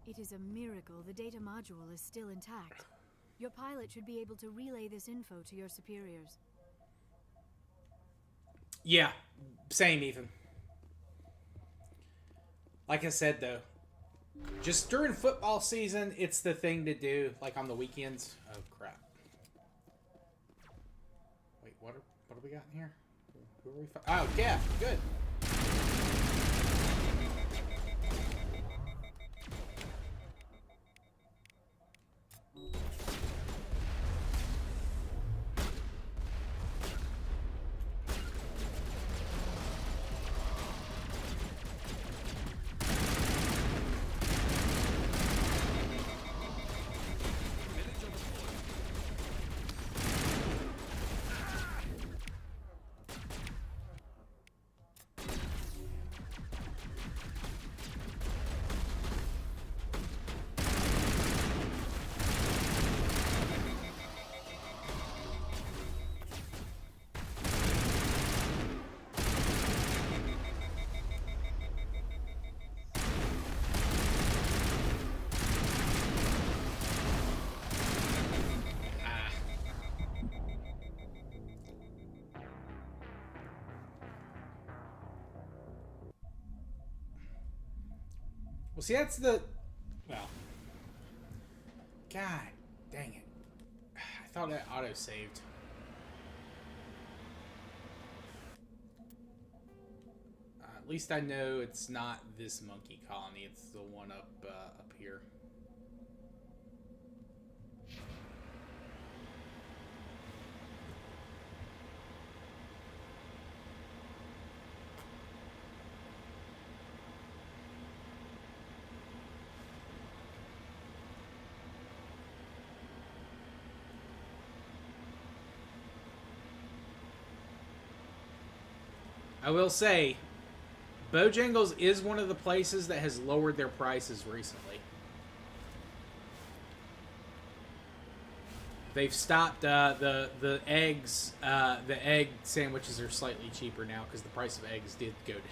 It is a miracle the data module is still intact. Your pilot should be able to relay this info to your superiors. Yeah, same, Ethan. Like I said, though, just during football season, it's the thing to do, like on the weekends. Oh, crap. Wait, what do we got in here? Who are we oh, yeah, good. Well, see, that's the... Well. God dang it. I thought that auto-saved. At least I know it's not this monkey colony. It's the one up here. I will say, Bojangles is one of the places that has lowered their prices recently. They've stopped the eggs. The egg sandwiches are slightly cheaper now because the price of eggs did go down.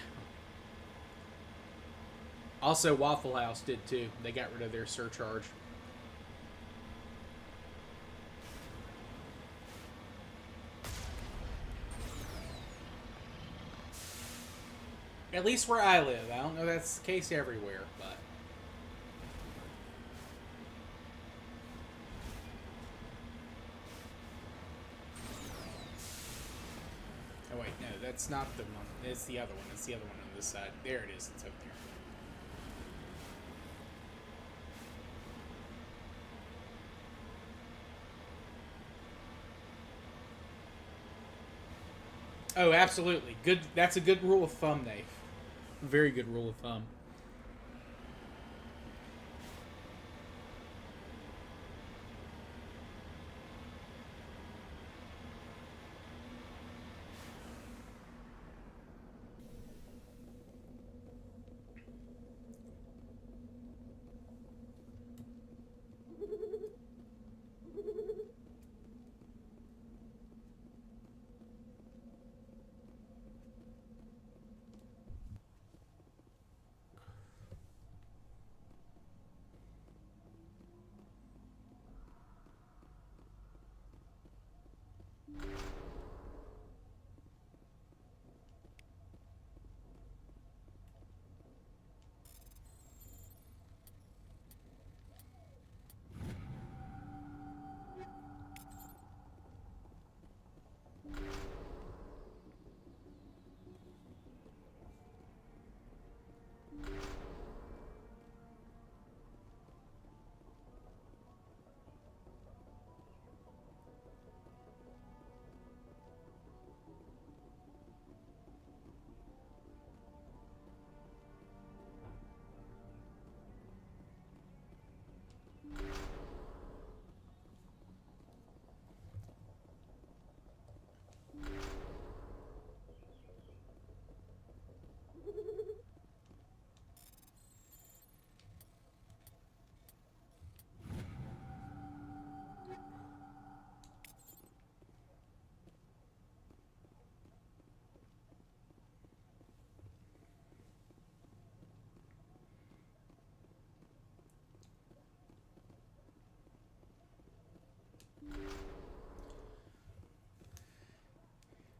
Also, Waffle House did too. They got rid of their surcharge. At least where I live. I don't know if that's the case everywhere, but... Oh wait, no, that's not the one. It's the other one. It's the other one on this side. There it is. It's over there. Oh, absolutely. Good. That's a good rule of thumb, Dave. Very good rule of thumb.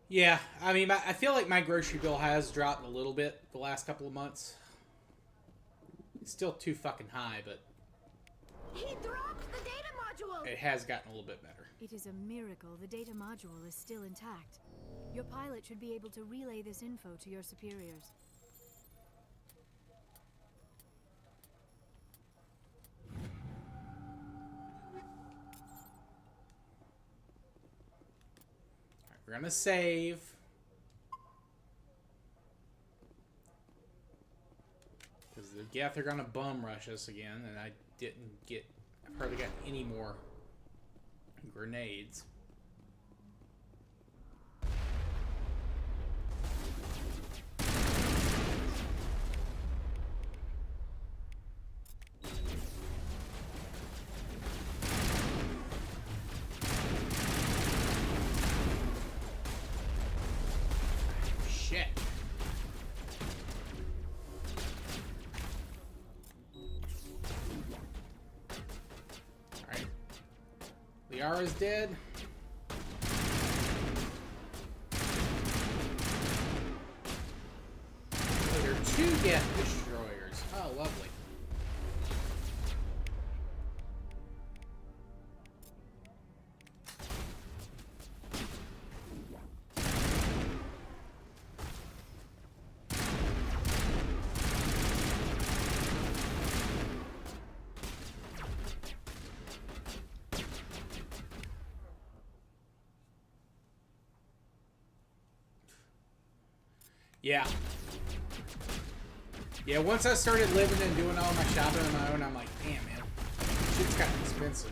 Yeah, I mean, I feel like my grocery bill has dropped a little bit the last couple of months. It's still too fucking high, but He dropped the data module! it has gotten a little bit better. It is a miracle the data module is still intact. Your pilot should be able to relay this info to your superiors. Alright, we're gonna save. Because the Geth are gonna bum rush us again, and I didn't get... I've hardly got any more grenades. Shit. Alright. Liara's dead. Oh, there are 2 Geth destroyers. Oh, lovely. Yeah. Yeah, once I started living and doing all my shopping on my own, I'm like, damn, man. Shit's gotten expensive.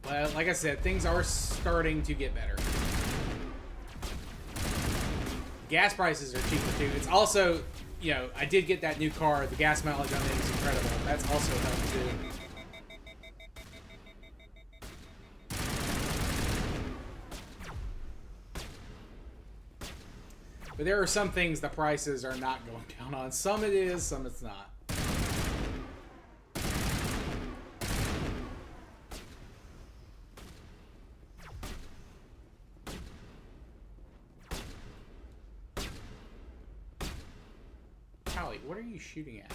But like I said, things are starting to get better. Gas prices are cheaper too. It's also, you know, I did get that new car. The gas mileage on it is incredible. That's also helped too. But there are some things the prices are not going down on. Some it is, some it's not. Callie, what are you shooting at?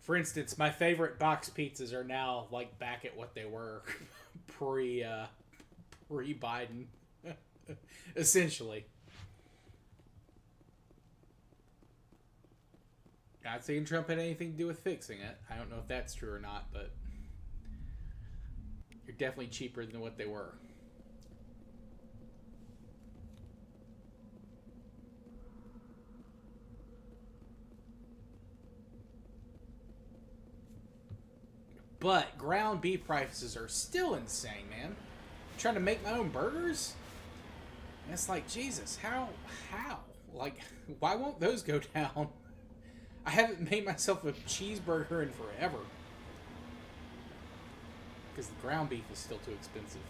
For instance, my favorite box pizzas are now like back at what they were pre Biden, essentially. Not saying Trump had anything to do with fixing it. I don't know if that's true or not, but you're definitely cheaper than what they were. But ground beef prices are still insane, man. I'm trying to make my own burgers? And it's like, Jesus, how? Like, why won't those go down? I haven't made myself a cheeseburger in forever. Because the ground beef is still too expensive.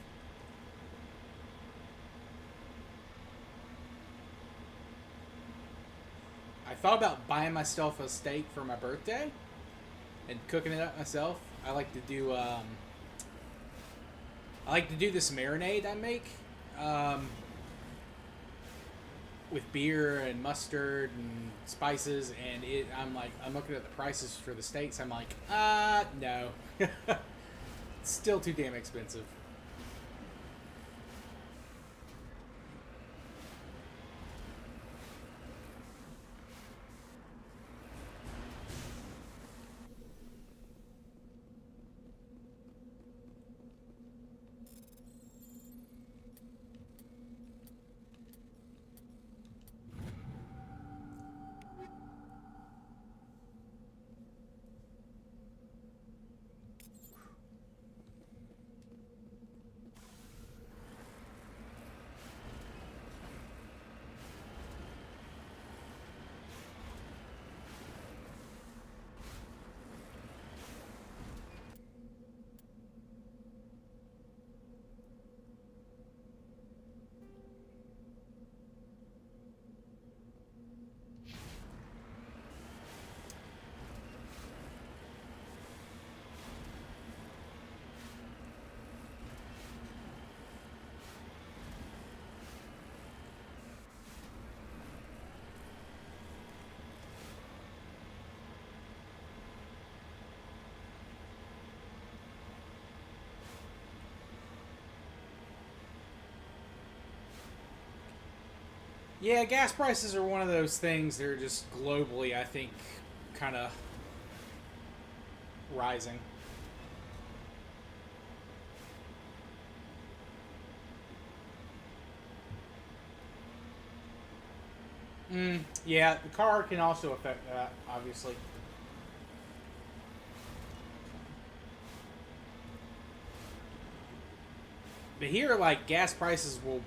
I thought about buying myself a steak for my birthday and cooking it up myself. I like to do this marinade I make. with beer and mustard and spices, and I'm looking at the prices for the States. I'm like, no. It's still too damn expensive. Yeah, gas prices are one of those things that are just globally, I think, kind of rising. Yeah, the car can also affect that, obviously. But here, like, gas prices will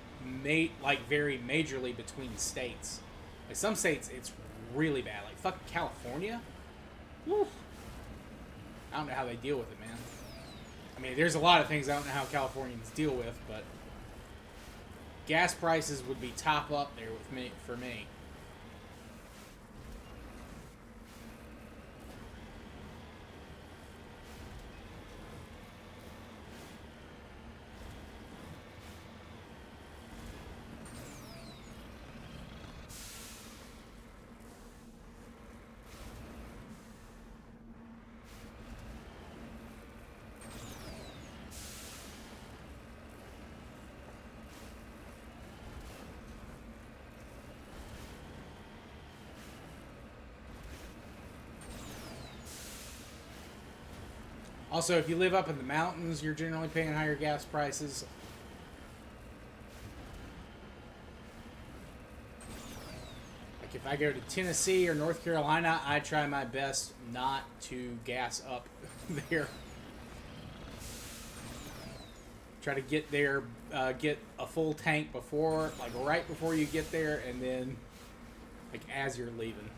vary majorly between states. Like, some states, it's really bad. Like, fucking California? Woo. I don't know how they deal with it, man. I mean, there's a lot of things I don't know how Californians deal with, but gas prices would be top up there with me for me. Also, if you live up in the mountains, you're generally paying higher gas prices. Like if I go to Tennessee or North Carolina, I try my best not to gas up there. Try to get there, get a full tank before, like right before you get there, and then like as you're leaving.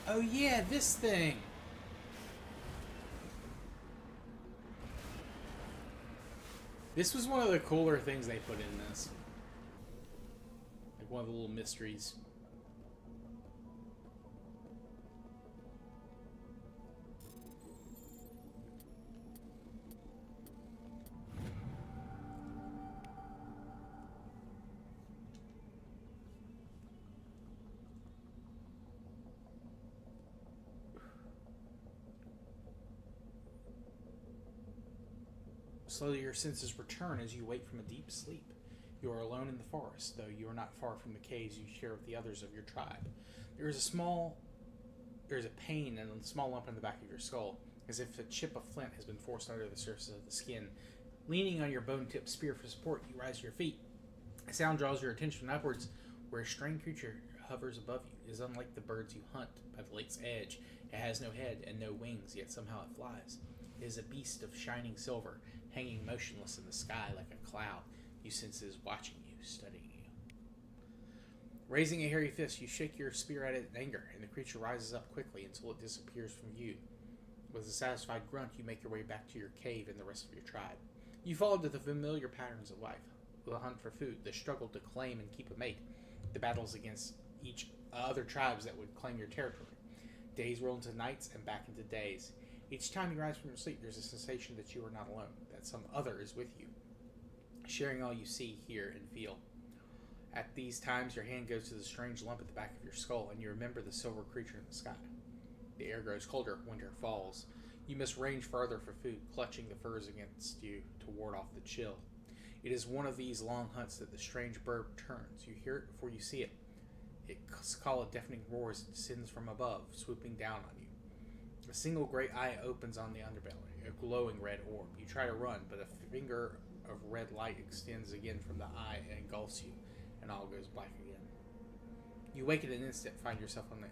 Oh yeah, this thing. This was one of the cooler things they put in this. Like one of the little mysteries. Slowly your senses return as you wake from a deep sleep. You are alone in the forest, though you are not far from the caves you share with the others of your tribe. There is a pain and a small lump in the back of your skull, as if a chip of flint has been forced under the surface of the skin. Leaning on your bone-tipped spear for support, you rise to your feet. A sound draws your attention upwards, where a strange creature hovers above you. It is unlike the birds you hunt by the lake's edge. It has no head and no wings, yet somehow it flies. It is a beast of shining silver, hanging motionless in the sky like a cloud. You sense it is watching you, studying you. Raising a hairy fist, you shake your spear at it in anger, and the creature rises up quickly until it disappears from view. With a satisfied grunt, you make your way back to your cave and the rest of your tribe. You fall into the familiar patterns of life. The hunt for food, the struggle to claim and keep a mate, the battles against each other tribes that would claim your territory. Days roll into nights and back into days. Each time you rise from your sleep, there's a sensation that you are not alone, that some other is with you, sharing all you see, hear, and feel. At these times, your hand goes to the strange lump at the back of your skull, and you remember the silver creature in the sky. The air grows colder, winter falls. You must range farther for food, clutching the furs against you to ward off the chill. It is one of these long hunts that the strange bird returns. You hear it before you see it. Its call a deafening roar as it descends from above, swooping down on you. A single great eye opens on the underbelly, a glowing red orb. You try to run, but a finger of red light extends again from the eye and engulfs you, and all goes black again. You wake in an instant, find yourself on the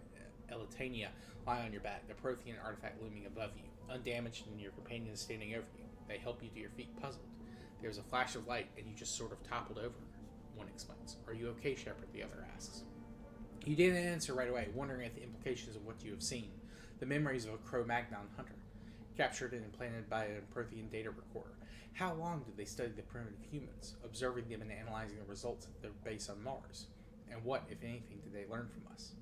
Elitania, lie on your back, the Prothean artifact looming above you, undamaged, and your companion is standing over you. They help you to your feet, puzzled. There's a flash of light, and you just sort of toppled over, one explains. Are you okay, Shepard? The other asks. You didn't answer right away, wondering at the implications of what you have seen. The memories of a Cro-Magnon hunter, captured and implanted by a Prothean data recorder. How long did they study the primitive humans, observing them and analyzing the results at their base on Mars? And what, if anything, did they learn from us?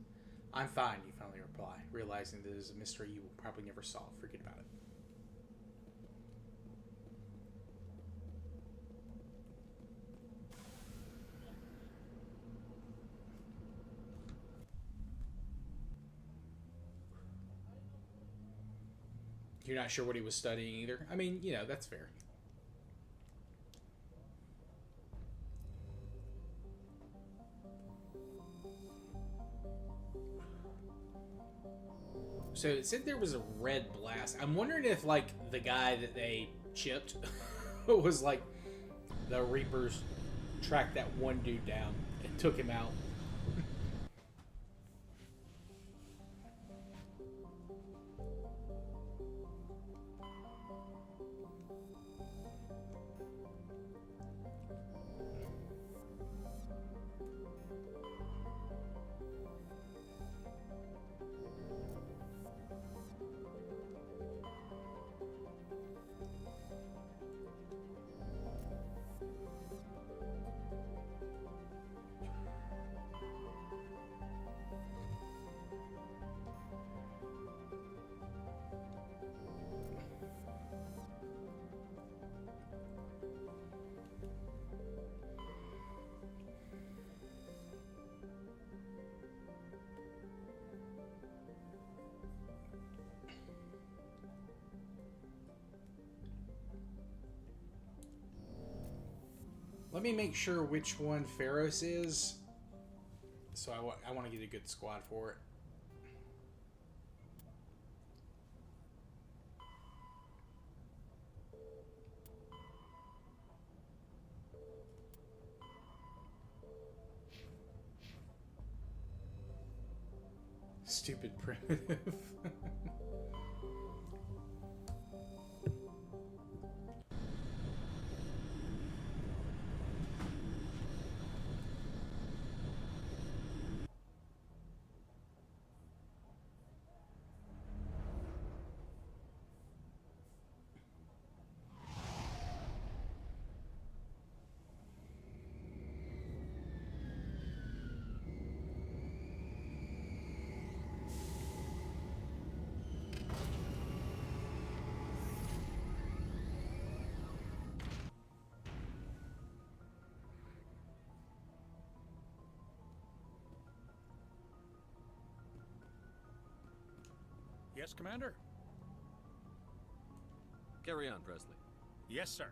I'm fine, you finally reply, realizing that it is a mystery you will probably never solve. Forget about it. You're not sure what he was studying either? I mean, you know, that's fair. So it said there was a red blast. I'm wondering if, like, the guy that they chipped was like the Reapers tracked that one dude down and took him out. Let me make sure which one Pharos is. So I want to get a good squad for it. Stupid primitive. Yes, Commander? Carry on, Presley. Yes, sir.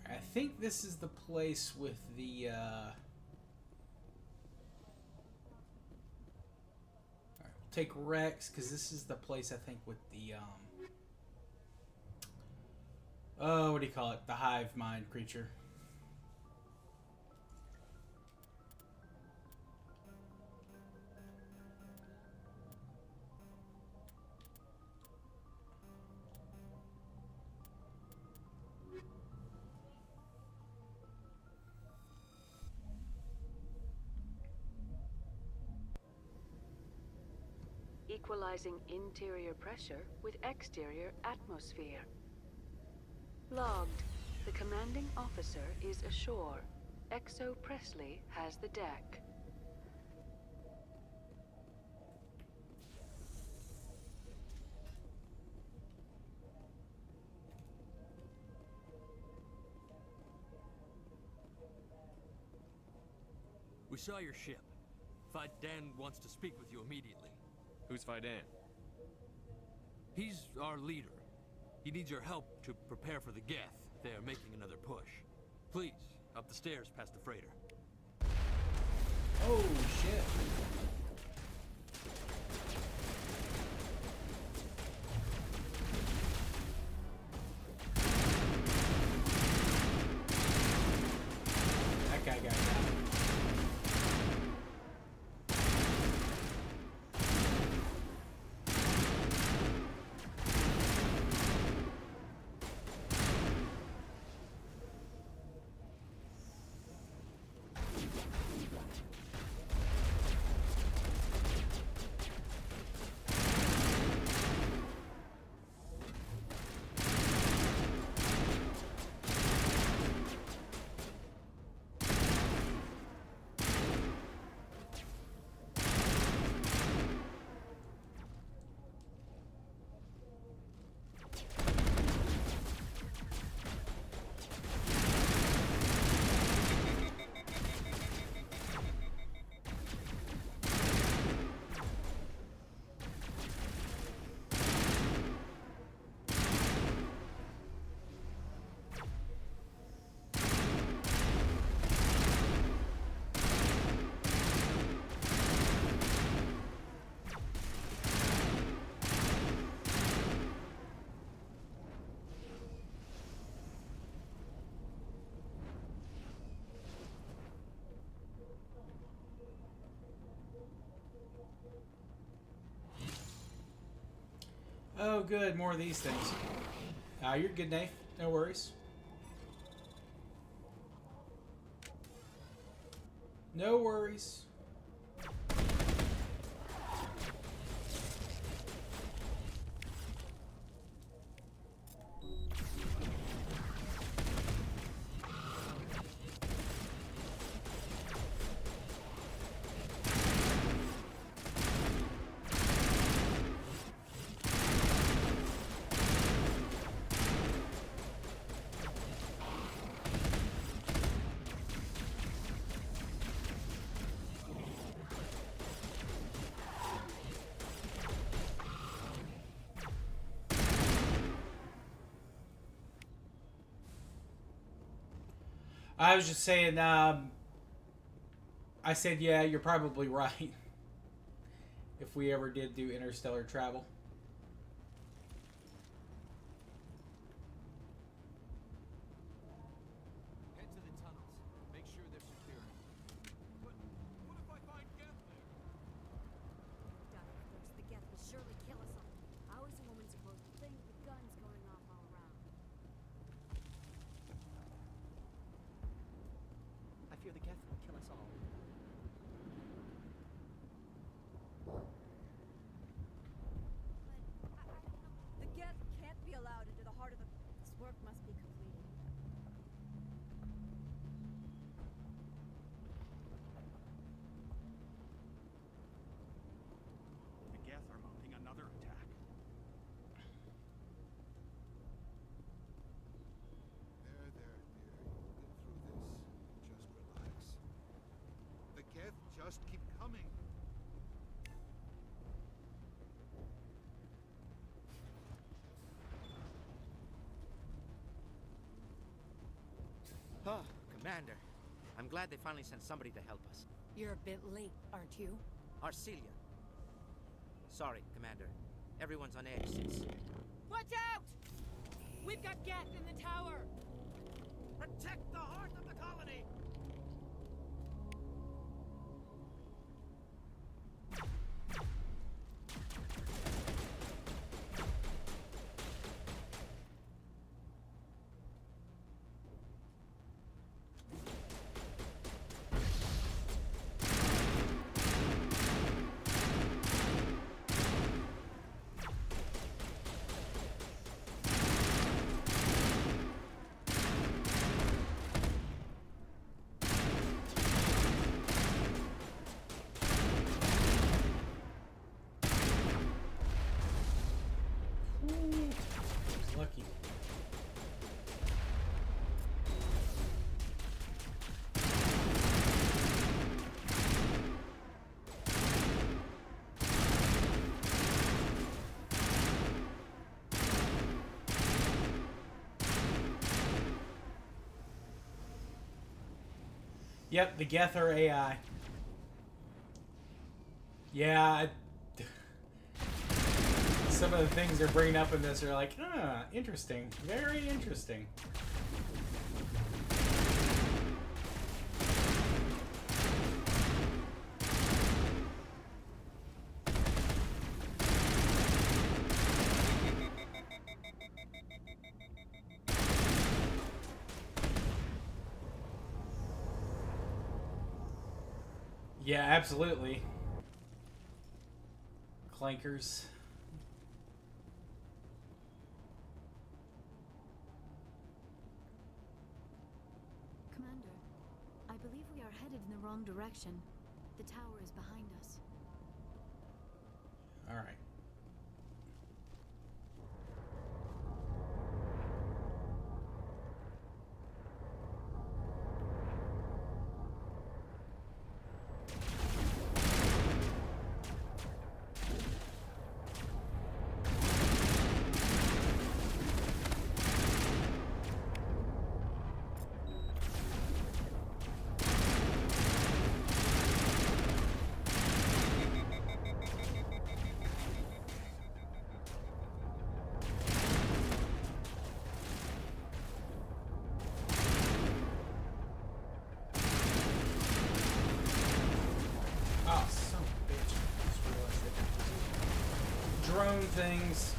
I think this is the place with the, Alright, we'll take Rex, because this is the place, I think, with the, oh, what do you call it? The hive mind creature. equalizing interior pressure with exterior atmosphere. Logged. The commanding officer is ashore. XO Presley has the deck. We saw your ship. Fidan wants to speak with you immediately. Who's Fidan? He's our leader. He needs your help to prepare for the Geth. They are making another push. Please, up the stairs past the freighter. Oh, shit. That guy got got. Oh, good. More of these things. You're good, Dave. No worries. No worries. I was just saying, I said, yeah, you're probably right. If we ever did do interstellar travel. Head to the tunnels. Make sure they're secure. But what if I find Geth there? Of course, the Geth will surely kill us all. How is a woman supposed to think with guns going off all around? I fear the Geth will kill us all. The Geth can't be allowed into the heart of the... This work must be completed. The Geth are mounting another attack. There, dear. You'll get through this. Just relax. The Geth just keep coming. Oh, Commander. I'm glad they finally sent somebody to help us. You're a bit late, aren't you? Arcelia. Sorry, Commander. Everyone's on edge since... Watch out! We've got Geth in the tower! Protect the heart of the colony! Lucky. Yep, the Gether AI. Yeah, some of the things they're bringing up in this are like, interesting. Very interesting. Yeah, absolutely. Clankers. Commander, I believe we are headed in the wrong direction. The tower is behind us. All right. Oh, son of a bitch. I just realized that drone things.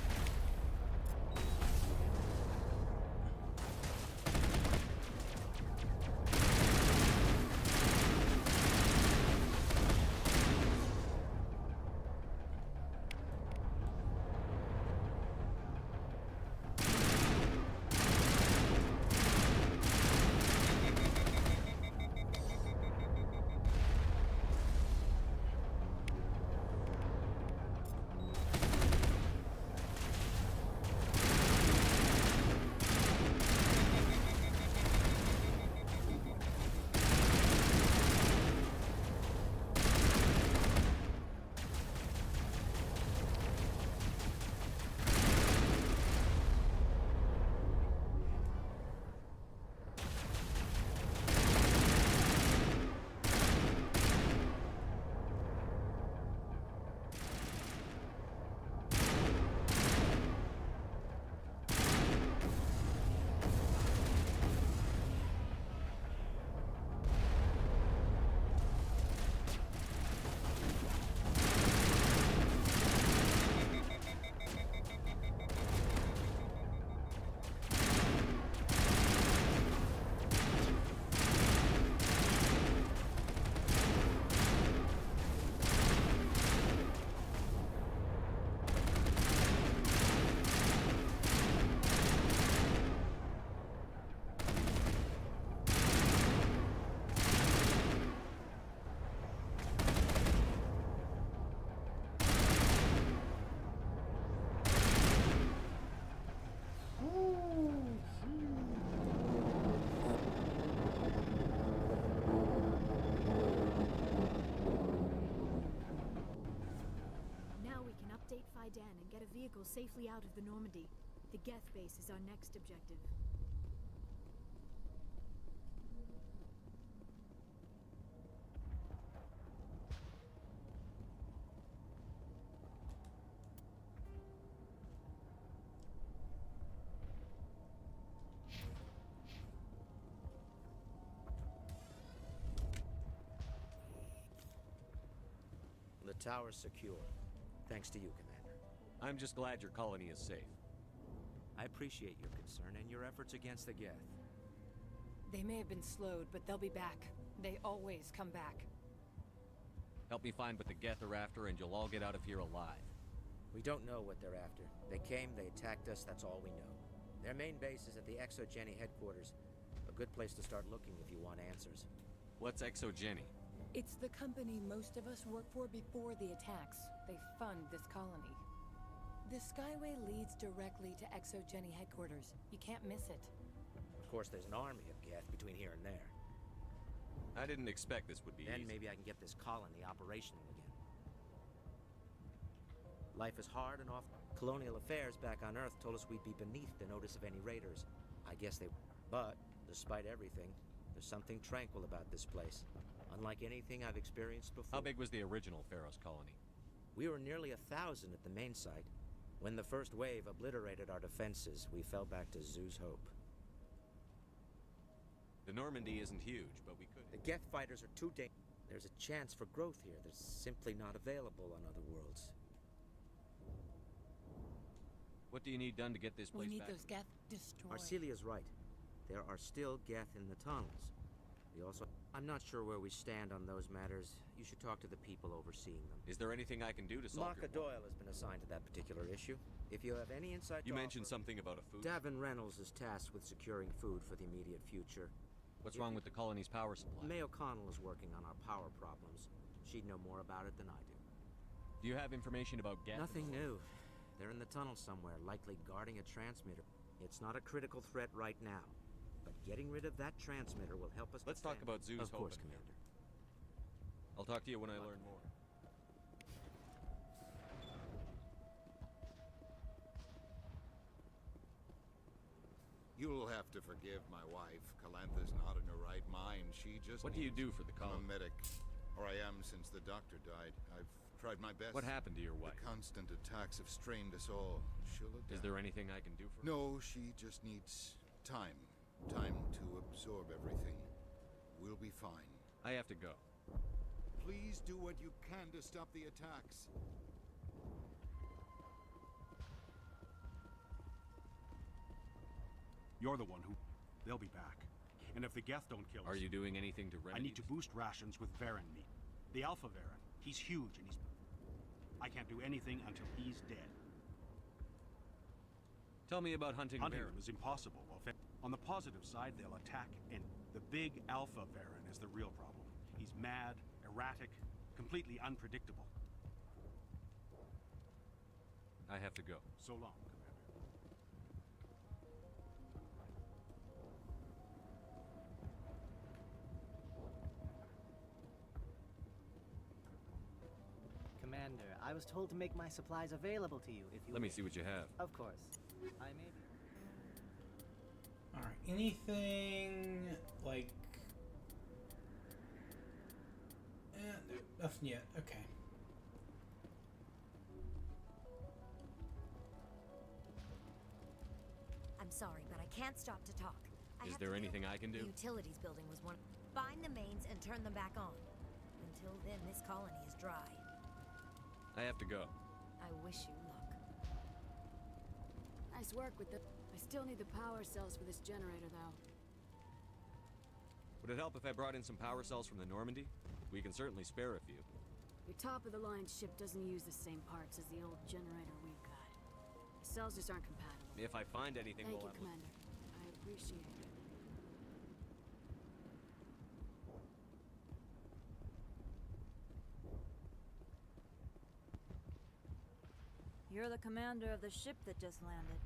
Now we can update Fidan and get a vehicle safely out of the Normandy. The Geth base is our next objective. The tower's secure. Thanks to you, Commander. I'm just glad your colony is safe. I appreciate your concern and your efforts against the Geth. They may have been slowed, but they'll be back. They always come back. Help me find what the Geth are after, and you'll all get out of here alive. We don't know what they're after. They came, they attacked us, that's all we know. Their main base is at the ExoGeni headquarters. A good place to start looking if you want answers. What's ExoGeni? It's the company most of us work for before the attacks. They fund this colony. The Skyway leads directly to ExoGeni headquarters. You can't miss it. Of course, there's an army of Geth between here and there. I didn't expect this would be Then easy. maybe I can get this colony operational again. Life is hard and often. Colonial affairs back on Earth told us we'd be beneath the notice of any raiders. I guess they... But, despite everything, there's something tranquil about this place. Unlike anything I've experienced before. How big was the original Pharaoh's colony? We were nearly 1,000 at the main site. When the first wave obliterated our defenses, we fell back to Zoo's Hope. The Normandy isn't huge, but we could... The Geth fighters are too dangerous. There's a chance for growth here that's simply not available on other worlds. What do you need done to get this place We need back? those Geth destroyed. Arcelia's right. There are still Geth in the tunnels. We also... I'm not sure where we stand on those matters. You should talk to the people overseeing them. Is there anything I can do to solve Marka your... Doyle has been assigned to that particular issue. If you have any insight You to mentioned offer... something about a food... Davin Reynolds is tasked with securing food for the immediate future. What's wrong with the colony's power supply? May O'Connell is working on our power problems. She'd know more about it than I do. Do you have information about Geth? Nothing new. They're in the tunnel somewhere, likely guarding a transmitter. It's not a critical threat right now, but getting rid of that transmitter will help us... Let's talk about Zoo's Of course, Hope. Commander. I'll talk to you when I learn more. You'll have to forgive my wife. Calantha's not in her right mind. She just... What do you do for the I'm colony? a medic. Or I am since the doctor died. I've tried my best. What happened to your wife? The constant attacks have strained us all. She'll adapt. Is there anything I can do for her? No, she just needs time. Time to absorb everything. We'll be fine. I have to go. Please do what you can to stop the attacks. You're the one who... They'll be back. And if the Geth don't kill us... Are you doing anything to remedy I need to boost rations with Varen meat. The Alpha Varen. He's huge and he's... I can't do anything until he's dead. Tell me about hunting Hunting Varen. them is impossible. On the positive side, they'll attack, and the big Alpha Varen is the real problem. He's mad, erratic, completely unpredictable. I have to go. So long, Commander. Commander, I was told to make my supplies available to you if you... Let me see what you have. Of course. I may be... Alright, anything like... no, nothing yet. Okay. I'm sorry, but I can't stop to talk. Is there anything I can do? The utilities building was one. Find the mains and turn them back on. Until then, this colony is dry. I have to go. I wish you luck. Nice work with the... I still need the power cells for this generator, though. Would it help if I brought in some power cells from the Normandy? We can certainly spare a few. Your top-of-the-line ship doesn't use the same parts as the old generator we've got. The cells just aren't compatible. If I find anything, Thank we'll you, have... Commander. I appreciate it. You're the commander of the ship that just landed.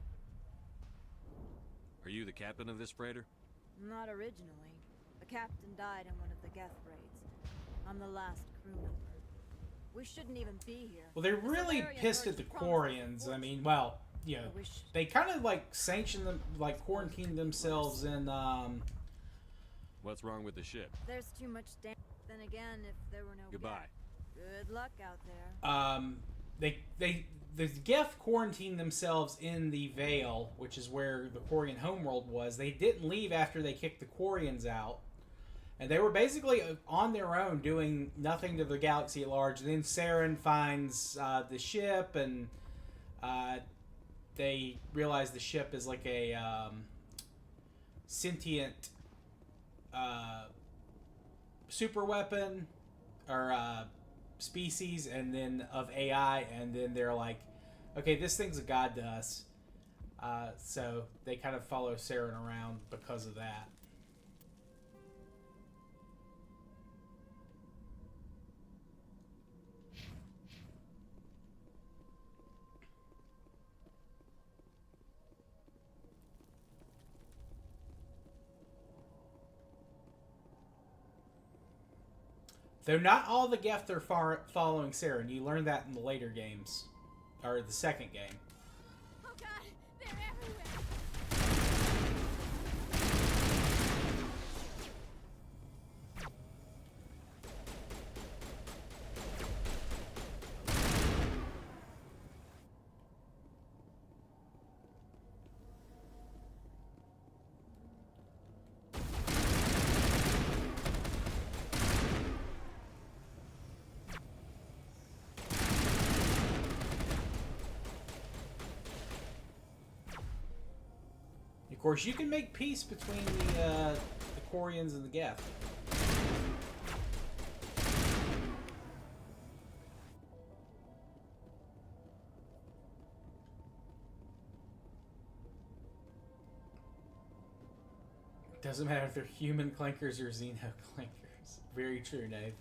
Are you the captain of this freighter? Not originally. The captain died in one of the Geth raids. I'm the last crew member. We shouldn't even be here. Well, they're The really Solarian pissed at the merchant promised Quarians. I mean, well, you know, they kind of like sanctioned them, like quarantined themselves in. What's wrong with the ship? There's too much damage. Then again, if there were no Goodbye. Geth, good luck out there. The Geth quarantined themselves in the Vale, which is where the Quarian homeworld was. They didn't leave after they kicked the Quarians out. And they were basically on their own, doing nothing to the galaxy at large. And then Saren finds the ship, and they realize the ship is like a sentient super weapon, or species, and then of AI. And then they're like, okay, this thing's a god to us. So they kind of follow Saren around because of that. Though not all the Geth are following Saren. You learn that in the later games. Or the second game. Oh god, they're everywhere. Of course, you can make peace between the Quarians and the Geth. Doesn't matter if they're human clankers or Xeno clankers. Very true, Dave.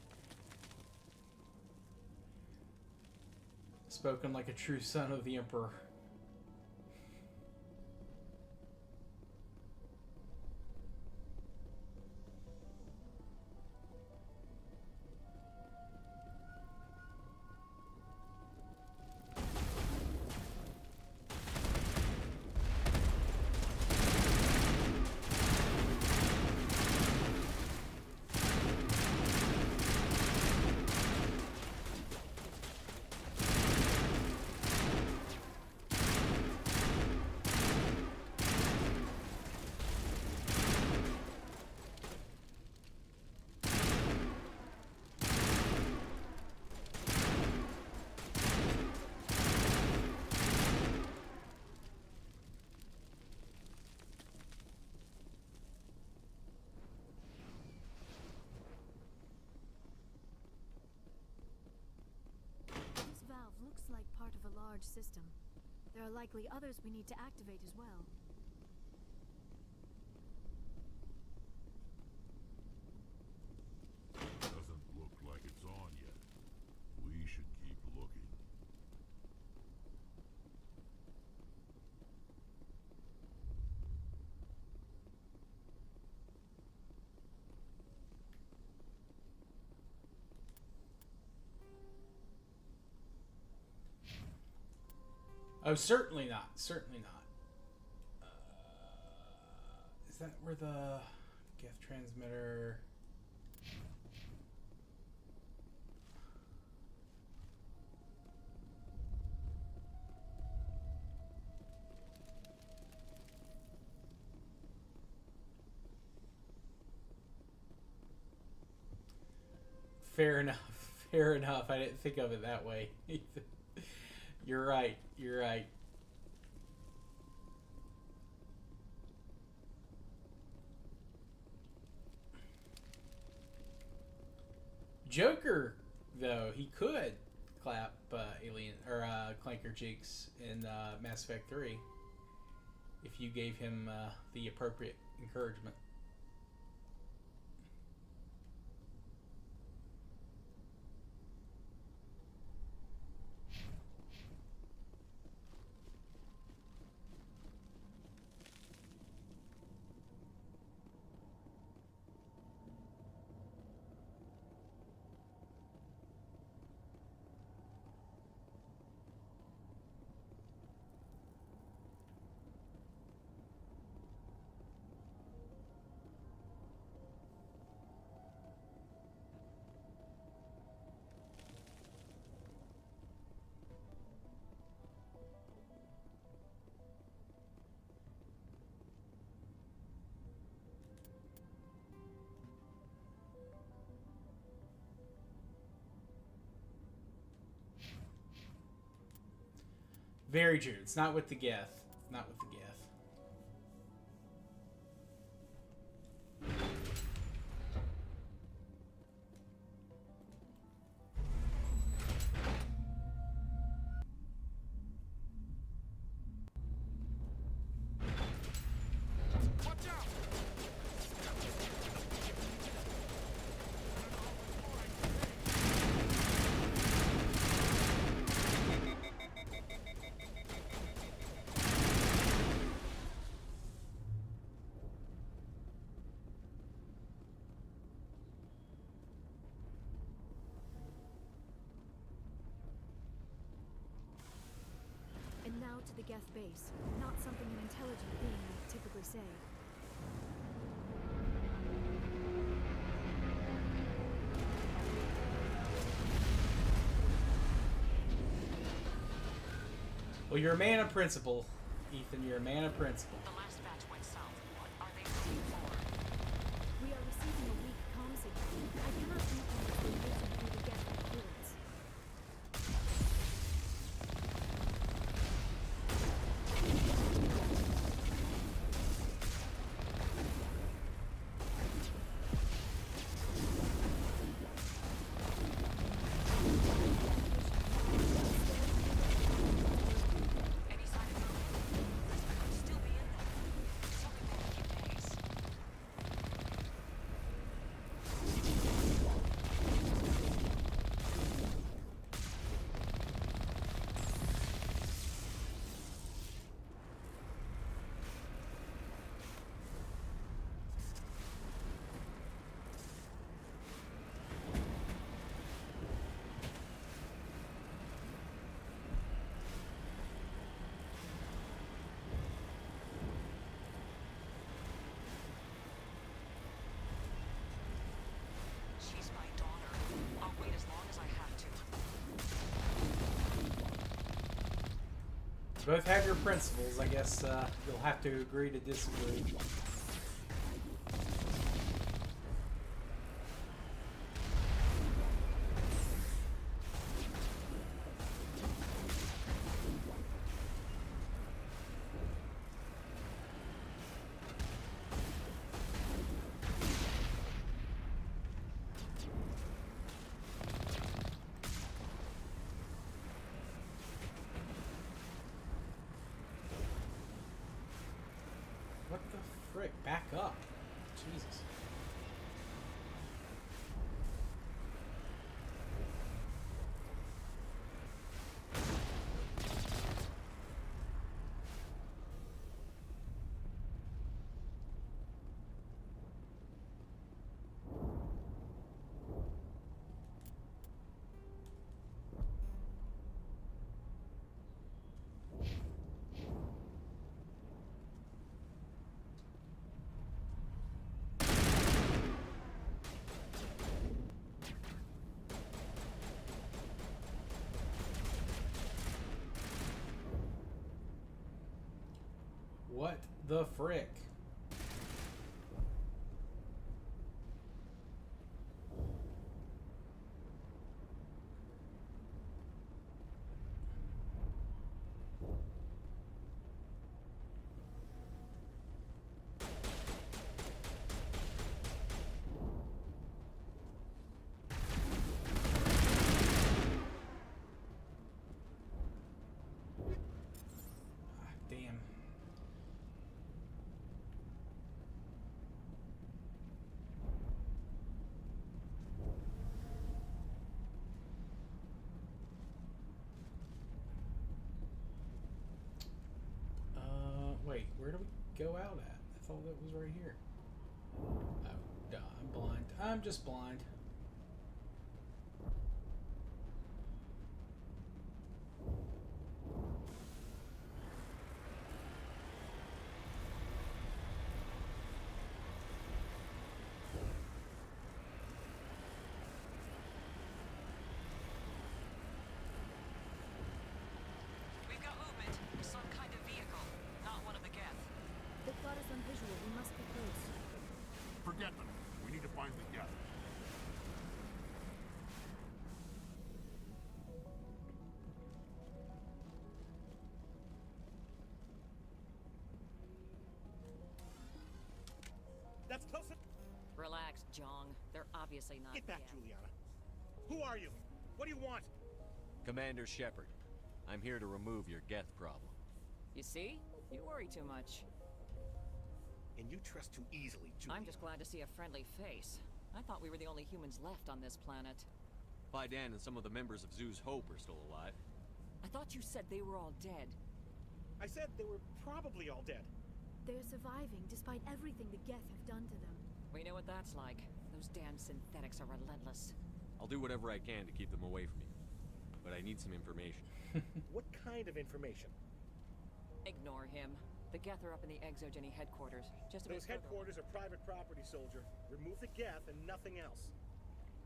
Spoken like a true son of the Emperor. Looks like part of a large system. There are likely others we need to activate as well. Doesn't look like it's on yet. We should keep looking. Oh, certainly not. Certainly not. Is that where the Geth transmitter... Fair enough. Fair enough. I didn't think of it that way. You're right. You're right. Joker, though, he could clap alien or Clanker cheeks in Mass Effect 3 if you gave him the appropriate encouragement. Very true. It's not with the Geth. It's not with the Geth. out to the Geth base, not something an intelligent being would typically say. Well, you're a man of principle, Ethan. You're a man of principle. The last batch went south. What are they looking for? We are receiving a weak comm signal. I cannot pinpoint the location through the Geth interference. Any sign of movement? I could still be in there. So we better keep pace. She's my daughter. I'll wait as long as I have to. Both have your principles. I guess you'll have to agree to disagree. What the frick? Back up. Jesus. What the frick? Damn. Wait, where do we go out at? I thought that was right here. Oh, duh, I'm blind. I'm just blind. We've got movement. Some kind of vehicle. Not one of the Geth. They've got us on visual. We must be close. Forget them. We need to find the Geth. That's closer. Relax, Jong. They're obviously not Get back, Geth. Juliana. Who are you? What do you want? Commander Shepard, I'm here to remove your Geth problem. You see? You worry too much. And you trust too easily, Juliana. I'm just glad to see a friendly face. I thought we were the only humans left on this planet. Paidan and some of the members of Zoo's Hope are still alive. I thought you said they were all dead. I said they were probably all dead. They're surviving despite everything the Geth have done to them. We know what that's like. Those damn synthetics are relentless. I'll do whatever I can to keep them away from you. But I need some information. What kind of information? Ignore him. The Geth are up in the Exogeny headquarters. Just a bit Those further. headquarters are private property, soldier. Remove the Geth and nothing else.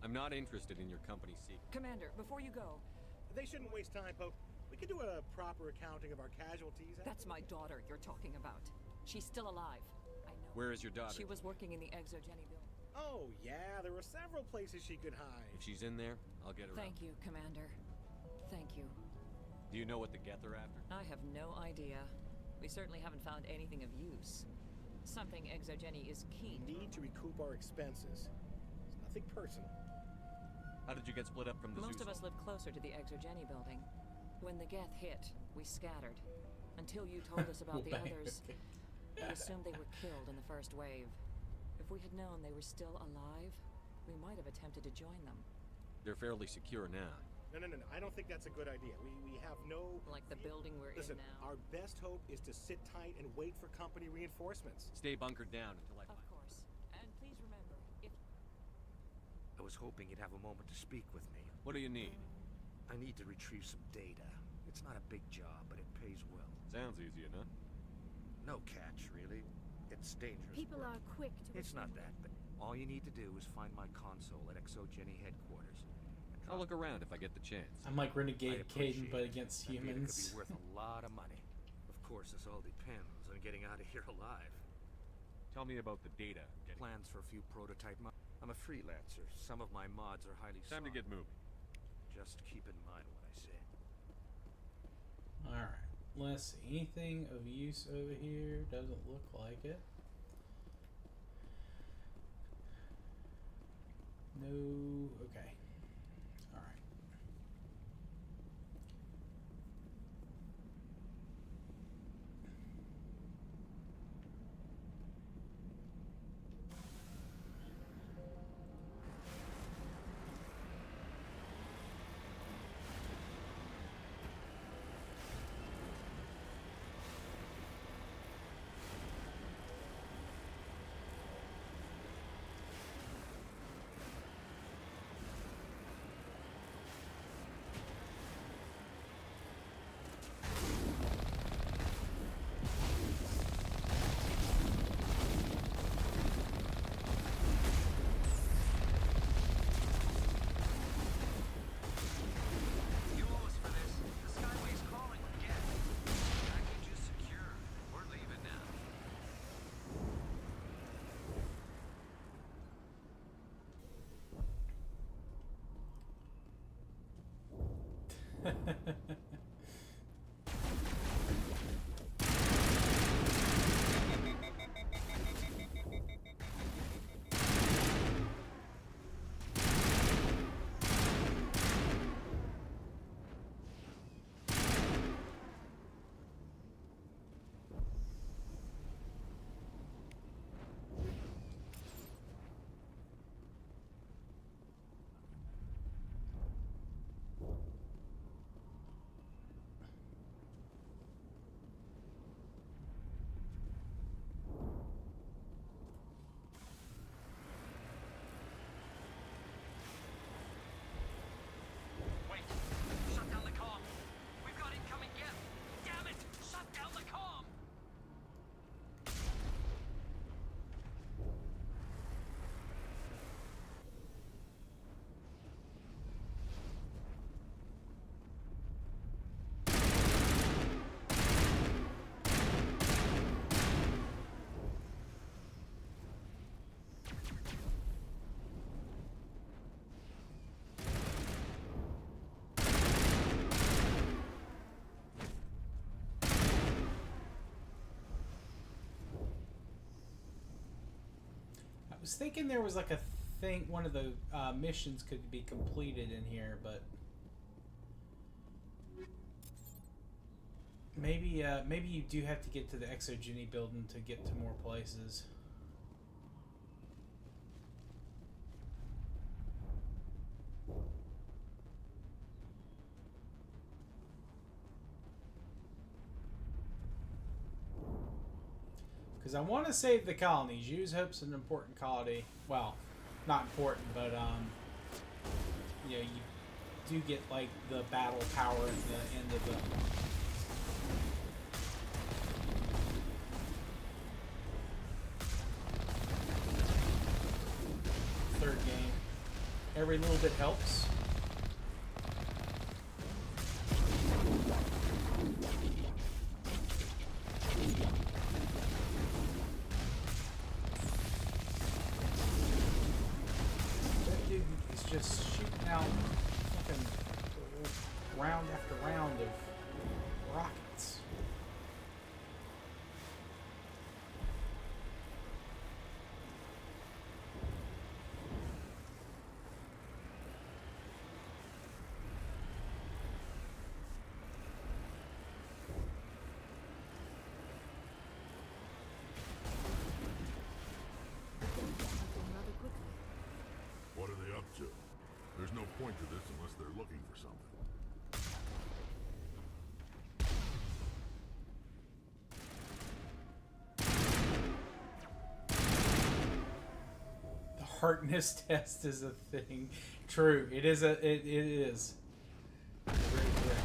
I'm not interested in your company's secret. Commander, before you go... They shouldn't waste time, Pope. We could do a proper accounting of our casualties. That's my daughter you're talking about. She's still alive. I know. Where is your daughter? She was working in the Exogeny building. Oh, yeah, there were several places she could hide. If she's in there, I'll get her Thank you, Commander. Thank you. Do you know what the Geth are after? I have no idea. We certainly haven't found anything of use. Something Exogeny is keen. We need to recoup our expenses. It's nothing personal. How did you get split up from the Most Zeus of us lived closer to the Exogeny building. When the Geth hit, we scattered. Until you told us about the others, we assumed they were killed in the first wave. If we had known they were still alive, we might have attempted to join them. They're fairly secure now. No. I don't think that's a good idea. We have no... Like the building we're Listen, in now. our best hope is to sit tight and wait for company reinforcements. Stay bunkered down until I find... Of course. And please remember, if... I was hoping you'd have a moment to speak with me. What do you need? I need to retrieve some data. It's not a big job, but it pays well. Sounds easy enough. No catch, really. It's dangerous. People work. are quick to... It's not that, but all you need to do is find my console at Exogeny headquarters. I'll look around if I get the chance. I'm like Renegade I'd appreciate Caden, but it. against That data humans. could be worth a lot of money. Of course, this all depends on getting out of here alive. Tell me about the data. Plans for a few prototype mods. I'm a freelancer. Some of my mods are highly Time to get moving. Just keep in mind what I said. Alright. Let's see. Anything of use over here? Doesn't look like it. No. Okay. Alright. You owe us for this. The Skyway's crawling with Geth. Package is secure. We're leaving now. Wait. Shut down the comm. We've got incoming Geth. Damn it! Shut down the comm! I was thinking there was like a thing, one of the missions could be completed in here, but maybe maybe you do have to get to the Exogeny building to get to more places. Because I want to save the colonies. Use Hope's an important colony. Well, not important, but you know, you do get like the battle power at the end of the Every little bit helps. That dude is just shooting out fucking round after round of rockets. What are they up to? There's no point to this unless they're looking for something. The hardness test is a thing. True. It is it is. Very correct.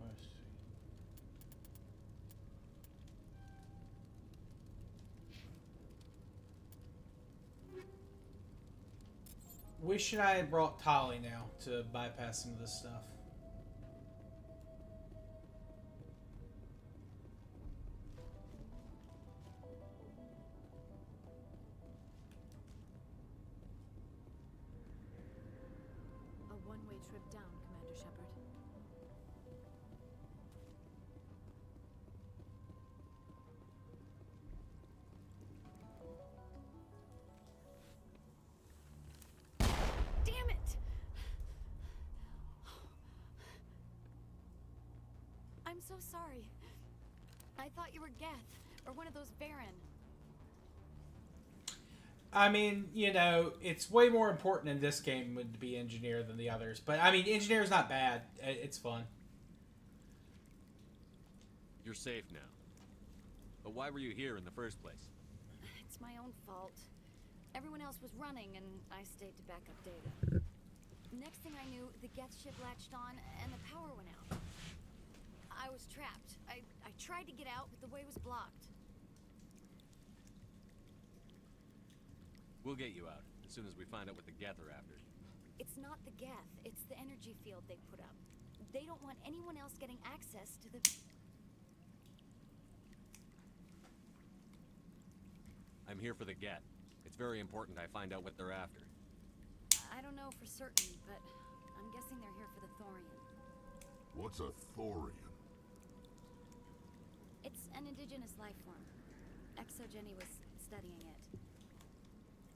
Let's see. Wishing I had brought Tali now to bypass some of this stuff. A one-way trip down, Commander Shepard. Damn it! I'm so sorry. I thought you were Geth, or one of those Baron. I mean, you know, it's way more important in this game to be engineer than the others. But I mean, engineer's not bad. It's fun. You're safe now. But why were you here in the first place? It's my own fault. Everyone else was running, and I stayed to back up data. Next thing I knew, the Geth ship latched on, and the power went out. I was trapped. I tried to get out, but the way was blocked. We'll get you out as soon as we find out what the Geth are after. It's not the Geth, it's the energy field they put up. They don't want anyone else getting access to the... I'm here for the Geth. It's very important I find out what they're after. I don't know for certain, but I'm guessing they're here for the Thorian. What's a Thorian? It's an indigenous life form. Exogeny was studying it.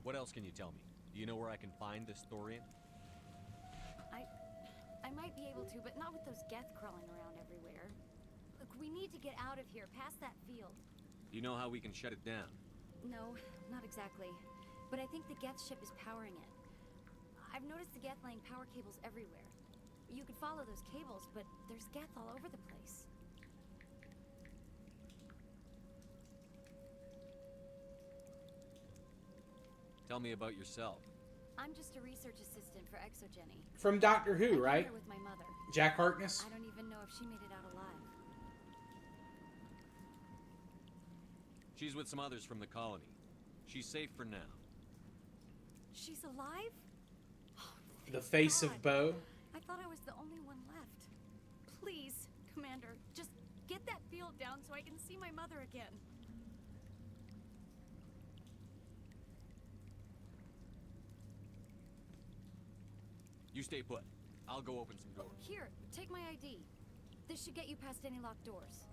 What else can you tell me? Do you know where I can find this Thorian? I might be able to, but not with those Geth crawling around everywhere. Look, we need to get out of here, past that field. Do you know how we can shut it down? No, not exactly. But I think the Geth ship is powering it. I've noticed the Geth laying power cables everywhere. You could follow those cables, but there's Geth all over the place. Tell me about yourself. I'm just a research assistant for Exogeny. From Doctor Who, I'm right? here with my mother. Jack Harkness? I don't even know if she made it out alive. She's with some others from the colony. She's safe for now. She's alive? The face of Bo. I thought I was the only one left. Please, Commander, just get that field down so I can see my mother again. You stay put. I'll go open some doors. Here, take my ID. This should get you past any locked doors.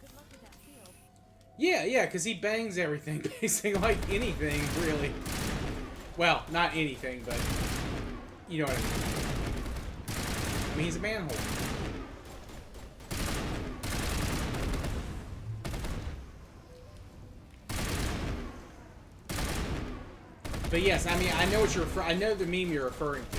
Good luck with that field. Yeah, because he bangs everything, basically like anything, really. Well, not anything, but you know what I mean. I mean, he's a manhole. But yes, I mean, I know what I know the meme you're referring to.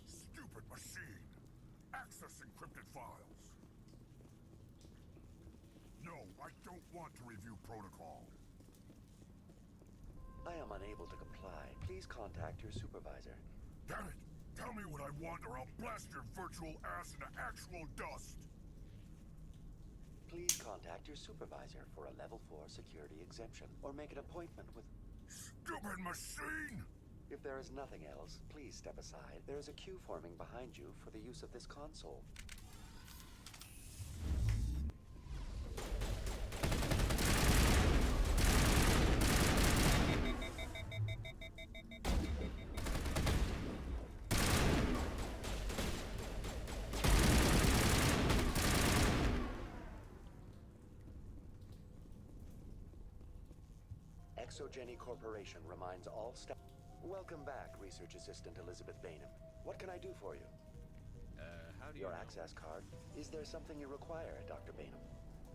Stupid machine! Access encrypted files! No, I don't want to review protocol. I am unable to comply. Please contact your supervisor. Damn it! Tell me what I want or I'll blast your virtual ass into actual dust! Please contact your supervisor for a level 4 security exemption, or make an appointment with... Stupid machine! If there is nothing else, please step aside. There is a queue forming behind you for the use of this console. Exogeny Corporation reminds all staff... Welcome back, Research Assistant Elizabeth Bainham. What can I do for you? How do you Your know? access card. Is there something you require, Dr. Bainham?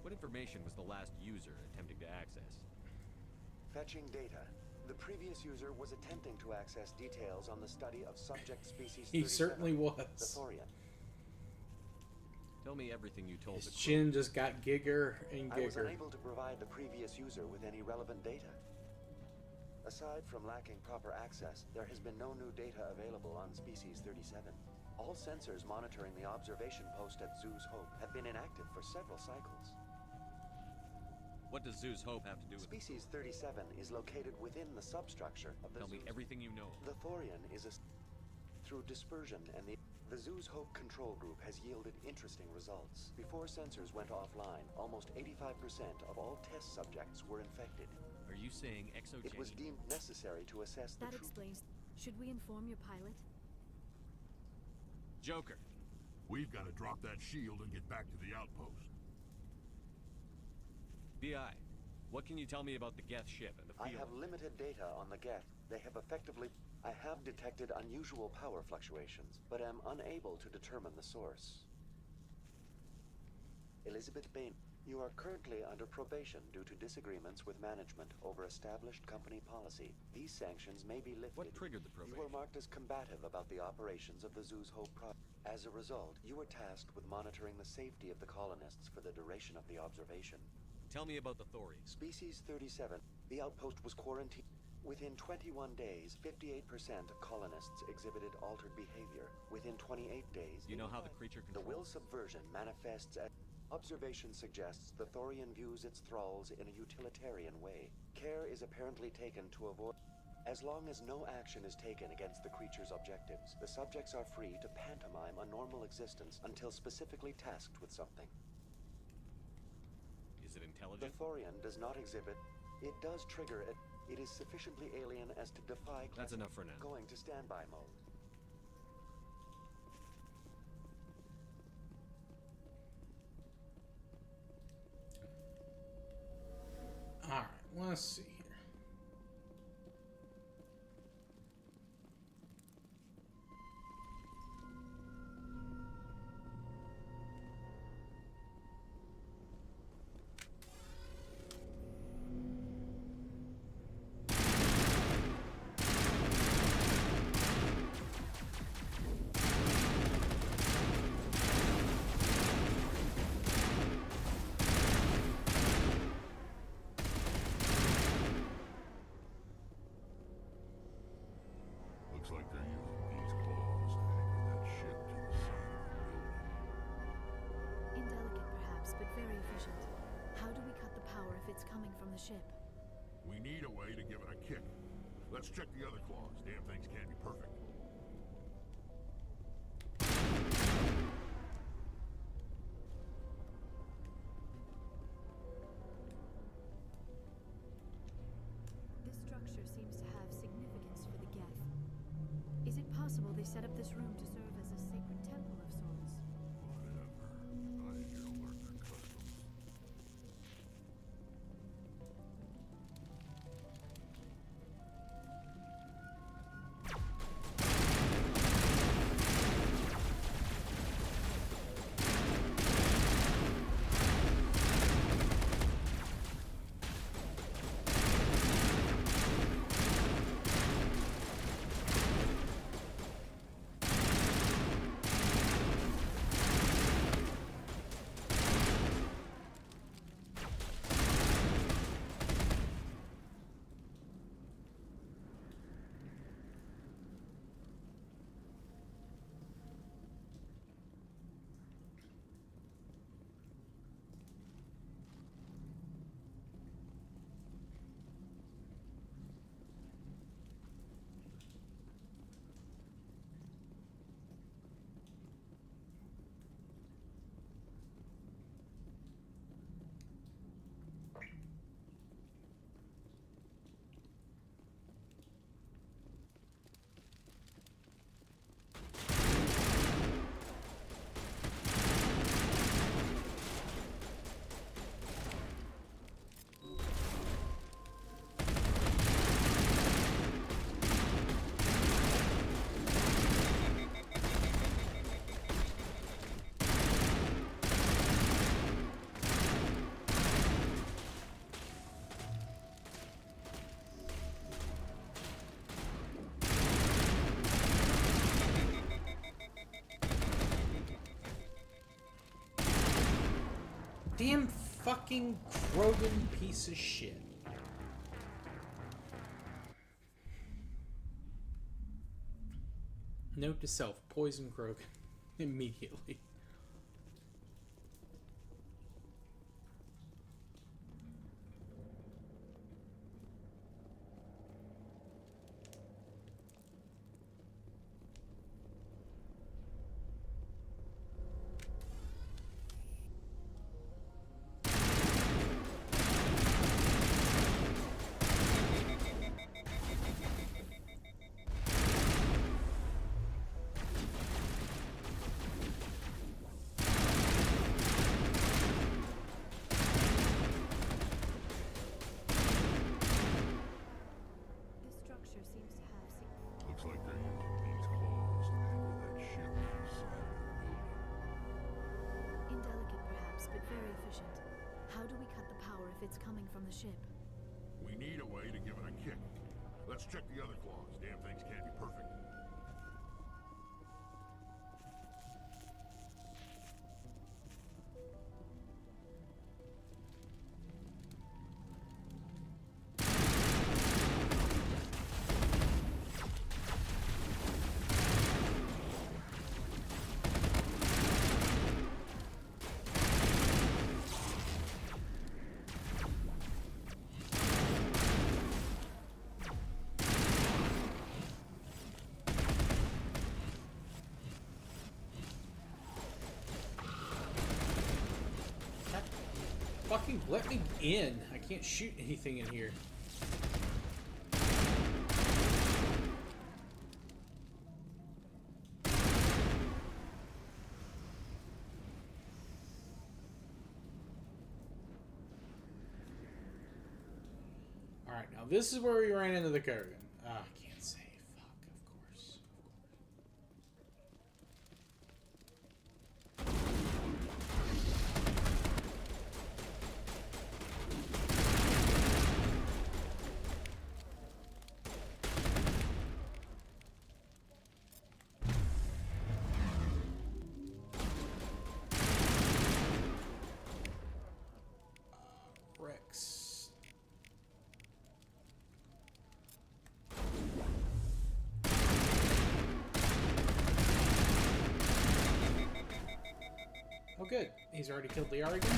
What information was the last user attempting to access? Fetching data. The previous user was attempting to access details on the study of subject species 37, He certainly was. the Thorian. Tell me everything you told His the crew. chin just got gigger and I was gigger. unable to provide the previous user with any relevant data. Aside from lacking proper access, there has been no new data available on Species 37. All sensors monitoring the observation post at Zeus Hope have been inactive for several cycles. What does Zeus Hope have to do with Species 37 is located within the substructure of the Tell me Zeus. everything you know. The Thorian is through dispersion, and the Zeus Hope control group has yielded interesting results. Before sensors went offline, almost 85% of all test subjects were infected. Are you saying exogeny? It was deemed necessary to assess the That truth. explains. Should we inform your pilot? Joker. We've got to drop that shield and get back to the outpost. BI, what can you tell me about the Geth ship and the I field? have limited data on the Geth. They have effectively... I have detected unusual power fluctuations, but am unable to determine the source. Elizabeth Bain, you are currently under probation due to disagreements with management over established company policy. These sanctions may be lifted. What triggered the probation? You were marked as combative about the operations of the Zeus Hope project. As a result, you were tasked with monitoring the safety of the colonists for the duration of the observation. Tell me about the Thorian. Species 37. The outpost was quarantined. Within 21 days, 58% of colonists exhibited altered behavior. Within 28 days... You know how the creature The will controls? subversion manifests as... Observation suggests the Thorian views its thralls in a utilitarian way. Care is apparently taken to avoid... As long as no action is taken against the creature's objectives, the subjects are free to pantomime a normal existence until specifically tasked with something. Is it The intelligent? Thorian does not exhibit... It does trigger it. It is sufficiently alien as to defy... That's enough for now. Going to standby mode. Alright, let's see here. it's coming from the ship. We need a way to give it a kick. Let's check the other claws. Damn things can't be perfect. This structure seems to have significance for the Geth. Is it possible they set up this room to serve as a sacred temple of sorts? Whatever. I'm here to learn their customs. Damn fucking Krogan piece of shit. Note to self, poison Krogan immediately. Looks like they're using these claws to anchor that ship inside of the building. Indelicate perhaps, but very efficient. How do we cut the power if it's coming from the ship? We need a way to give it a kick. Let's check the other claws. Damn things can't be perfect. Fucking let me in. I can't shoot anything in here. Alright, now this is where we ran into the Kurgan. I can't say. Fuck, of course. Rex. Oh good, he's already killed Liara again?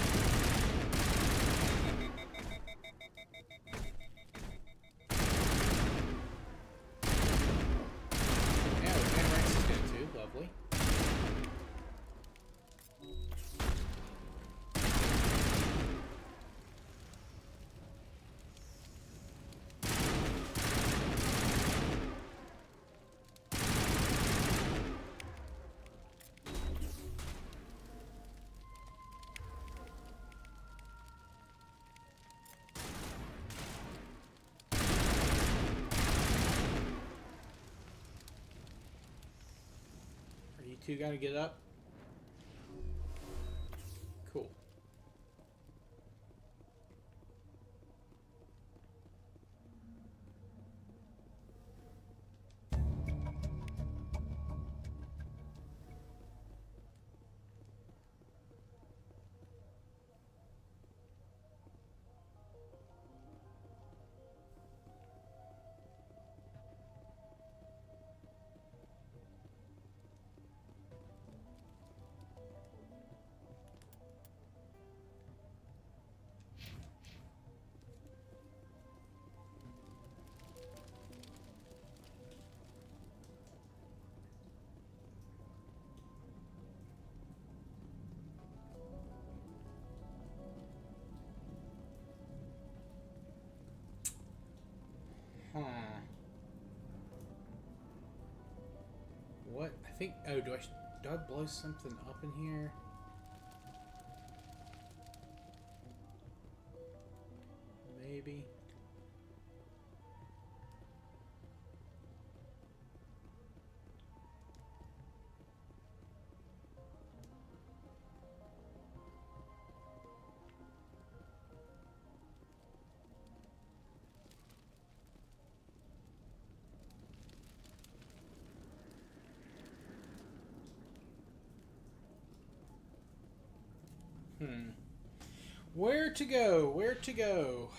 two gotta get up. Cool. Huh. What? I think. Oh, do I blow something up in here? Maybe. Where to go? Where to go?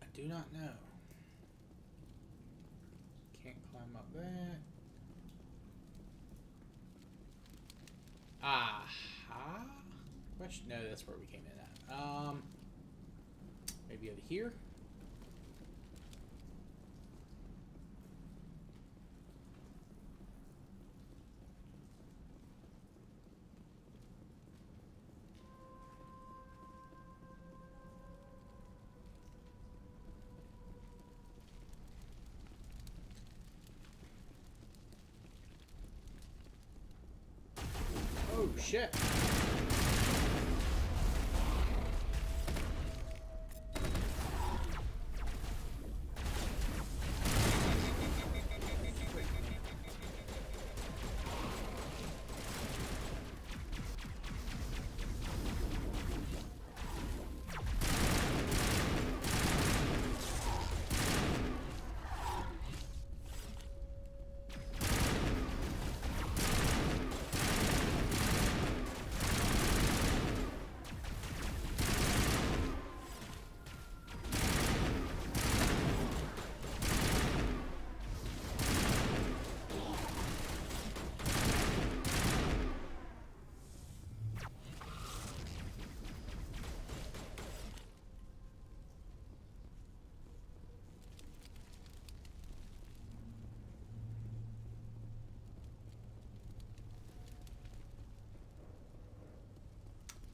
I do not know. Can't climb up that. Aha. Question? No, that's where we came in at. Maybe over here. Oh shit.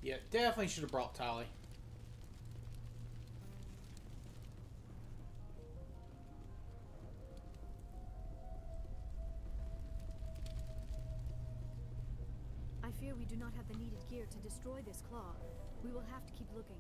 Yeah, definitely should have brought Tali. I fear we do not have the needed gear to destroy this claw. We will have to keep looking.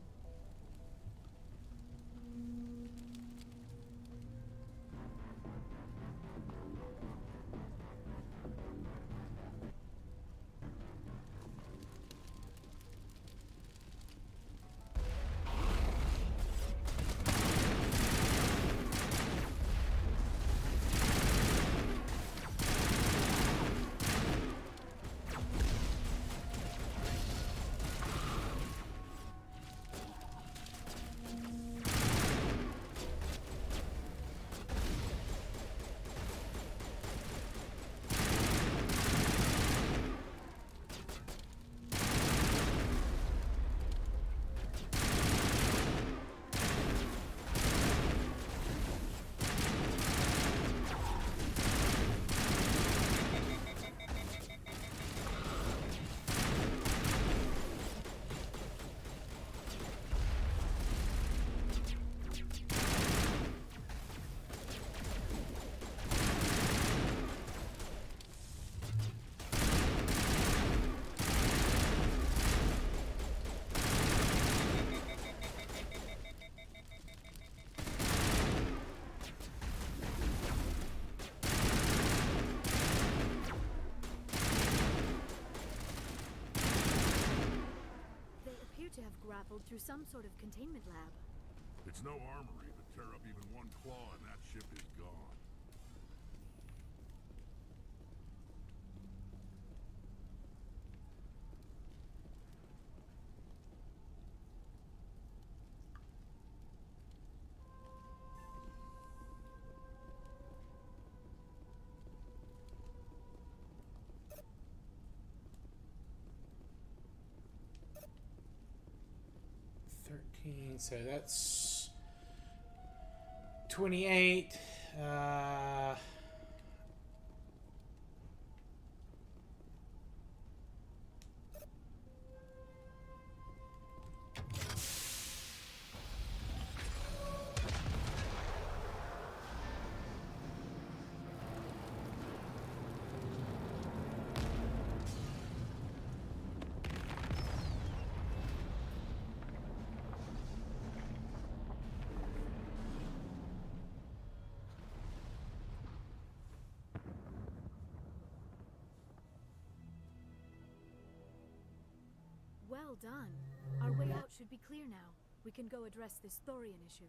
scaffold through some sort of containment lab. It's no armory, but tear up even one claw and that ship is gone. So that's 28. Well done. Our way out should be clear now. We can go address this Thorian issue.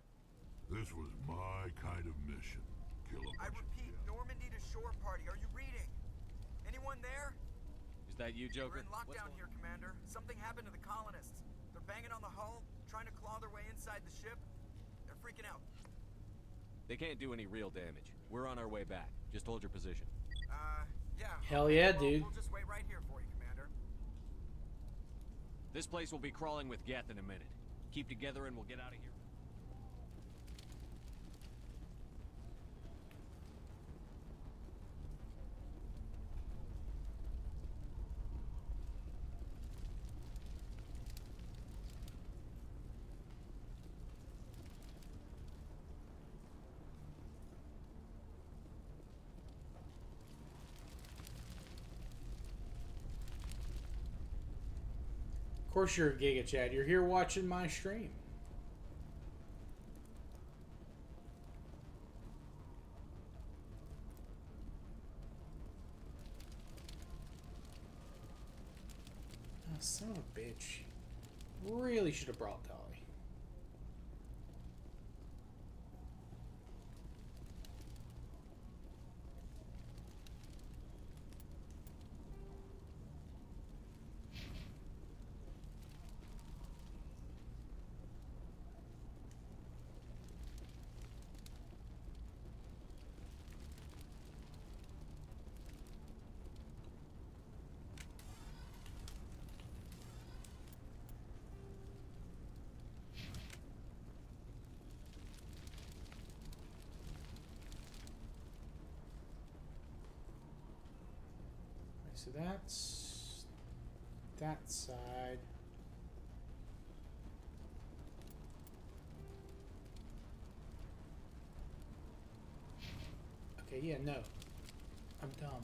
This was my kind of mission. Kill a I bunch of repeat, Normandy to shore party. Are you reading? Anyone there? Is that you, Joker? We're in lockdown here, Commander. Something happened to the colonists. They're banging on the hull, trying to claw their way inside the ship. They're freaking out. They can't do any real damage. We're on our way back. Just hold your position. Yeah. Hell yeah, well, dude. We'll just wait right here for you, Commander. This place will be crawling with Geth in a minute. Keep together and we'll get out of here. Of course you're a Giga Chad. You're here watching my stream. Oh, son of a bitch. Really should have brought Dolly. So that's that side. Okay, yeah, no. I'm dumb.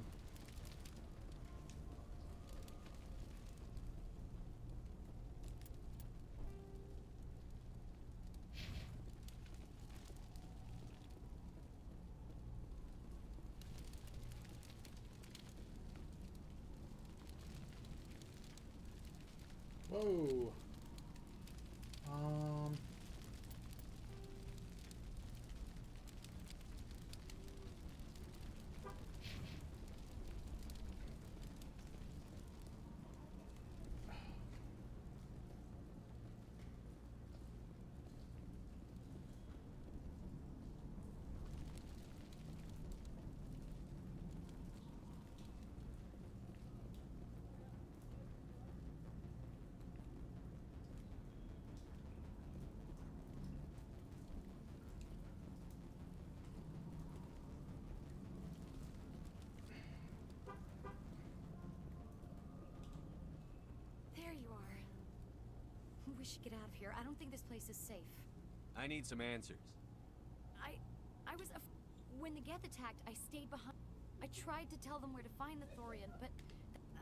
Whoa. There you are. We should get out of here. I don't think this place is safe. I need some answers. I was when the Geth attacked, I stayed behind. I tried to tell them where to find the Thorian, but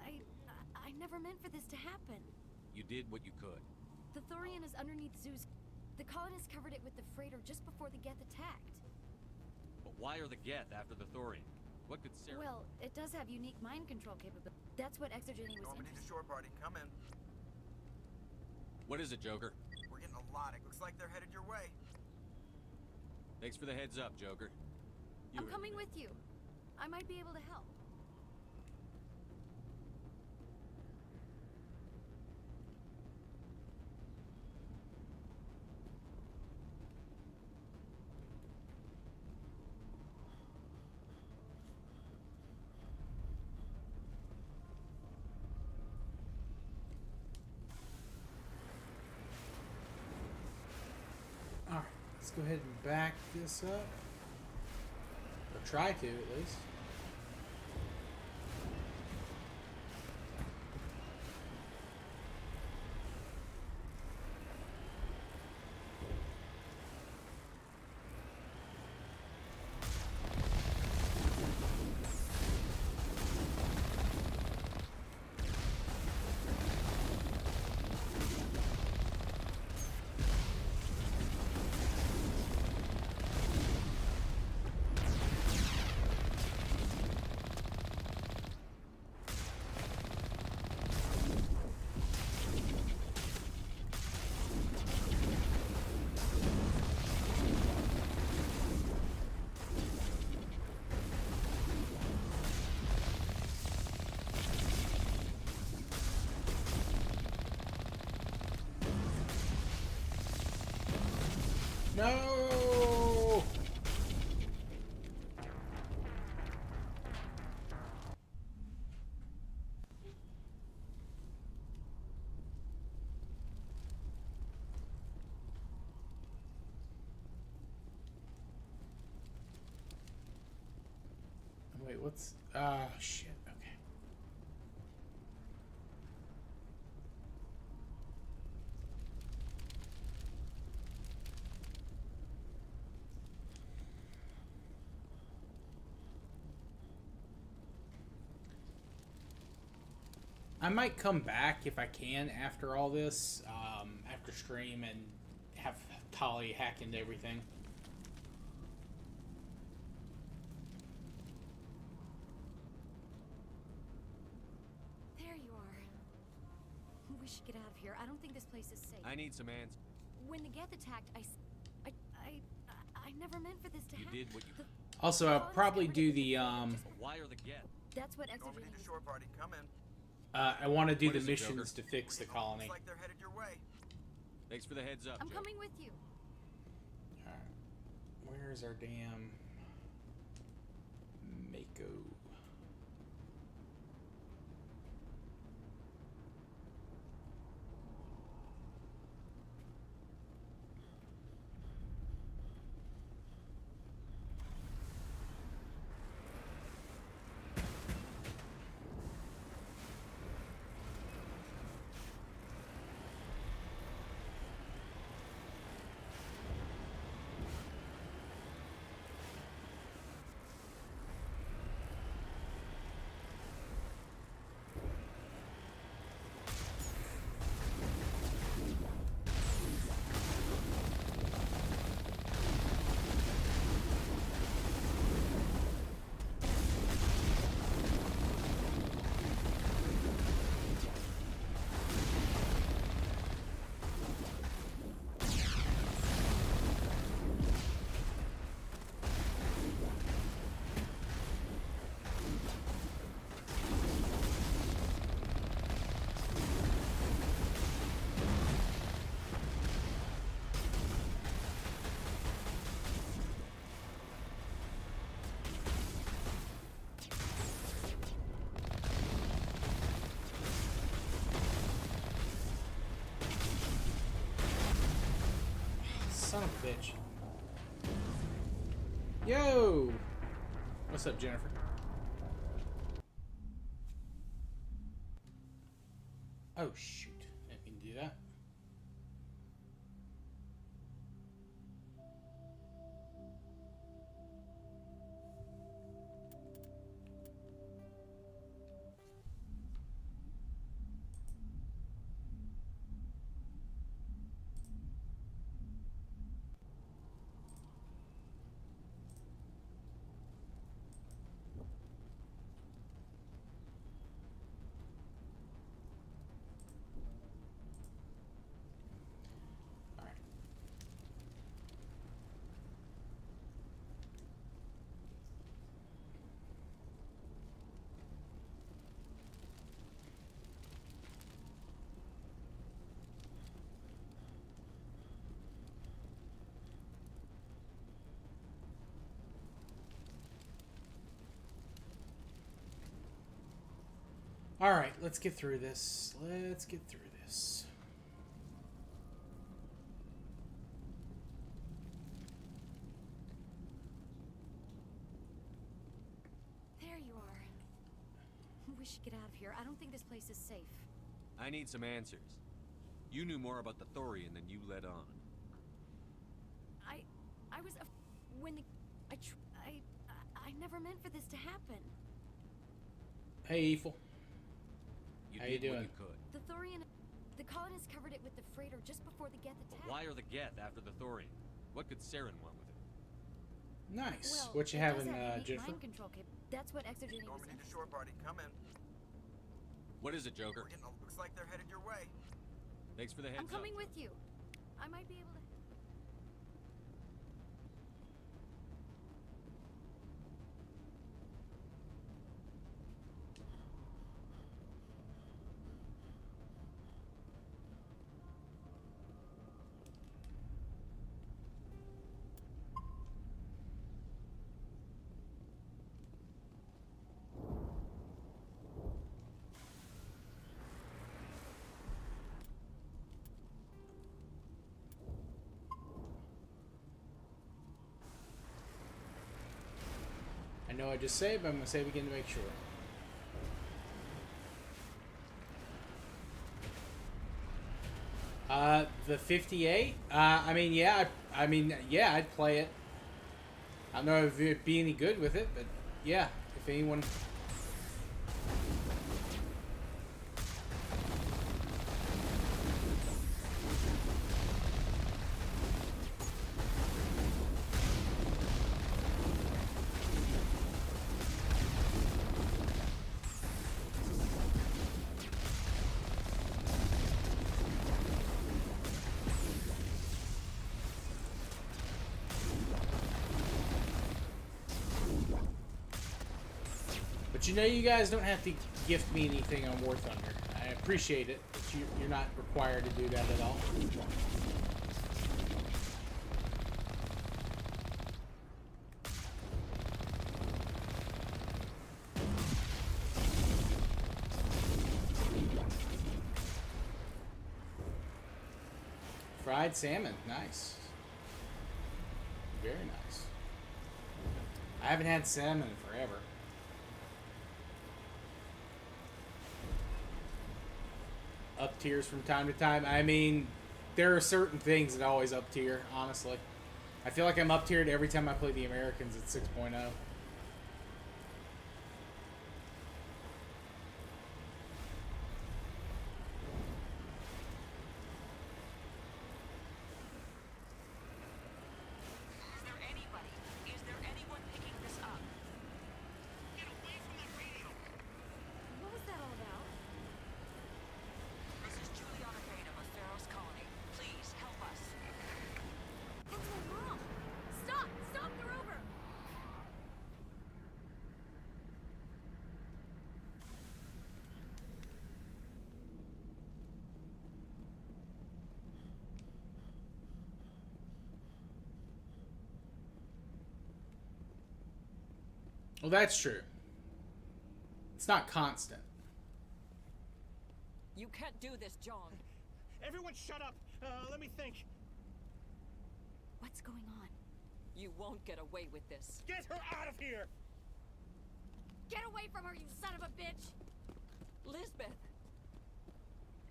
I never meant for this to happen. You did what you could. The Thorian is underneath Zeus. The colonists covered it with the freighter just before the Geth attacked. But why are the Geth after the Thorian? What could Sarah... Well, it does have unique mind control capability. That's what Exogeny was Normandy to interested shore party. Come in. What is it, Joker? We're getting a lot. It looks like they're headed your way. Thanks for the heads up, Joker. I'm coming with you. I might be able to help. Alright, let's go ahead and back this up. Or try to, at least. No! Wait, what's... Ah, shit. Okay. I might come back if I can after all this, after stream, and have Tali hack into everything. There you are. We should get out of here. I don't think this place is safe. I need some answers. When the Geth attacked, I never meant for this to happen. You did what you... Also, I'll probably do the, Why are the Geth? That's what Normandy to shore party. Come in. I want to do What the is it, missions Joker? to fix the colony. Looks like they're headed your way. Thanks for the heads up, I'm Joker. coming with you. Alright. Where's our damn... Mako? Son of a bitch. Yo! What's up, Jennifer? Oh, shoot. Didn't mean to do that. All right, let's get through this. Let's get through this. There you are. We should get out of here. I don't think this place is safe. I need some answers. You knew more about the Thorian than you let on. I was when the I never meant for this to happen. Hey, Eiffel. You How did you doing? what you could. The Thorian, the colonists covered it with the freighter just before the Geth attacked. Why are the Geth after the Thorian? What could Saren want with it? Nice. Well, What you it having, does have unique Jennifer? mind control That's what Exogeny was. Normandy to shore, buddy. Come in. What is it, Joker? Looks like they're headed your way. Thanks for the heads I'm coming with you. I might be able to. I know I just saved, but I'm going to save again to make sure. The 58? I mean, yeah, yeah, I'd play it. I don't know if it'd be any good with it, but yeah, if anyone... But you know, you guys don't have to gift me anything on War Thunder. I appreciate it, but you're not required to do that at all. Fried salmon, nice. Very nice. I haven't had salmon in forever. Up tiers from time to time. I mean, there are certain things that always up tier, honestly. I feel like I'm up tiered every time I play the Americans at 6.0. Is there anybody? Is there anyone picking this up? Get away from that radio! What was that all about? This is Juliana Bainham of Pharaoh's Colony. Please help us. That's my mom. Stop! Stop the rover! Well, that's true. It's not constant. You can't do this, John. Everyone shut up! Let me think. What's going on? You won't get away with this. Get her out of here! Get away from her, you son of a bitch! Lisbeth!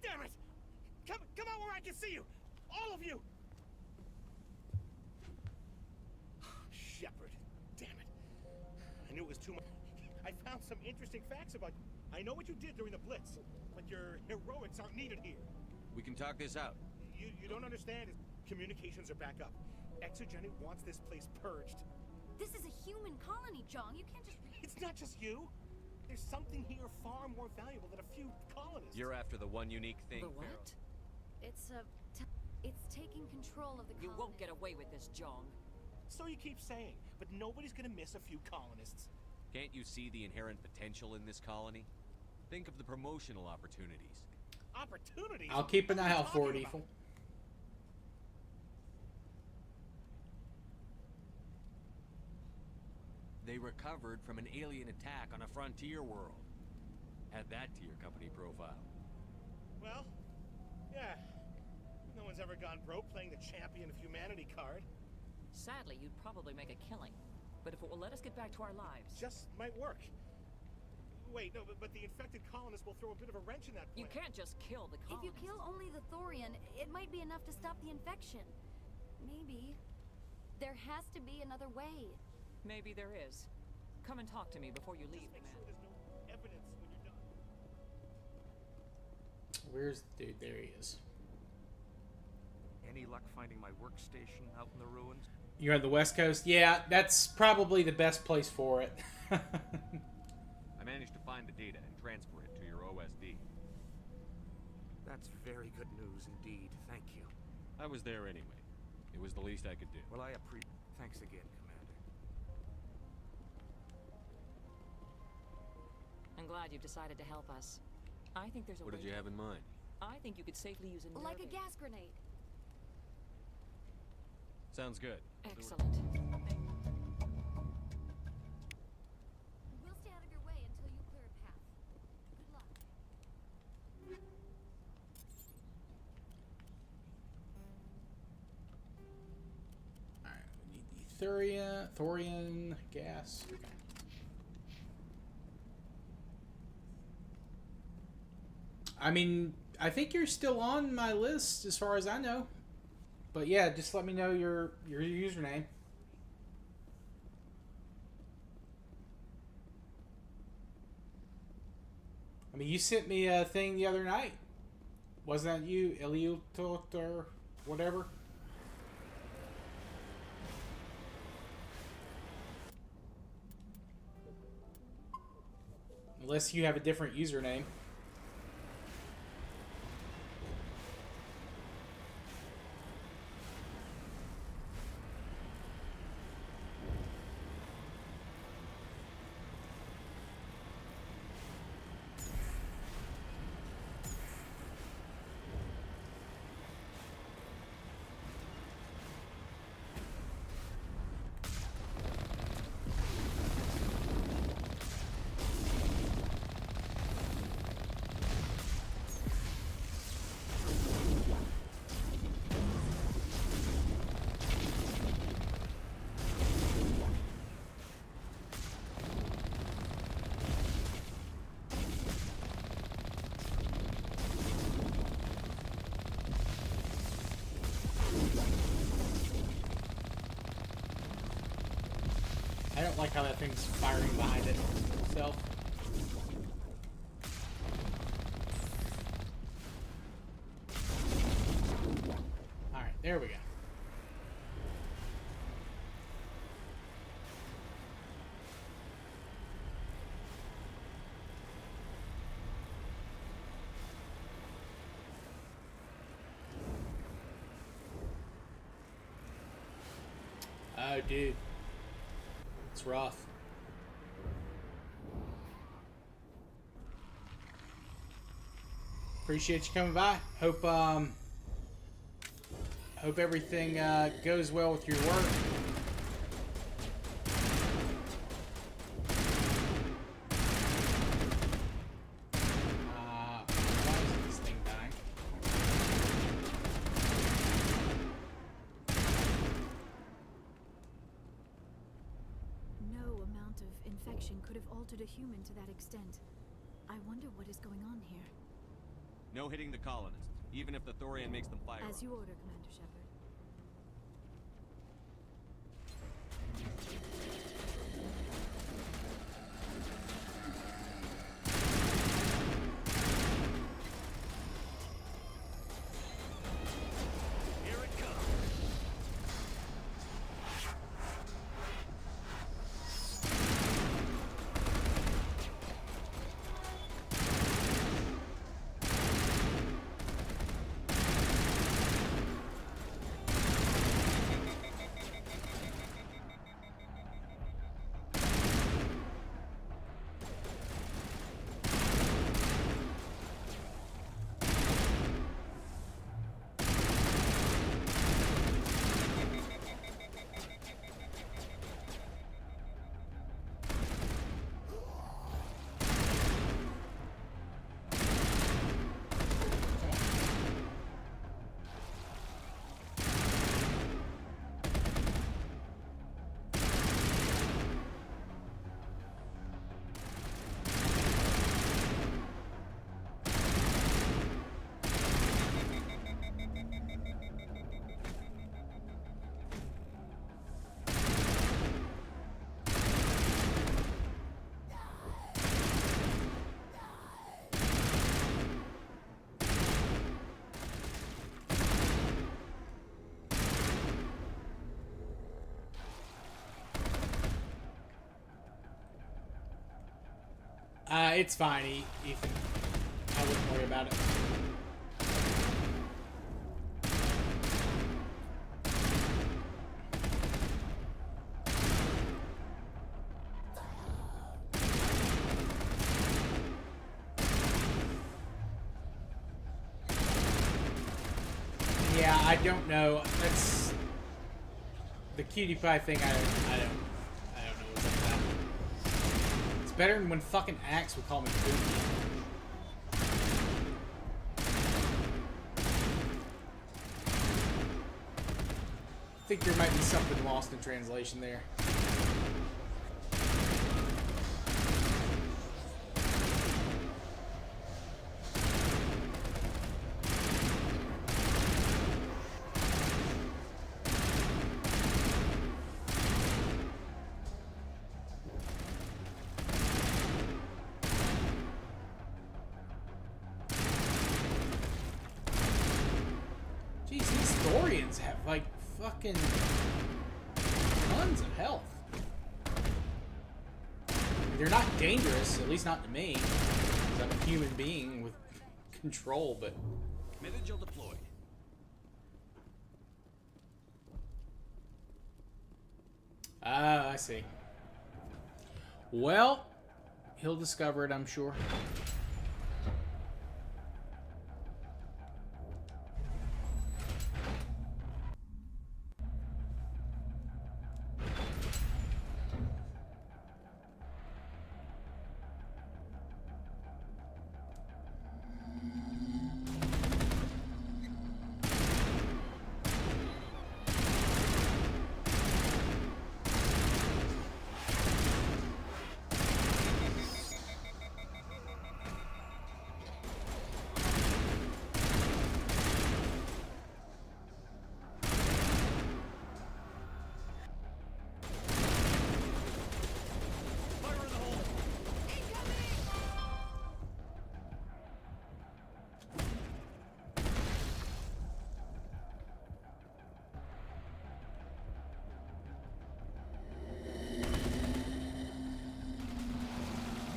Damn it! Come out where I can see you! All of you! Shepard, damn it. I knew it was too much. I found some interesting facts about you. I know what you did during the Blitz, but your heroics aren't needed here. We can talk this out. You don't understand. Communications are back up. Exogeny wants this place purged. This is a human colony, John. You can't just... It's not just you. There's something here far more valuable than a few colonists. You're after the one unique thing, The what? Pharaoh. It's taking control of the colony. You won't get away with this, John. So you keep saying, but nobody's gonna miss a few colonists. Can't you see the inherent potential in this colony? Think of the promotional opportunities. Opportunities? I'll keep an What are eye you out for it, talking about? Eiffel. They recovered from an alien attack on a frontier world. Add that to your company profile. Well, yeah. No one's ever gone broke playing the champion of humanity card. Sadly, you'd probably make a killing. But if it will let us get back to our lives... Just might work. Wait, no, but the infected colonists will throw a bit of a wrench in that plan. You can't just kill the If you colonists. kill only the Thorian, it might be enough to stop the infection. Maybe. There has to be another way. Maybe there is. Come and talk to me before you leave, Make man. sure there's no evidence when you're done. Where's the dude? There he is. Any luck finding my workstation out in the ruins? You're on the West Coast? Yeah, that's probably the best place for it. I managed to find the data and transfer it to your OSD. That's very good news indeed. Thank you. I was there anyway. It was the least I could do. Well, I appreciate. Thanks again, Commander. I'm glad you've decided to help us. I think there's a What way did you have in mind? I think you could safely use a nerve Like a aid. gas grenade. Sounds good. Excellent. We'll stay out of your way until you clear a path. Good luck. Alright, we need the Thorian gas. Okay. I mean, I think you're still on my list as far as I know. But yeah, just let me know your username. I mean, you sent me a thing the other night. Wasn't that you, Eliutot or whatever? Unless you have a different username. I don't like how that thing's firing behind itself. Alright, there we go. Oh, dude. It's rough. Appreciate you coming by. Hope everything goes well with your work. Why is this thing dying? No amount of infection could have altered a human to that extent. I wonder what is going on here. No hitting the colonists, even if the Thorian makes them fire. As you order, Commander Shepard. Here it comes. It's fine, Ethan. I wouldn't worry about it. Yeah, I don't know. That's the cutie pie thing. I don't know what's up with that. It's better than when fucking Axe would call me Pookie. I think there might be something lost in translation there. Jeez, these Thorians have like fucking tons of health. They're not dangerous, at least not to me, because I'm a human being with control, but... Medical deployed. Ah, I see. Well, he'll discover it, I'm sure.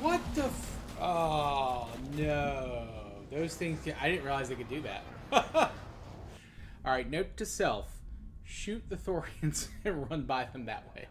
What the f... Oh, no. Those things... I didn't realize they could do that. Alright, note to self. Shoot the Thorians and run by them that way.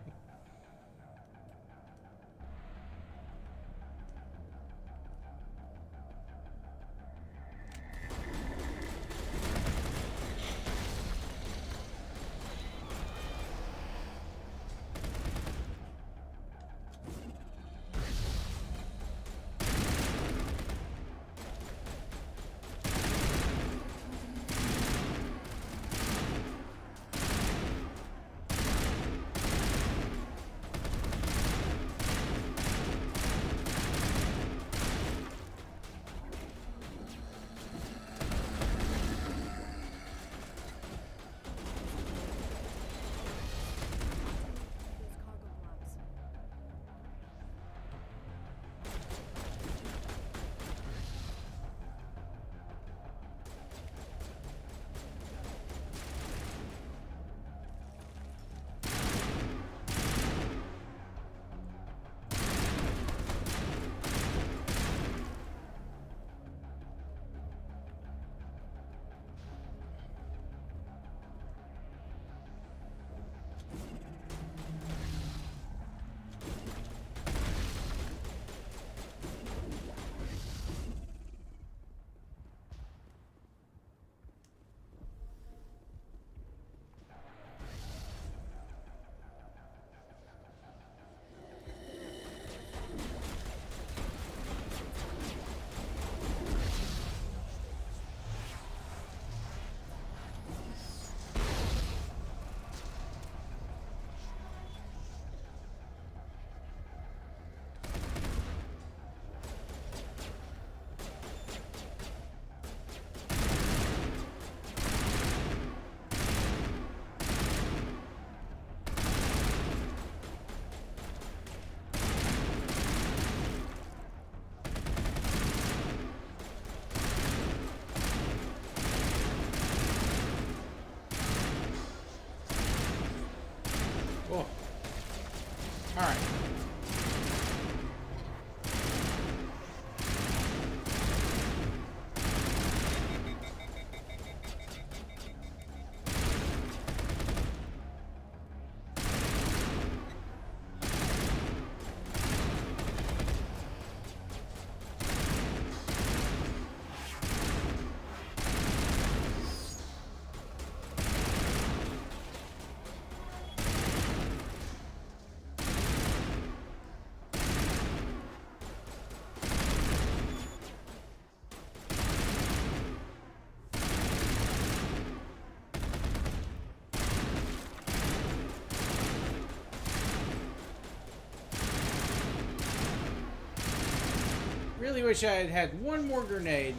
Really wish I had had one more grenade.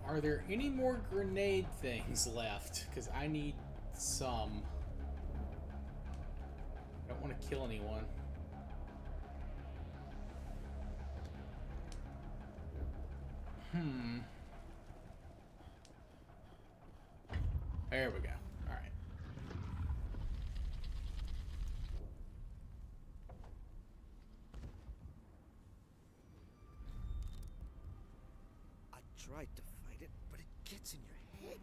Are there any more grenade things left? Because I need some. I don't want to kill anyone. There we go. All right. I tried to fight it, but it gets in your head.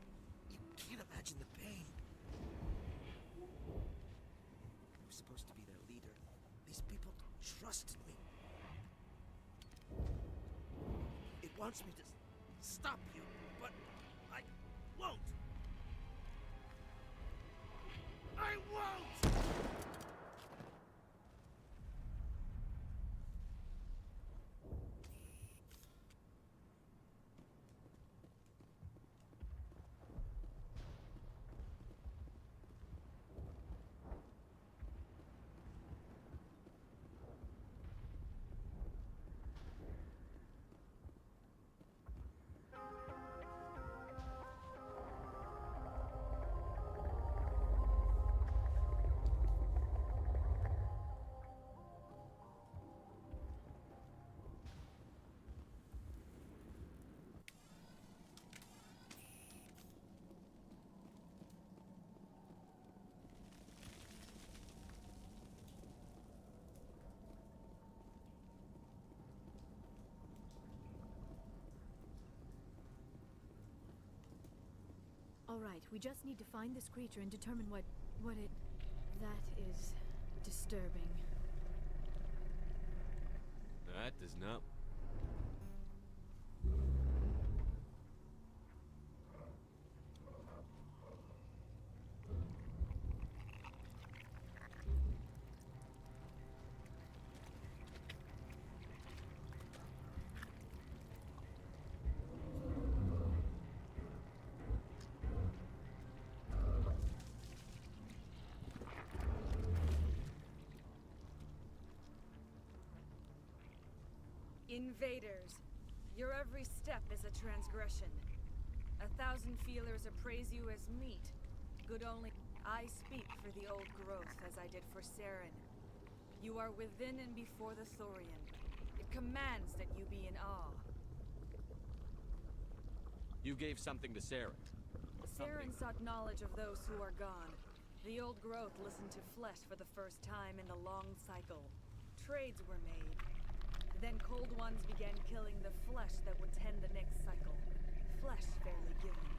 You can't imagine the pain. I'm supposed to be their leader. These people trusted me. It wants me to stop you, but I won't. I won't! All right, we just need to find this creature and determine what it... That is disturbing. That does not. Invaders, your every step is a transgression. 1,000 feelers appraise you as meat. Good only I speak for the old growth as I did for Saren. You are within and before the Thorian. It commands that you be in awe. You gave something to Sarah. Saren sought knowledge of those who are gone. The old growth listened to flesh for the first time in the long cycle. Trades were made. Then cold ones began killing the flesh that would tend the next cycle. Flesh fairly given.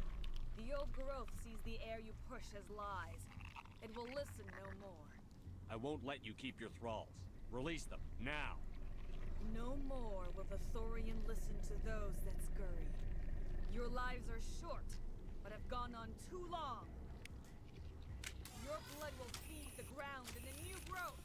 The old growth sees the air you push as lies. It will listen no more. I won't let you keep your thralls. Release them, now! No more will the Thorian listen to those that scurry. Your lives are short, but have gone on too long. Your blood will feed the ground and the new growth.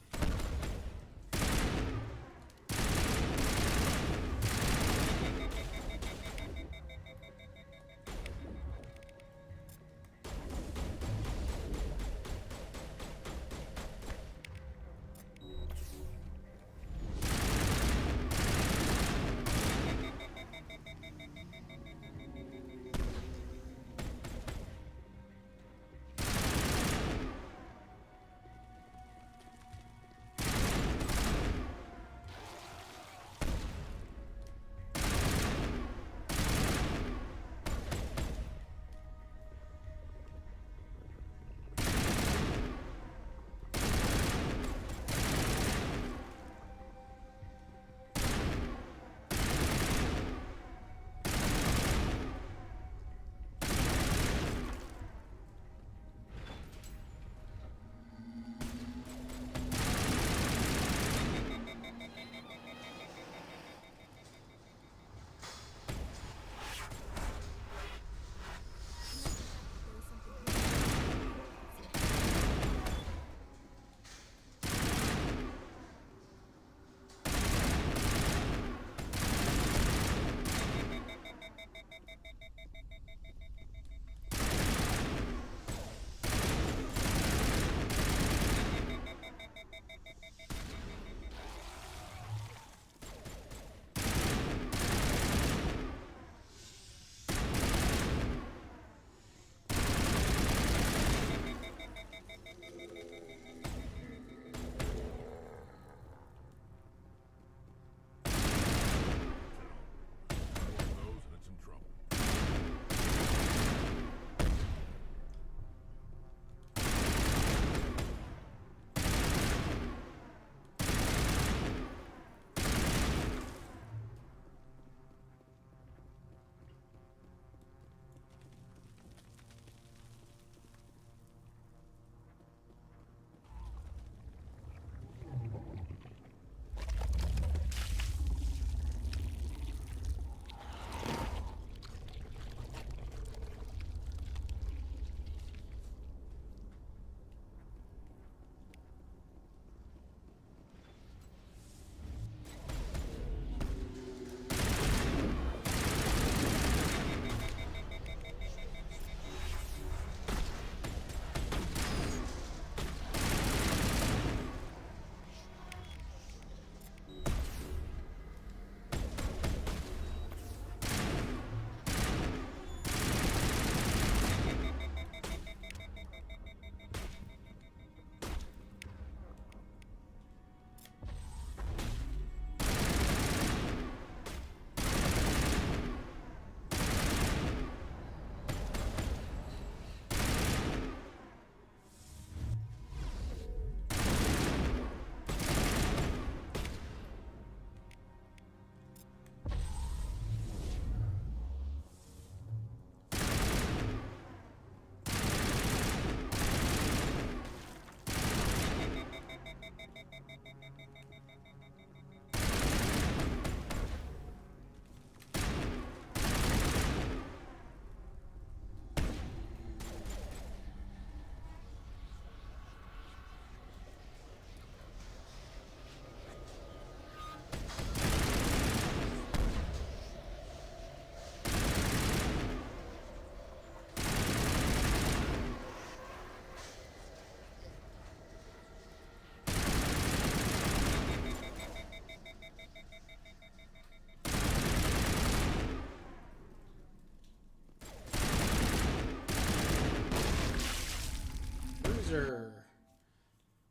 laser.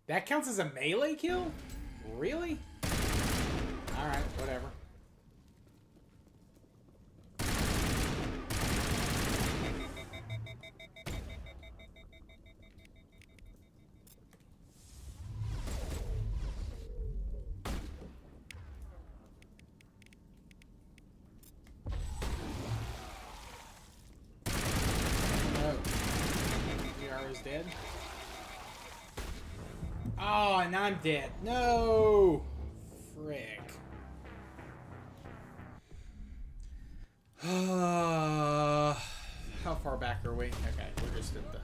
That counts as a melee kill? Really? Alright, whatever. Liara's dead. Oh, and I'm dead. No! Frick. How far back are we? Okay, we're just at the...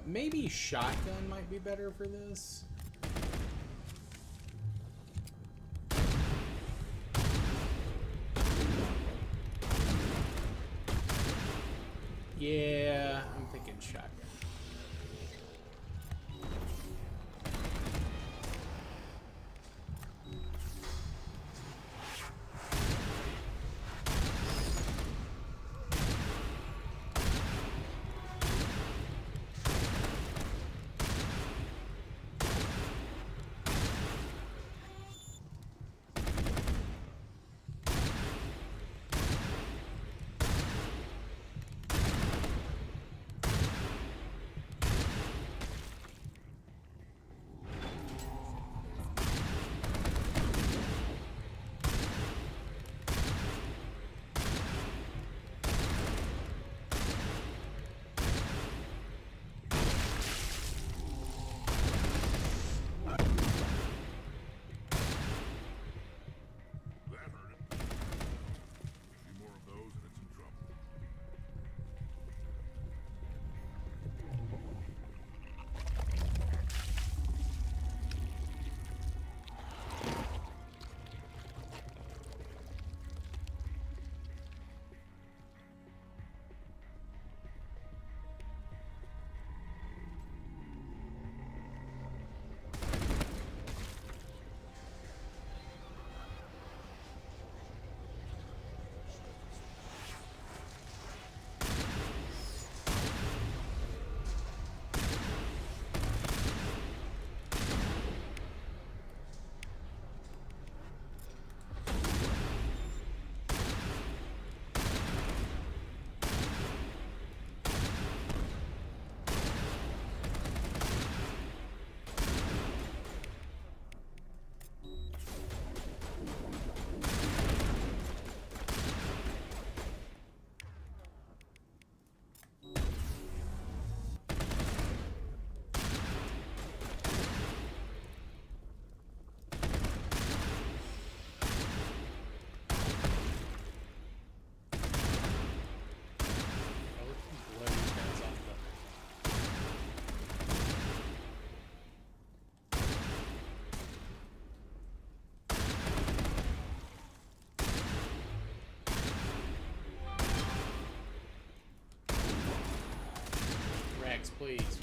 Maybe shotgun might be better for this. Yeah, I'm thinking shotgun. Please.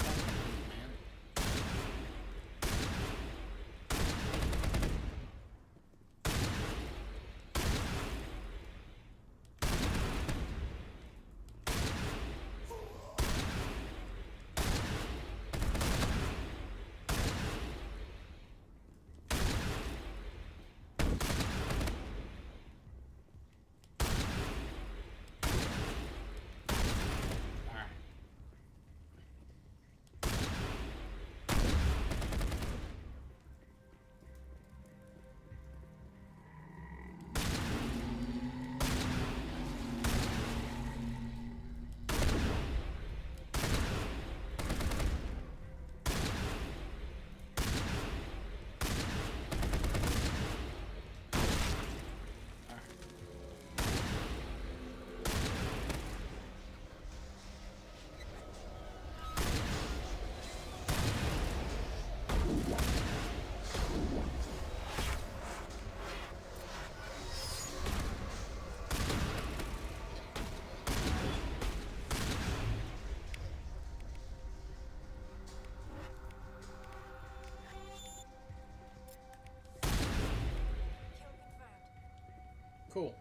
Cool.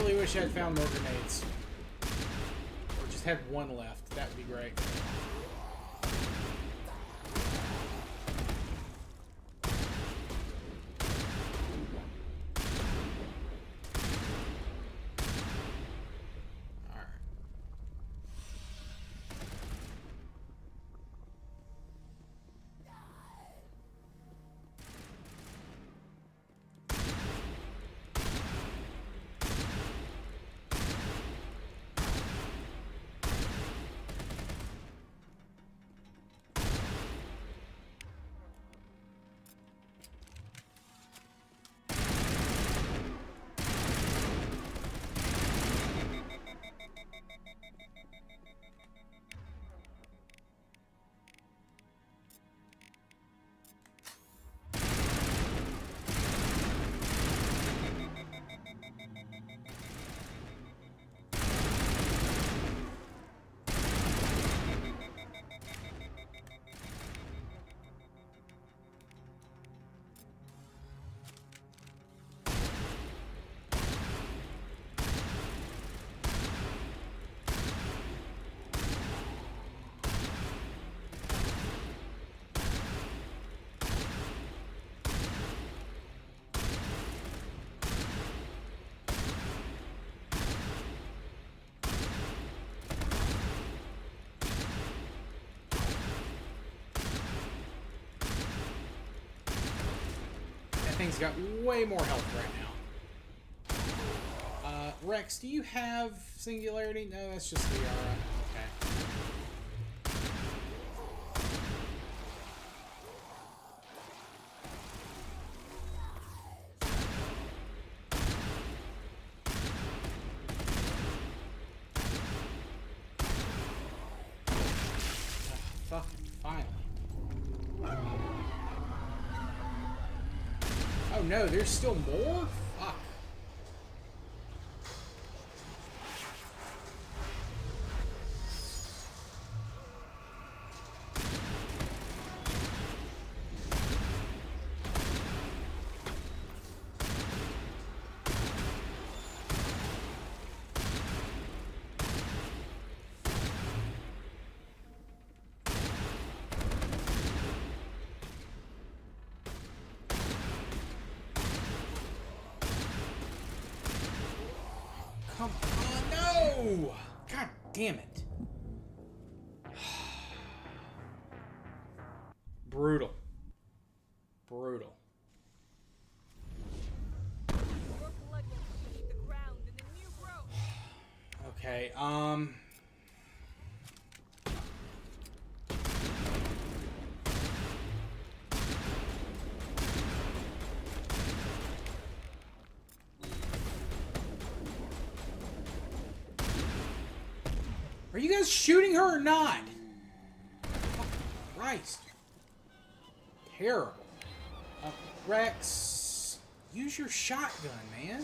really wish I'd found more grenades. Or just had one left. That would be great. Thing's got way more health right now. Rex, do you have Singularity? No, that's just Liara. Okay. Fucking finally. Oh no, there's still more? Fuck. Come on, no! God damn it. Brutal. Brutal. Okay, are you guys shooting her or not? Oh, Christ. Terrible. Rex, use your shotgun, man.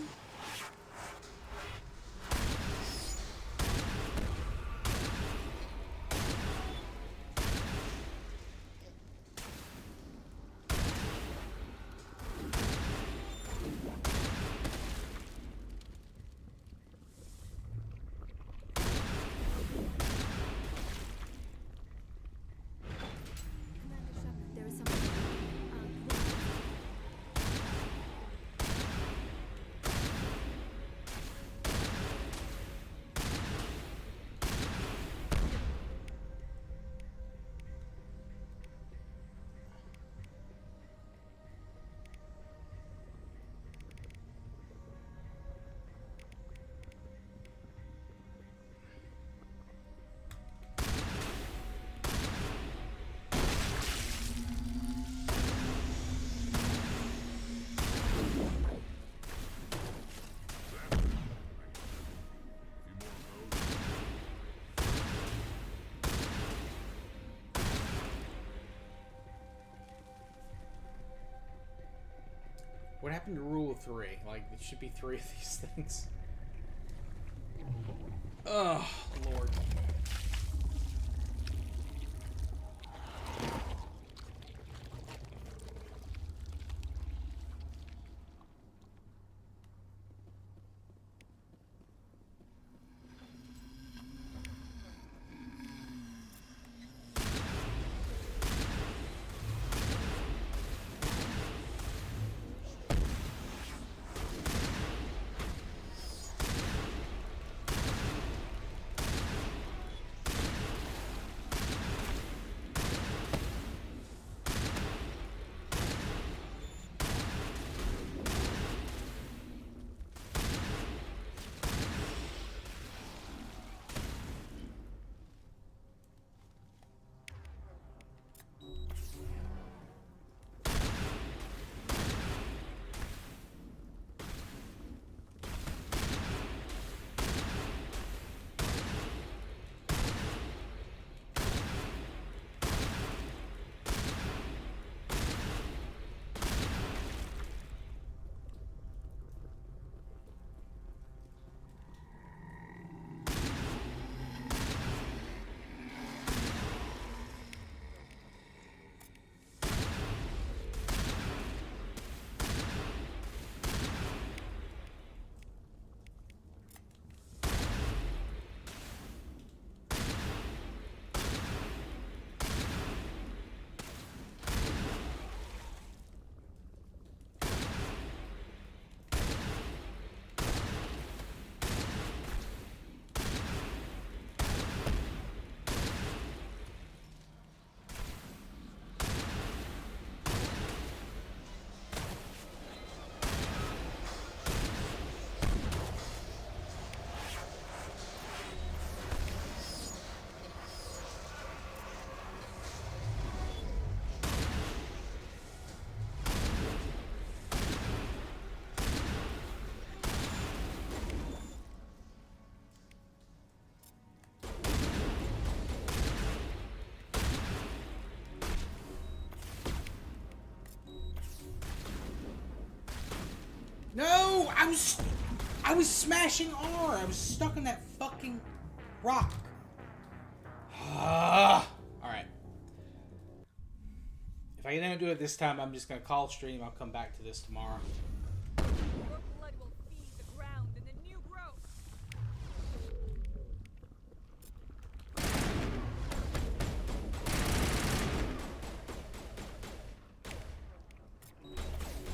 What happened to Rule of 3? Like, it should be 3 of these things. Oh, Lord. I was smashing R. I was stuck in that fucking rock. Alright. If I don't do it this time, I'm just going to call stream. I'll come back to this tomorrow. Your blood will feed the ground and the new growth.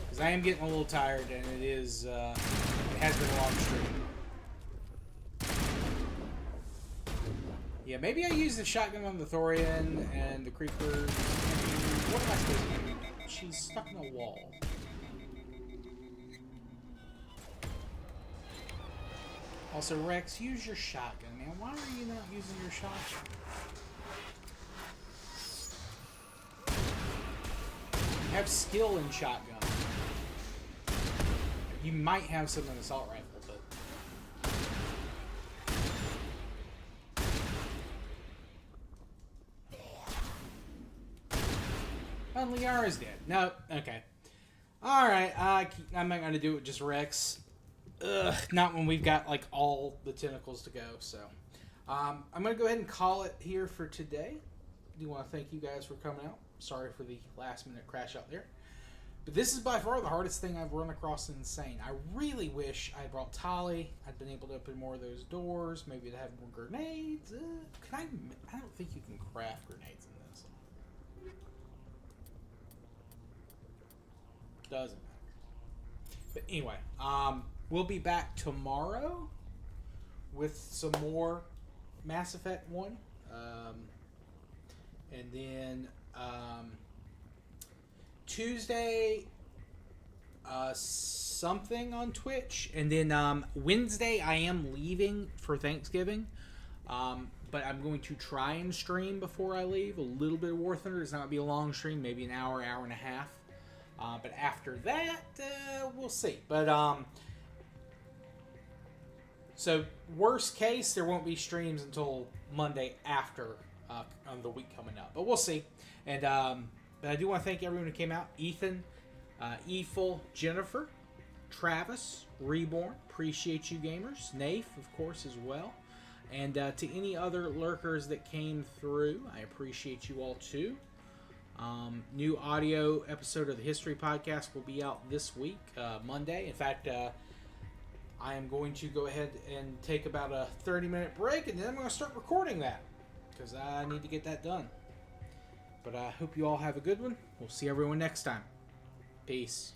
Because I am getting a little tired, and it is, it has been a long stream. Yeah, maybe I use the shotgun on the Thorian and the creepers. What am I supposed to do? She's stuck in a wall. Also, Rex, use your shotgun, man. Why are you not using your shotgun? You have skill in shotgun. You might have some in assault rifle, but... Oh, Liara's dead. No, okay. Alright, I'm not gonna do it with just Rex. Ugh, not when we've got, like, all the tentacles to go, so. I'm gonna go ahead and call it here for today. I do want to thank you guys for coming out. Sorry for the last minute crash out there. But this is by far the hardest thing I've run across in Insane. I really wish I brought Tali. I'd been able to open more of those doors. Maybe to have more grenades. I don't think you can craft grenades in this. Doesn't matter. But anyway, we'll be back tomorrow with some more Mass Effect 1. And then Tuesday, something on Twitch. And then Wednesday, I am leaving for Thanksgiving. But I'm going to try and stream before I leave. A little bit of War Thunder. It's not going to be a long stream. Maybe an hour, hour and a half. But after that, we'll see. But, so, worst case, there won't be streams until Monday after on the week coming up. But we'll see. And, but I do want to thank everyone who came out. Ethan, Eful, Jennifer, Travis, Reborn. Appreciate you gamers. Nafe, of course, as well. And to any other lurkers that came through, I appreciate you all too. New audio episode of the History Podcast will be out this week, Monday. In fact, I am going to go ahead and take about a 30-minute break, and then I'm going to start recording that, because I need to get that done. But I hope you all have a good one. We'll see everyone next time. Peace.